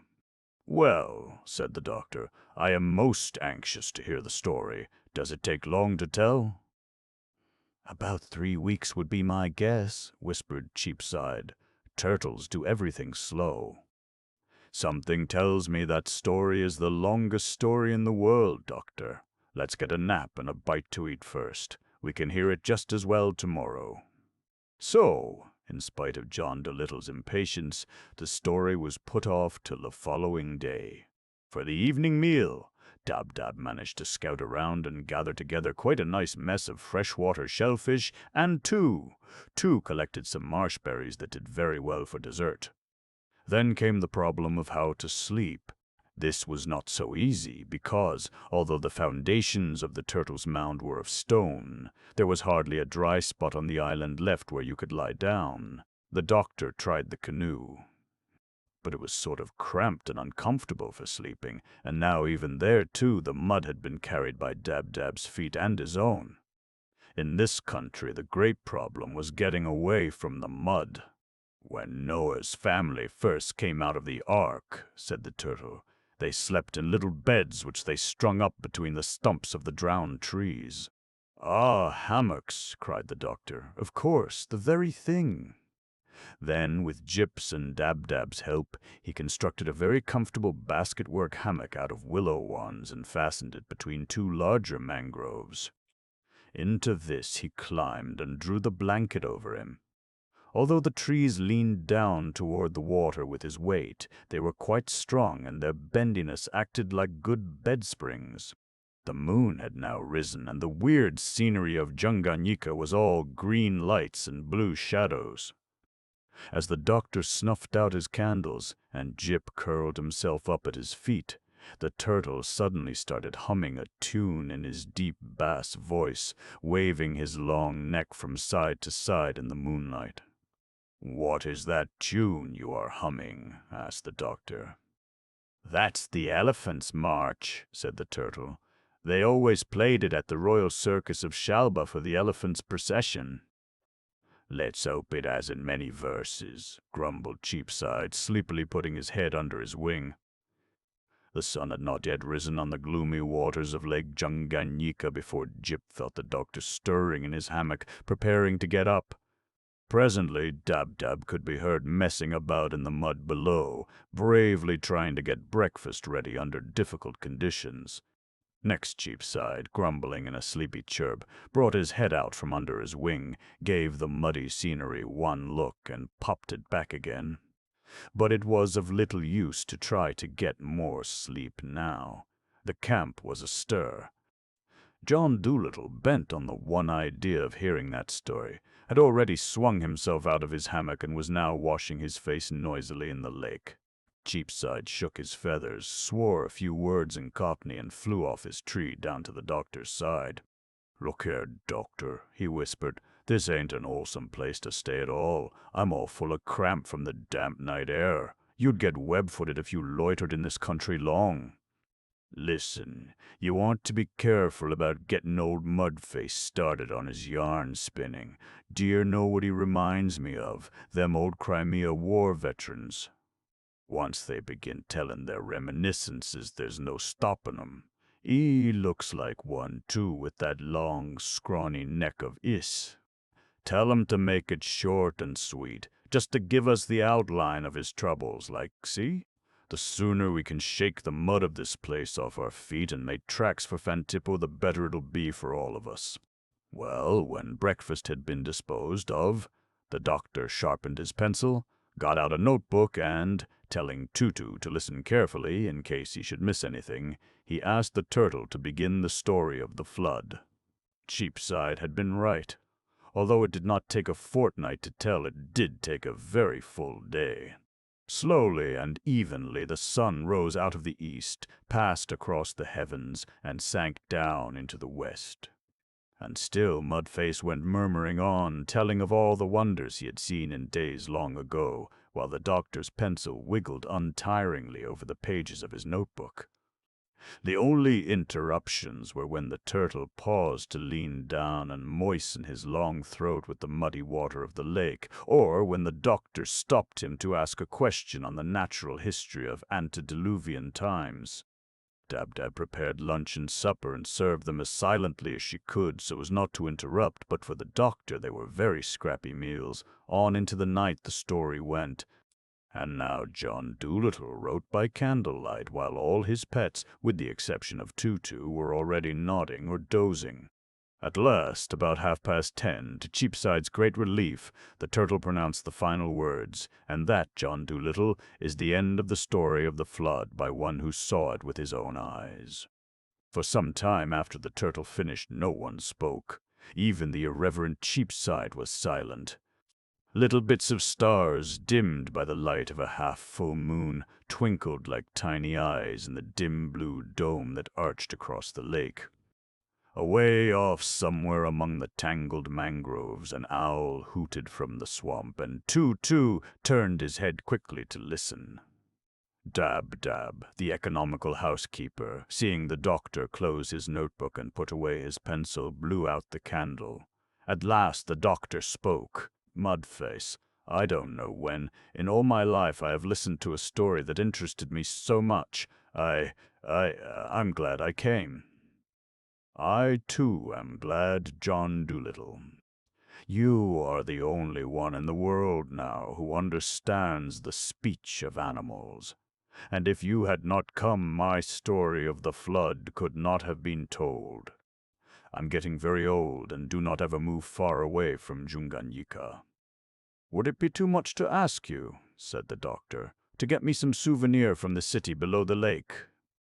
Well, said the doctor, I am most anxious to hear the story. Does it take long to tell? About 3 weeks would be my guess, whispered Cheapside. Turtles do everything slow. Something tells me that story is the longest story in the world, Doctor. Let's get a nap and a bite to eat first. We can hear it just as well tomorrow. So, in spite of John Dolittle's impatience, the story was put off till the following day. For the evening meal, Dab-Dab managed to scout around and gather together quite a nice mess of freshwater shellfish, and two collected some marshberries that did very well for dessert. Then came the problem of how to sleep. This was not so easy because, although the foundations of the turtle's mound were of stone, there was hardly a dry spot on the island left where you could lie down. The doctor tried the canoe, but it was sort of cramped and uncomfortable for sleeping, and now even there, too, the mud had been carried by Dab-Dab's feet and his own. In this country, the great problem was getting away from the mud. When Noah's family first came out of the ark, said the turtle, they slept in little beds which they strung up between the stumps of the drowned trees. Ah, hammocks, cried the doctor. Of course, the very thing. Then, with Jip's and Dab-Dab's help, he constructed a very comfortable basket-work hammock out of willow wands and fastened it between two larger mangroves. Into this he climbed and drew the blanket over him. Although the trees leaned down toward the water with his weight, they were quite strong, and their bendiness acted like good bed-springs. The moon had now risen, and the weird scenery of Junganyika was all green lights and blue shadows. As the doctor snuffed out his candles, and Jip curled himself up at his feet, the turtle suddenly started humming a tune in his deep bass voice, waving his long neck from side to side in the moonlight. "What is that tune you are humming?" asked the doctor. "That's the Elephant's March," said the turtle. "They always played it at the Royal Circus of Shalba for the elephants' procession." "Let's hope it hasn't many verses," grumbled Cheapside, sleepily putting his head under his wing. The sun had not yet risen on the gloomy waters of Lake Junganyika before Jip felt the doctor stirring in his hammock, preparing to get up. Presently, Dab-Dab could be heard messing about in the mud below, bravely trying to get breakfast ready under difficult conditions. Next Cheapside, grumbling in a sleepy chirp, brought his head out from under his wing, gave the muddy scenery one look, and popped it back again. But it was of little use to try to get more sleep now. The camp was astir. John Dolittle, bent on the one idea of hearing that story, had already swung himself out of his hammock and was now washing his face noisily in the lake. Cheapside shook his feathers, swore a few words in Cockney, and flew off his tree down to the doctor's side. "Look here, doctor," he whispered, "this ain't an awesome place to stay at all. I'm all full of cramp from the damp night air. You'd get web-footed if you loitered in this country long. Listen, you want to be careful about getting old Mudface started on his yarn spinning. Do you know what he reminds me of? Them old Crimea War veterans. Once they begin telling their reminiscences, there's no stopping 'em. He looks like one, too, with that long, scrawny neck of his. Tell him to make it short and sweet, just to give us the outline of his troubles, like, see? The sooner we can shake the mud of this place off our feet and make tracks for Fantippo, the better it'll be for all of us." Well, when breakfast had been disposed of, the doctor sharpened his pencil, got out a notebook, and, telling Tutu to listen carefully in case he should miss anything, he asked the turtle to begin the story of the flood. Cheapside had been right. Although it did not take a fortnight to tell, it did take a very full day. Slowly and evenly the sun rose out of the east, passed across the heavens, and sank down into the west. And still Mudface went murmuring on, telling of all the wonders he had seen in days long ago, while the doctor's pencil wiggled untiringly over the pages of his notebook. The only interruptions were when the turtle paused to lean down and moisten his long throat with the muddy water of the lake, or when the doctor stopped him to ask a question on the natural history of antediluvian times. Dab-Dab prepared lunch and supper and served them as silently as she could so as not to interrupt, but for the doctor they were very scrappy meals. On into the night the story went. And now John Dolittle wrote by candlelight while all his pets, with the exception of Tutu, were already nodding or dozing. At last, about 10:30, to Cheapside's great relief, the turtle pronounced the final words, and that, John Dolittle, is the end of the story of the flood by one who saw it with his own eyes. For some time after the turtle finished, no one spoke. Even the irreverent Cheapside was silent. Little bits of stars, dimmed by the light of a half-full moon, twinkled like tiny eyes in the dim blue dome that arched across the lake. Away off somewhere among the tangled mangroves, an owl hooted from the swamp, and Tutu turned his head quickly to listen. Dab-Dab, the economical housekeeper, seeing the doctor close his notebook and put away his pencil, blew out the candle. At last the doctor spoke. Mudface, I don't know when, in all my life I have listened to a story that interested me so much. I'm glad I came. I, too, am glad, John Dolittle. You are the only one in the world now who understands the speech of animals. And if you had not come, my story of the flood could not have been told. I'm getting very old and do not ever move far away from Junganyika. Would it be too much to ask you, said the doctor, to get me some souvenir from the city below the lake?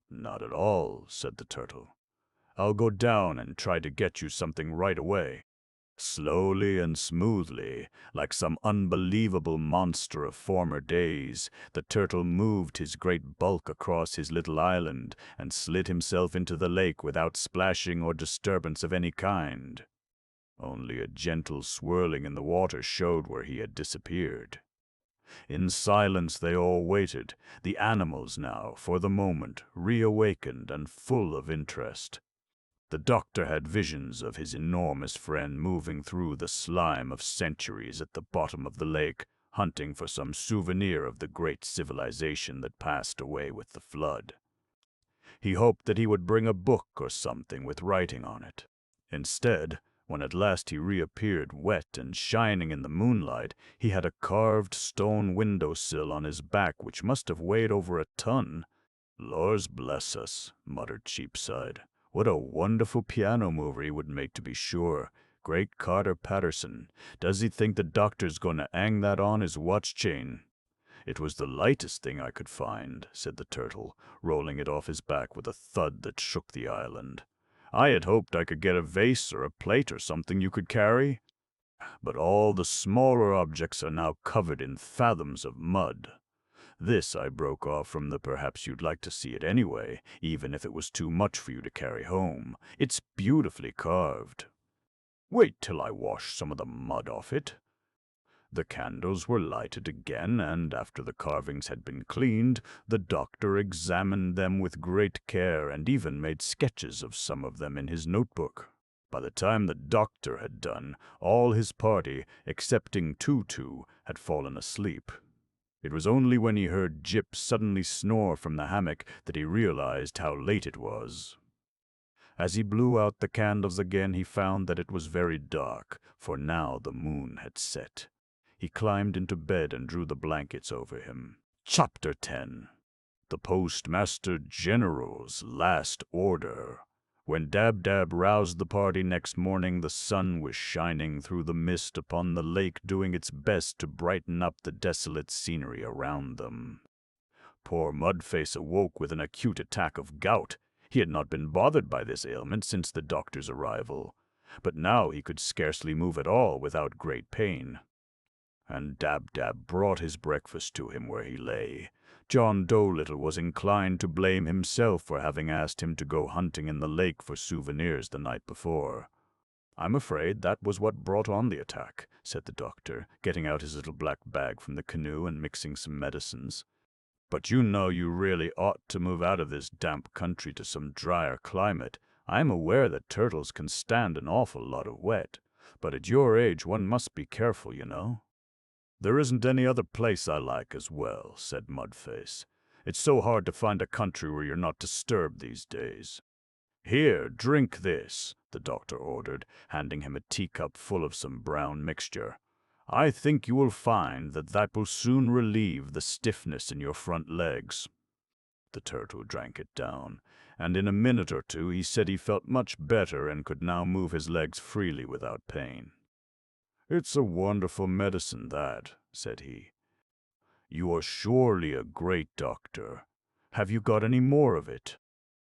Not at all, said the turtle. I'll go down and try to get you something right away. Slowly and smoothly, like some unbelievable monster of former days, the turtle moved his great bulk across his little island and slid himself into the lake without splashing or disturbance of any kind. Only a gentle swirling in the water showed where he had disappeared. In silence they all waited, the animals now, for the moment, reawakened and full of interest. The doctor had visions of his enormous friend moving through the slime of centuries at the bottom of the lake, hunting for some souvenir of the great civilization that passed away with the flood. He hoped that he would bring a book or something with writing on it. Instead, when at last he reappeared wet and shining in the moonlight, he had a carved stone window-sill on his back which must have weighed over a ton. Lors bless us, muttered Cheapside. What a wonderful piano mover he would make, to be sure. Great Carter Patterson. Does he think the doctor's going to hang that on his watch chain? It was the lightest thing I could find, said the turtle, rolling it off his back with a thud that shook the island. I had hoped I could get a vase or a plate or something you could carry. But all the smaller objects are now covered in fathoms of mud. This I broke off from the perhaps you'd like to see it anyway, even if it was too much for you to carry home. It's beautifully carved. Wait till I wash some of the mud off it. The candles were lighted again, and after the carvings had been cleaned, the doctor examined them with great care and even made sketches of some of them in his notebook. By the time the doctor had done, all his party, excepting Tutu, had fallen asleep. It was only when he heard Jip suddenly snore from the hammock that he realized how late it was. As he blew out the candles again, he found that it was very dark, for now the moon had set. He climbed into bed and drew the blankets over him. Chapter 10. The Postmaster General's Last Order. When Dab-Dab roused the party next morning, the sun was shining through the mist upon the lake, doing its best to brighten up the desolate scenery around them. Poor Mudface awoke with an acute attack of gout. He had not been bothered by this ailment since the doctor's arrival, but now he could scarcely move at all without great pain. And Dab-Dab brought his breakfast to him where he lay. John Dolittle was inclined to blame himself for having asked him to go hunting in the lake for souvenirs the night before. I'm afraid that was what brought on the attack, said the doctor, getting out his little black bag from the canoe and mixing some medicines. But you know you really ought to move out of this damp country to some drier climate. I'm aware that turtles can stand an awful lot of wet, but at your age one must be careful, you know. There isn't any other place I like as well, said Mudface. It's so hard to find a country where you're not disturbed these days. Here, drink this, the doctor ordered, handing him a teacup full of some brown mixture. I think you will find that will soon relieve the stiffness in your front legs. The turtle drank it down, and in a minute or two he said he felt much better and could now move his legs freely without pain. It's a wonderful medicine, that, said he. You are surely a great doctor. Have you got any more of it?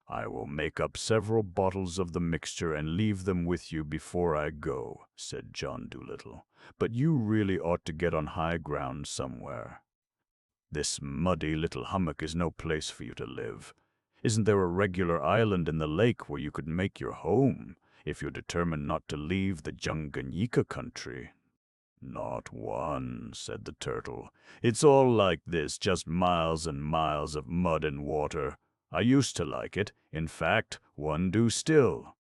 I will make up several bottles of the mixture and leave them with you before I go, said John Dolittle. But you really ought to get on high ground somewhere. This muddy little hummock is no place for you to live. Isn't there a regular island in the lake where you could make your home, if you're determined not to leave the Junganyika country? Not one, said the turtle. It's all like this, just miles and miles of mud and water. I used to like it. In fact, one do still.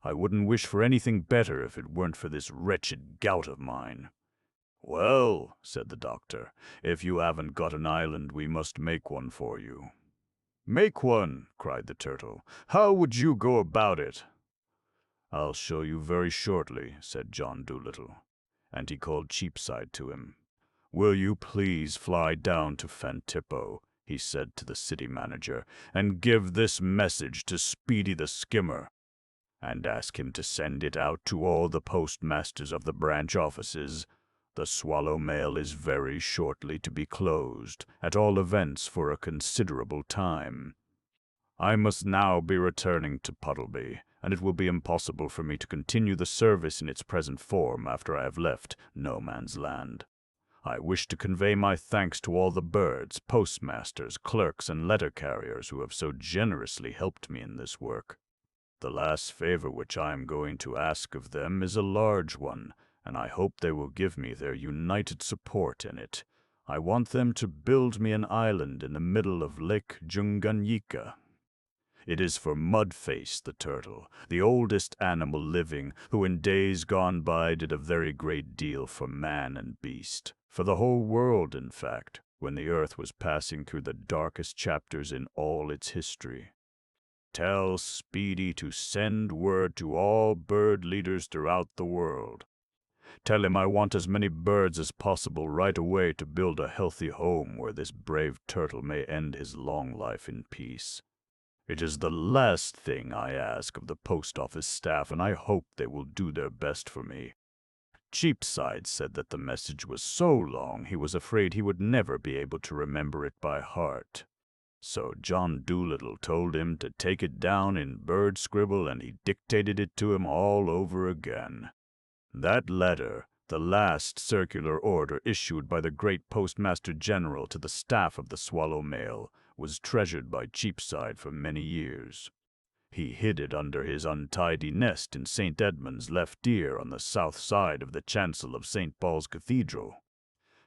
I wouldn't wish for anything better if it weren't for this wretched gout of mine. Well, said the doctor, if you haven't got an island, we must make one for you. Make one, cried the turtle. How would you go about it? I'll show you very shortly, said John Dolittle, and he called Cheapside to him. Will you please fly down to Fantippo, he said to the city manager, and give this message to Speedy the Skimmer, and ask him to send it out to all the postmasters of the branch offices. The Swallow Mail is very shortly to be closed, at all events for a considerable time. I must now be returning to Puddleby, and it will be impossible for me to continue the service in its present form after I have left No Man's Land. I wish to convey my thanks to all the birds, postmasters, clerks, and letter carriers who have so generously helped me in this work. The last favor which I am going to ask of them is a large one, and I hope they will give me their united support in it. I want them to build me an island in the middle of Lake Junganyika. It is for Mudface the turtle, the oldest animal living, who in days gone by did a very great deal for man and beast, for the whole world, in fact, when the earth was passing through the darkest chapters in all its history. Tell Speedy to send word to all bird leaders throughout the world. Tell him I want as many birds as possible right away to build a healthy home where this brave turtle may end his long life in peace. It is the last thing I ask of the post office staff, and I hope they will do their best for me. Cheapside said that the message was so long he was afraid he would never be able to remember it by heart. So John Dolittle told him to take it down in bird scribble, and he dictated it to him all over again. That letter, the last circular order issued by the great Postmaster General to the staff of the Swallow Mail, was treasured by Cheapside for many years. He hid it under his untidy nest in St. Edmund's left ear on the south side of the chancel of St. Paul's Cathedral.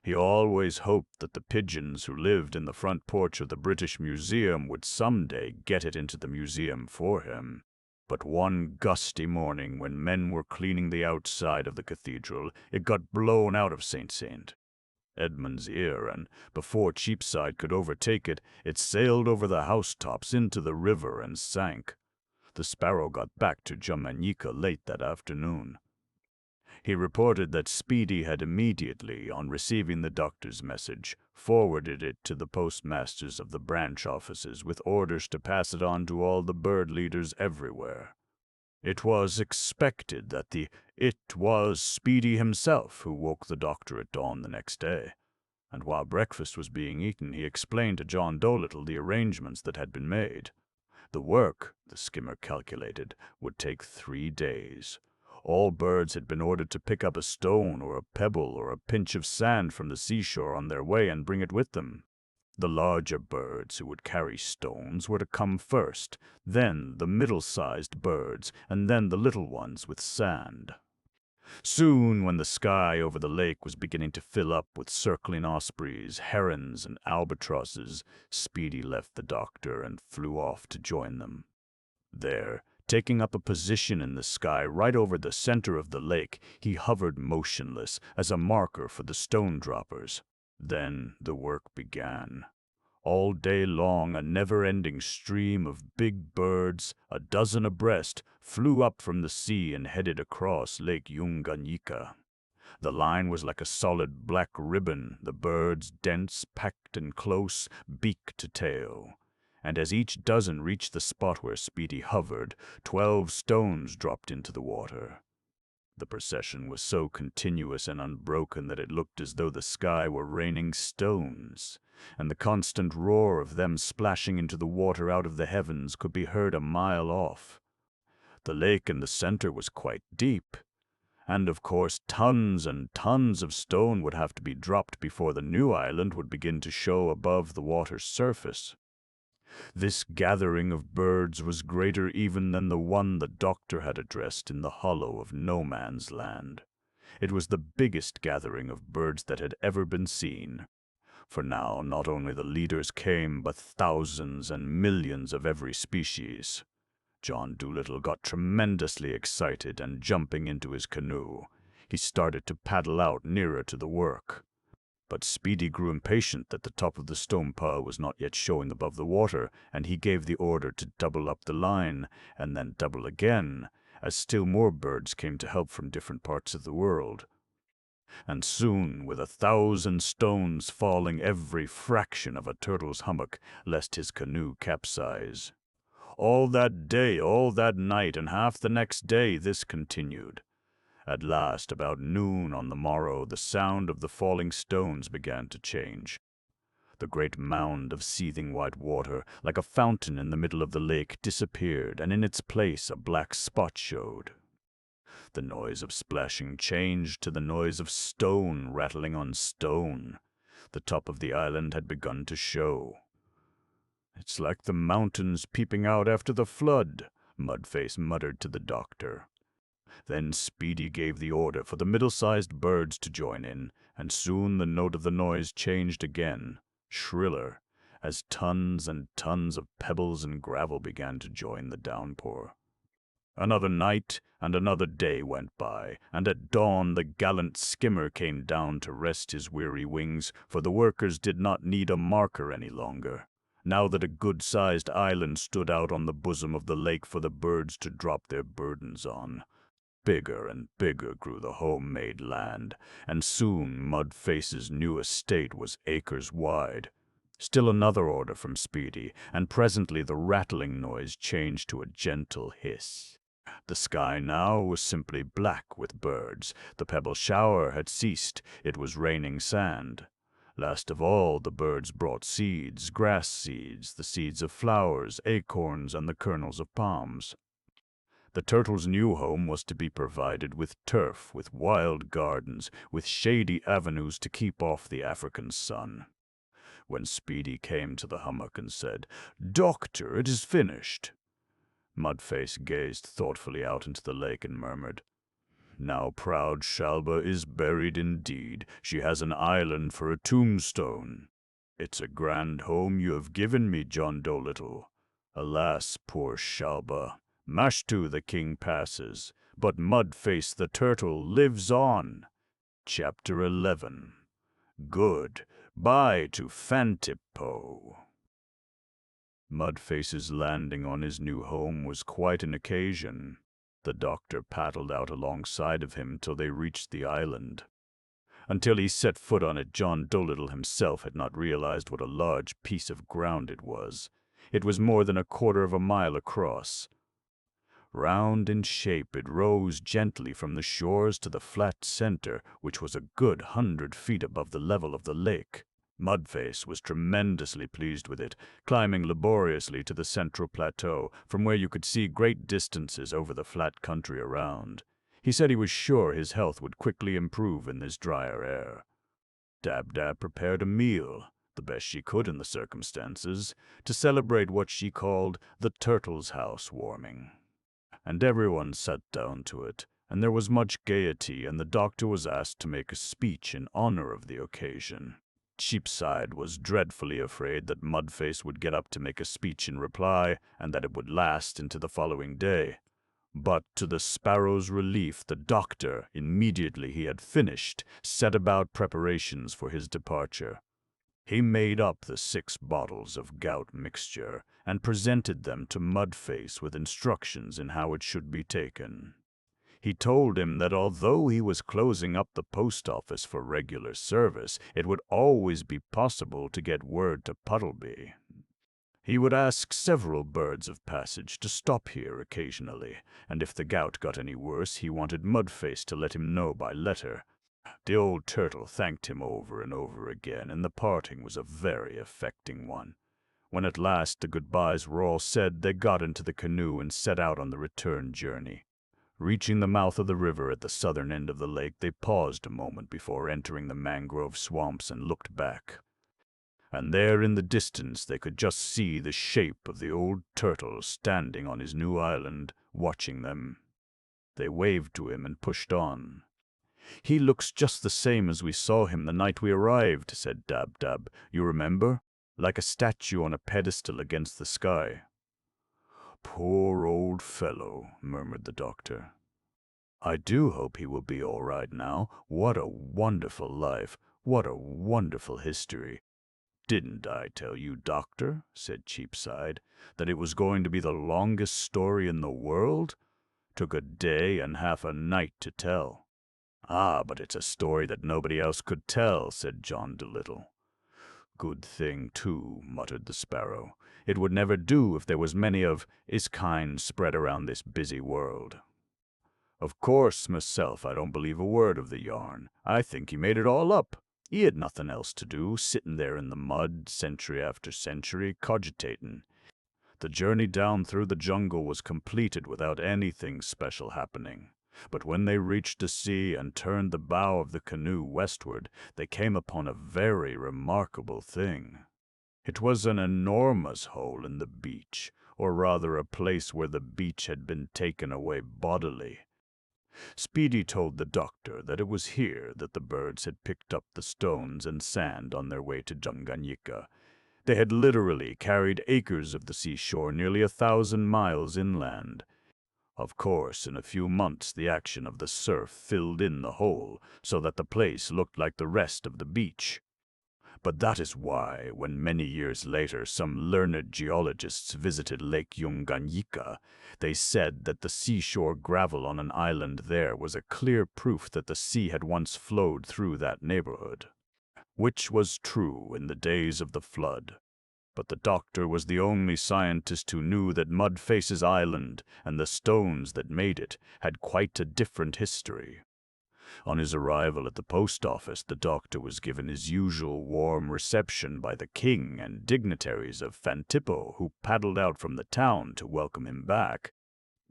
He always hoped that the pigeons who lived in the front porch of the British Museum would someday get it into the museum for him. But one gusty morning, when men were cleaning the outside of the cathedral, it got blown out of St. Edmund's ear, and before Cheapside could overtake it, it sailed over the housetops into the river and sank. The sparrow got back to Junganyika late that afternoon. He reported that Speedy had immediately, on receiving the doctor's message, forwarded it to the postmasters of the branch offices with orders to pass it on to all the bird leaders everywhere. It was expected that it was Speedy himself who woke the doctor at dawn the next day, and while breakfast was being eaten he explained to John Dolittle the arrangements that had been made. The work, the skimmer calculated, would take 3 days. All birds had been ordered to pick up a stone or a pebble or a pinch of sand from the seashore on their way and bring it with them. The larger birds who would carry stones were to come first, then the middle-sized birds, and then the little ones with sand. Soon, when the sky over the lake was beginning to fill up with circling ospreys, herons, and albatrosses, Speedy left the doctor and flew off to join them. There, taking up a position in the sky right over the center of the lake, he hovered motionless as a marker for the stone droppers. Then the work began. All day long, a never-ending stream of big birds, a dozen abreast, flew up from the sea and headed across Lake Yunganyika. The line was like a solid black ribbon, the birds dense, packed and close, beak to tail. And as each dozen reached the spot where Speedy hovered, 12 stones dropped into the water. The procession was so continuous and unbroken that it looked as though the sky were raining stones, and the constant roar of them splashing into the water out of the heavens could be heard a mile off. The lake in the center was quite deep, and of course tons and tons of stone would have to be dropped before the new island would begin to show above the water's surface. This gathering of birds was greater even than the one the doctor had addressed in the hollow of No Man's Land. It was the biggest gathering of birds that had ever been seen. For now not only the leaders came, but thousands and millions of every species. John Dolittle got tremendously excited, and jumping into his canoe, he started to paddle out nearer to the work. But Speedy grew impatient that the top of the stone pile was not yet showing above the water, and he gave the order to double up the line, and then double again, as still more birds came to help from different parts of the world. And soon, with 1,000 stones falling every fraction of a turtle's hummock, lest his canoe capsize. All that day, all that night, and half the next day this continued. At last, about noon on the morrow, the sound of the falling stones began to change. The great mound of seething white water, like a fountain in the middle of the lake, disappeared, and in its place a black spot showed. The noise of splashing changed to the noise of stone rattling on stone. The top of the island had begun to show. "It's like the mountains peeping out after the flood," Mudface muttered to the doctor. Then Speedy gave the order for the middle-sized birds to join in, and soon the note of the noise changed again, shriller, as tons and tons of pebbles and gravel began to join the downpour. Another night and another day went by, and at dawn the gallant skimmer came down to rest his weary wings, for the workers did not need a marker any longer, now that a good-sized island stood out on the bosom of the lake for the birds to drop their burdens on. Bigger and bigger grew the homemade land, and soon Mudface's new estate was acres wide. Still another order from Speedy, and presently the rattling noise changed to a gentle hiss. The sky now was simply black with birds. The pebble shower had ceased. It was raining sand. Last of all, the birds brought seeds, grass seeds, the seeds of flowers, acorns, and the kernels of palms. The turtle's new home was to be provided with turf, with wild gardens, with shady avenues to keep off the African sun. When Speedy came to the hummock and said, "Doctor, it is finished," Mudface gazed thoughtfully out into the lake and murmured, "Now proud Shalba is buried indeed. She has an island for a tombstone. It's a grand home you have given me, John Dolittle. Alas, poor Shalba. Mashtu the king passes, but Mudface the turtle lives on." Chapter 11. Good-bye to Fantipo. Mudface's landing on his new home was quite an occasion. The doctor paddled out alongside of him till they reached the island. Until he set foot on it, John Dolittle himself had not realized what a large piece of ground it was. It was more than 1/4 of a mile across. Round in shape, it rose gently from the shores to the flat center, which was a good 100 feet above the level of the lake. Mudface was tremendously pleased with it, climbing laboriously to the central plateau, from where you could see great distances over the flat country around. He said he was sure his health would quickly improve in this drier air. Dab-Dab prepared a meal, the best she could in the circumstances, to celebrate what she called the Turtle's House warming. And everyone sat down to it, and there was much gaiety, and the doctor was asked to make a speech in honor of the occasion. Cheapside was dreadfully afraid that Mudface would get up to make a speech in reply, and that it would last into the following day. But to the Sparrow's relief, the doctor, immediately he had finished, set about preparations for his departure. He made up the 6 bottles of gout mixture, and presented them to Mudface with instructions in how it should be taken. He told him that although he was closing up the post office for regular service, it would always be possible to get word to Puddleby. He would ask several birds of passage to stop here occasionally, and if the gout got any worse, he wanted Mudface to let him know by letter. The old turtle thanked him over and over again, and the parting was a very affecting one. When at last the goodbyes were all said, they got into the canoe and set out on the return journey. Reaching the mouth of the river at the southern end of the lake, they paused a moment before entering the mangrove swamps and looked back. And there in the distance they could just see the shape of the old turtle standing on his new island, watching them. They waved to him and pushed on. "He looks just the same as we saw him the night we arrived," said Dab-Dab. "You remember? Like a statue on a pedestal against the sky." "Poor old fellow," murmured the doctor. "I do hope he will be all right now. What a wonderful life. What a wonderful history." "Didn't I tell you, Doctor," said Cheapside, "that it was going to be the longest story in the world? Took a day and half a night to tell." "Ah, but it's a story that nobody else could tell," said John Dolittle. "Good thing, too," muttered the Sparrow. "It would never do if there was many of his kind spread around this busy world." "Of course, myself, I don't believe a word of the yarn. I think he made it all up. He had nothing else to do, sitting there in the mud, century after century, cogitating. The journey down through the jungle was completed without anything special happening. But when they reached the sea and turned the bow of the canoe westward, they came upon a very remarkable thing. It was an enormous hole in the beach, or rather a place where the beach had been taken away bodily. Speedy told the doctor that it was here that the birds had picked up the stones and sand on their way to Tanganyika. They had literally carried acres of the seashore nearly 1,000 miles inland. Of course, in a few months the action of the surf filled in the hole, so that the place looked like the rest of the beach. But that is why, when many years later some learned geologists visited Lake Tanganyika, they said that the seashore gravel on an island there was a clear proof that the sea had once flowed through that neighborhood. Which was true in the days of the flood. But the doctor was the only scientist who knew that Mudface's island and the stones that made it had quite a different history. On his arrival at the post office, the doctor was given his usual warm reception by the king and dignitaries of Fantippo, who paddled out from the town to welcome him back.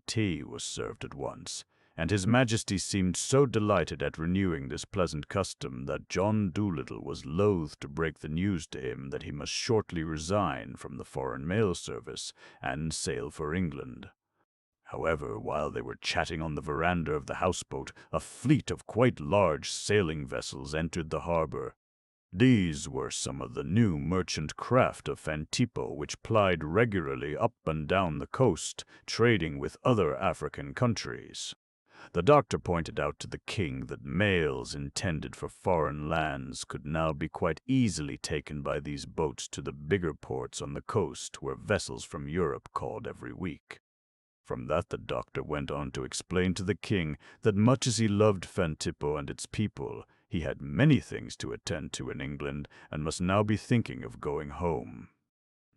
Tea was served at once, and His Majesty seemed so delighted at renewing this pleasant custom that John Dolittle was loath to break the news to him that he must shortly resign from the foreign mail service and sail for England. However, while they were chatting on the veranda of the houseboat, a fleet of quite large sailing vessels entered the harbor. These were some of the new merchant craft of Fantippo, which plied regularly up and down the coast, trading with other African countries. The doctor pointed out to the king that mails intended for foreign lands could now be quite easily taken by these boats to the bigger ports on the coast where vessels from Europe called every week. From that the doctor went on to explain to the king that much as he loved Fantippo and its people, he had many things to attend to in England and must now be thinking of going home.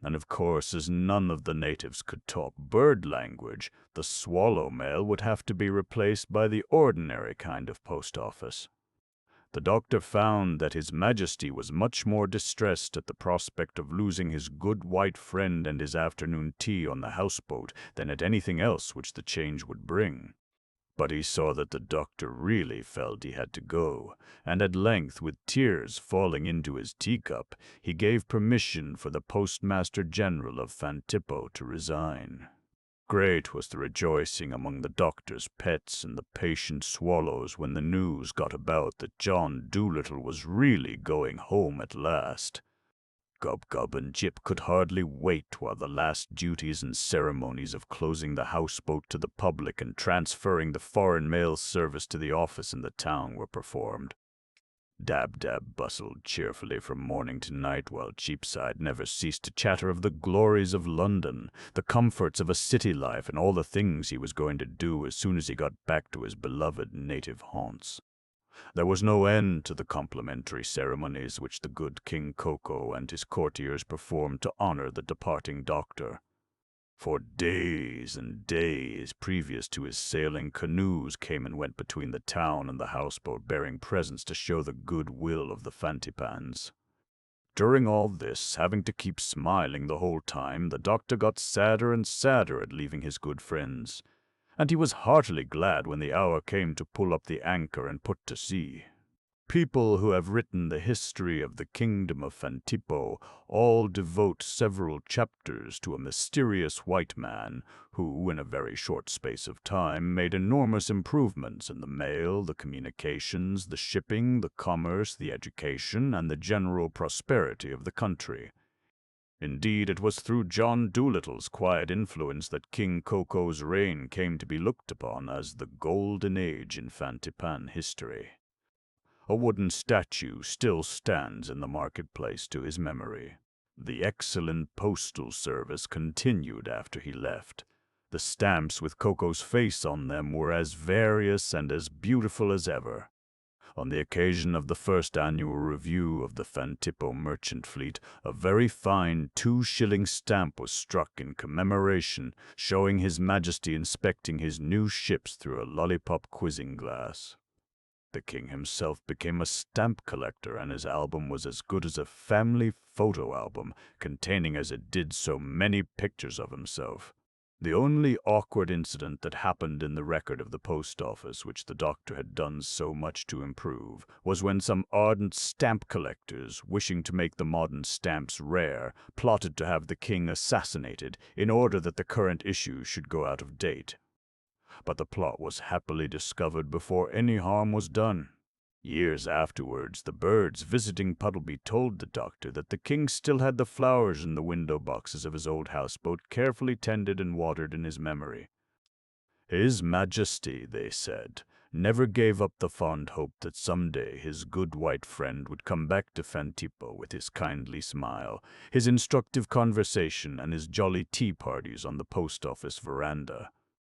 And of course, as none of the natives could talk bird language, the swallow mail would have to be replaced by the ordinary kind of post office. The doctor found that His Majesty was much more distressed at the prospect of losing his good white friend and his afternoon tea on the houseboat than at anything else which the change would bring. But he saw that the doctor really felt he had to go, and at length, with tears falling into his teacup, he gave permission for the Postmaster General of Fantippo to resign. Great was the rejoicing among the doctor's pets and the patient swallows when the news got about that John Dolittle was really going home at last. Gub-Gub and Jip could hardly wait while the last duties and ceremonies of closing the houseboat to the public and transferring the foreign mail service to the office in the town were performed. Dab-Dab bustled cheerfully from morning to night, while Cheapside never ceased to chatter of the glories of London, the comforts of a city life, and all the things he was going to do as soon as he got back to his beloved native haunts. There was no end to the complimentary ceremonies which the good King Coco and his courtiers performed to honor the departing doctor. For days and days previous to his sailing, canoes came and went between the town and the houseboat, bearing presents to show the goodwill of the Fantipans. During all this, having to keep smiling the whole time, the doctor got sadder and sadder at leaving his good friends, and he was heartily glad when the hour came to pull up the anchor and put to sea. People who have written the history of the kingdom of Fantippo all devote several chapters to a mysterious white man who, in a very short space of time, made enormous improvements in the mail, the communications, the shipping, the commerce, the education, and the general prosperity of the country. Indeed, it was through John Dolittle's quiet influence that King Coco's reign came to be looked upon as the golden age in Fantipan history. A wooden statue still stands in the marketplace to his memory. The excellent postal service continued after he left. The stamps with Coco's face on them were as various and as beautiful as ever. On the occasion of the first annual review of the Fantippo merchant fleet, a very fine 2-shilling stamp was struck in commemoration, showing His Majesty inspecting his new ships through a lollipop quizzing glass. The king himself became a stamp collector, and his album was as good as a family photo album, containing as it did so many pictures of himself. The only awkward incident that happened in the record of the post office, which the doctor had done so much to improve, was when some ardent stamp collectors, wishing to make the modern stamps rare, plotted to have the king assassinated in order that the current issue should go out of date. But the plot was happily discovered before any harm was done. Years afterwards, the birds visiting Puddleby told the doctor that the king still had the flowers in the window boxes of his old houseboat carefully tended and watered in his memory. His Majesty, they said, never gave up the fond hope that someday his good white friend would come back to Fantippo with his kindly smile, his instructive conversation, and his jolly tea parties on the post office veranda.